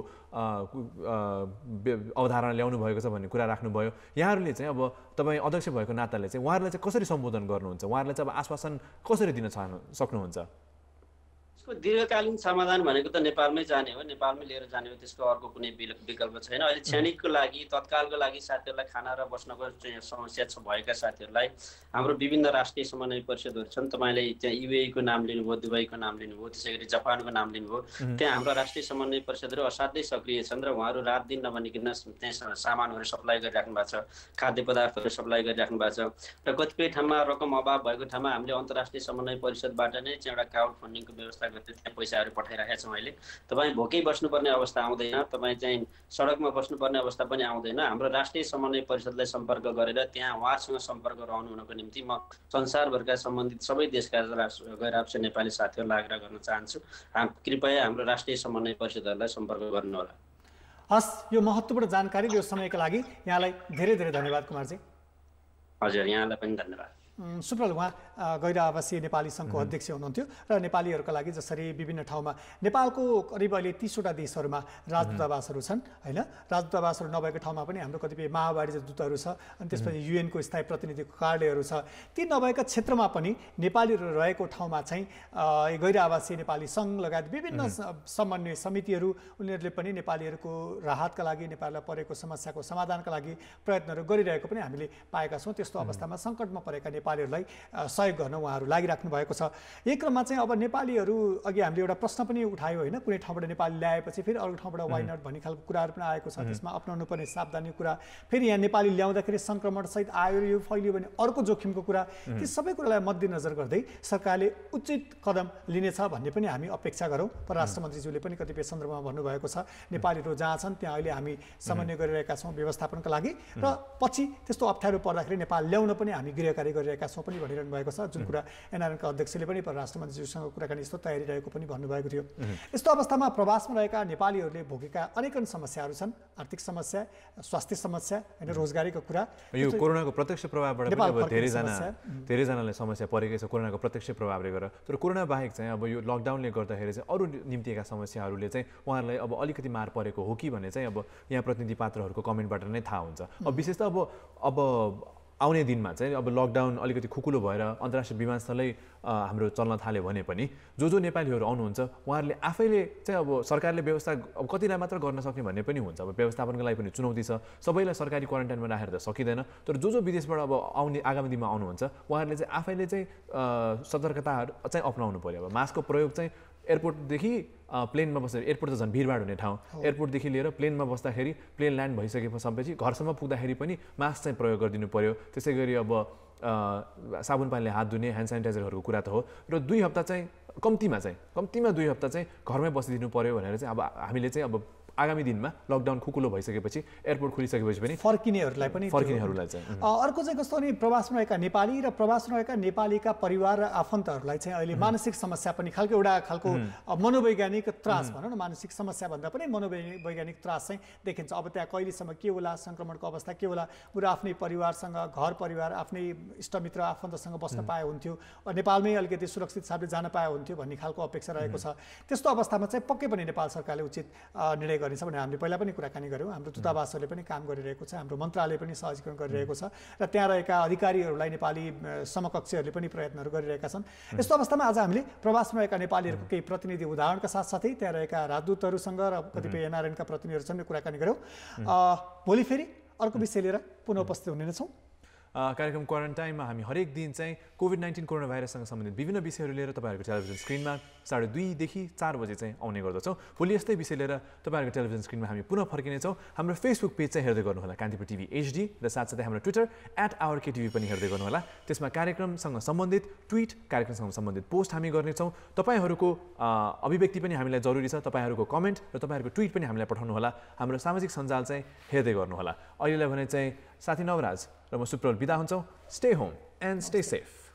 अवधारणा ल्याउनु भएको छ भन्ने कुरा राख्नुभयो। यहाँहरूले चाहिँ अब तपाईँ अध्यक्ष भएको नाताले चाहिँ उहाँहरूलाई चाहिँ कसरी सम्बोधन गर्नुहुन्छ, उहाँहरूलाई चाहिँ अब आश्वासन कसरी दिन सक्नुहुन्छ? दीर्घकालीन समाधान भनेको त नेपालमै जाने हो, नेपालमै लिएर जाने हो, त्यसको अर्को कुनै विकल्प छैन। अहिले क्षणिकको लागि, तत्कालको लागि साथीहरूलाई खाना र बस्नको समस्या भएका साथीहरूलाई हाम्रो विभिन्न राष्ट्रिय समन्वय परिषदहरू छन्। तपाईँले त्यहाँ युएईको नाम लिनुभयो, दुबईको नाम लिनुभयो, त्यसै गरी जापानको नाम लिनुभयो। त्यहाँ हाम्रो राष्ट्रिय समन्वय परिषदहरू असाध्यै सक्रिय छन् र उहाँहरू रात दिन नभनिकन त्यहाँ सामानहरू सप्लाई गरिराख्नु भएको छ, खाद्य पदार्थहरू सप्लाई गरिराख्नु भएको छ र कतिपय ठाउँमा रकम अभाव भएको ठाउँमा हामीले अन्तर्राष्ट्रिय समन्वय परिषदबाट नै चाहिँ एउटा क्राउड फन्डिङको व्यवस्था त्यहाँ पैसाहरू पठाइराखेका छौँ। अहिले तपाईँ भोकै बस्नुपर्ने अवस्था आउँदैन, तपाईँ चाहिँ सडकमा बस्नुपर्ने अवस्था पनि आउँदैन। हाम्रो राष्ट्रिय समन्वय परिषदलाई सम्पर्क गरेर त्यहाँ उहाँसँग सम्पर्क रहनु हुनको निम्ति म संसारभरका सम्बन्धित सबै देशका गैर आपसी नेपाली साथीहरूलाई आग्रह गर्न चाहन्छु, कृपया हाम्रो राष्ट्रिय समन्वय परिषदहरूलाई सम्पर्क गर्नुहोला। हस्, यो महत्त्वपूर्ण जानकारी, यो समयका लागि यहाँलाई धेरै धेरै धन्यवाद कुमारजी। हजुर, यहाँलाई पनि धन्यवाद। सुप्रल, उहाँ गैर आवासीय नेपाली सङ्घको अध्यक्ष हुनुहुन्थ्यो र नेपालीहरूका लागि जसरी विभिन्न ठाउँमा नेपालको करिब अहिले 30वटा देशहरूमा राजदूतावासहरू छन् होइन, राजदूतावासहरू नभएको ठाउँमा पनि हाम्रो कतिपय माओवादी दूतहरू छ, अनि त्यसपछि युएनको स्थायी प्रतिनिधिको कार्यालयहरू छ। ती नभएका क्षेत्रमा पनि नेपालीहरू रहेको ठाउँमा चाहिँ गैर आवासीय नेपाली सङ्घ लगायत विभिन्न समन्वय समितिहरू, उनीहरूले पनि नेपालीहरूको राहतका लागि, नेपाललाई परेको समस्याको समाधानका लागि प्रयत्नहरू गरिरहेको पनि हामीले पाएका छौँ। त्यस्तो अवस्थामा सङ्कटमा परेका नेपालीहरूलाई सहयोग गर्न उहाँहरू लागिराख्नु भएको छ। यही क्रममा चाहिँ अब नेपालीहरू, अघि हामीले एउटा प्रश्न पनि उठायो होइन, कुनै ठाउँबाट नेपाली ल्याएपछि फेरि अरू ठाउँबाट वाइ नट भन्ने खालको कुराहरू पनि आएको छ। त्यसमा अप्नाउनु पर्ने सावधानी कुरा, फेरि यहाँ नेपाली ल्याउँदाखेरि सङ्क्रमणसहित आयो र यो फैलियो भने अर्को जोखिमको कुरा, ती सबै कुरालाई मध्यनजर गर्दै सरकारले उचित कदम लिनेछ भन्ने पनि हामी अपेक्षा गरौँ। परराष्ट्र मन्त्रीज्यूले पनि कतिपय सन्दर्भमा भन्नुभएको छ, नेपालीहरू जहाँ छन् त्यहाँ अहिले हामी समन्वय गरिरहेका छौँ व्यवस्थापनका लागि, र पछि त्यस्तो अप्ठ्यारो पर्दाखेरि नेपाल ल्याउन पनि हामी गृहकार्य गरिरहेका छौँ पनि भनिरहनु भएको छ। जुन कुरा एनआरएनका अध्यक्षले पनि परराष्ट्र मन्त्रीज्यूसँग कुराकानी यस्तो तयारी रहेको पनि भन्नुभएको थियो। यस्तो अवस्थामा प्रवासमा रहेका नेपालीहरूले भोगेका अनेकन समस्याहरू छन्, आर्थिक समस्या, स्वास्थ्य समस्या होइन, रोजगारीको कुरा। यो कोरोनाको प्रत्यक्ष प्रभावबाट पनि अब धेरैजनालाई समस्या परेकै छ कोरोनाको प्रत्यक्ष प्रभावले गर्दा। तर कोरोना बाहेक चाहिँ अब यो लकडाउनले गर्दाखेरि चाहिँ अरू निम्तिका समस्याहरूले चाहिँ उहाँहरूलाई अब अलिकति मार परेको हो कि भन्ने चाहिँ अब यहाँ प्रतिनिधि पात्रहरूको कमेन्टबाट नै थाहा हुन्छ। अब विशेष त अब आउने दिनमा चाहिँ अब लकडाउन अलिकति खुकुलो भएर अन्तर्राष्ट्रिय विमानस्थलै हाम्रो चल्न थाल्यो भने पनि जो नेपालीहरू आउनुहुन्छ उहाँहरूले आफैले चाहिँ अब सरकारले व्यवस्था अब कतिलाई मात्र गर्न सक्ने भन्ने पनि हुन्छ। अब व्यवस्थापनको लागि पनि चुनौती छ, सबैलाई सरकारी क्वारेन्टाइनमा राखेर त सकिँदैन। तर जो विदेशबाट अब आउने आगामी दिनमा आउनुहुन्छ उहाँहरूले चाहिँ आफैले चाहिँ सतर्कताहरू चाहिँ अपनाउनु पर्यो। अब मास्कको प्रयोग चाहिँ एयरपोर्टदेखि प्लेनमा बस्दा, एयरपोर्ट त झन् भिडभाड हुने ठाउँ, एयरपोर्टदेखि लिएर प्लेनमा बस्दाखेरि प्लेन ल्यान्ड भइसकेपछि घरसम्म पुग्दाखेरि पनि मास्क चाहिँ प्रयोग गरिदिनु पर्यो। त्यसै गरी अब साबुन पानीले हात धुने, ह्यान्ड सेनिटाइजरहरूको कुरा त हो। र 2 हप्ता चाहिँ कम्तीमा 2 हप्ता चाहिँ घरमै बसिदिनु पर्यो भनेर चाहिँ अब हामीले चाहिँ अब आगामी दिनमा लकडाउन खुकुलो भइसकेपछि एयरपोर्ट खोलिसकेपछि पनि फर्किनेहरूलाई चाहिँ अर्को चाहिँ कस्तो भने प्रवासमा रहेका नेपाली र प्रवासमा रहेका नेपालीका परिवार र आफन्तहरूलाई चाहिँ अहिले मानसिक समस्या पनि एउटा खालको मनोवैज्ञानिक त्रास भनौँ न, मानसिक समस्या भन्दा पनि मनोवैज्ञानिक त्रास चाहिँ देखिन्छ। अब त्यहाँ कहिलेसम्म के होला, सङ्क्रमणको अवस्था के होला, बरु आफ्नै परिवारसँग, घर परिवार, आफ्नै इष्टमित्र आफन्तसँग बस्न पाए हुन्थ्यो, नेपालमै अलिकति सुरक्षित हिसाबले जान पाए हुन्थ्यो भन्ने खालको अपेक्षा रहेको छ। त्यस्तो अवस्थामा चाहिँ पक्कै पनि नेपाल सरकारले उचित निर्णय गरिन्छ भने हामीले पहिला पनि कुराकानी गऱ्यौँ। हाम्रो दूतावासहरूले पनि काम गरिरहेको छ, हाम्रो मन्त्रालय पनि सहजीकरण गरिरहेको छ र त्यहाँ रहेका अधिकारीहरूलाई नेपाली समकक्षहरूले पनि प्रयत्नहरू गरिरहेका छन्। यस्तो अवस्थामा आज हामीले प्रवासमा रहेका नेपालीहरूको केही प्रतिनिधि उदाहरणका साथसाथै त्यहाँ रहेका राजदूतहरूसँग र कतिपय एनआरएनका प्रतिनिधिहरूसँग कुराकानी गऱ्यौँ। भोलि फेरि अर्को विषय लिएर पुनः उपस्थित हुनेछौँ। कार्यक्रम क्वारेन्टाइनमा हामी हरेक दिन चाहिँ कोभिड-19 कोरोना भाइरससँग सम्बन्धित विभिन्न विषयहरू लिएर तपाईँहरूको टेलिभिजन स्क्रिनमा 2:30 देखि 4 बजे चाहिँ आउने गर्दछौँ। भोलि यस्तै विषय लिएर तपाईँहरूको टेलिभिजन स्क्रिनमा हामी पुनः फर्किनेछौँ। हाम्रो फेसबुक पेज चाहिँ हेर्दै गर्नुहोला कान्तिपुर टिभी HD र साथसाथै हाम्रो ट्विटर @OurKTV पनि हेर्दै गर्नुहोला। त्यसमा कार्यक्रमसँग सम्बन्धित ट्विट, कार्यक्रमसँग सम्बन्धित पोस्ट हामी गर्नेछौँ। तपाईँहरूको अभिव्यक्ति पनि हामीलाई जरुरी छ, तपाईँहरूको कमेन्ट र तपाईँहरूको ट्विट पनि हामीलाई पठाउनुहोला। हाम्रो सामाजिक सञ्जाल चाहिँ हेर्दै गर्नुहोला। अहिलेलाई भने चाहिँ साथी नवराज र म सुप्रल बिदा हुन्छौँ। Stay home and stay safe.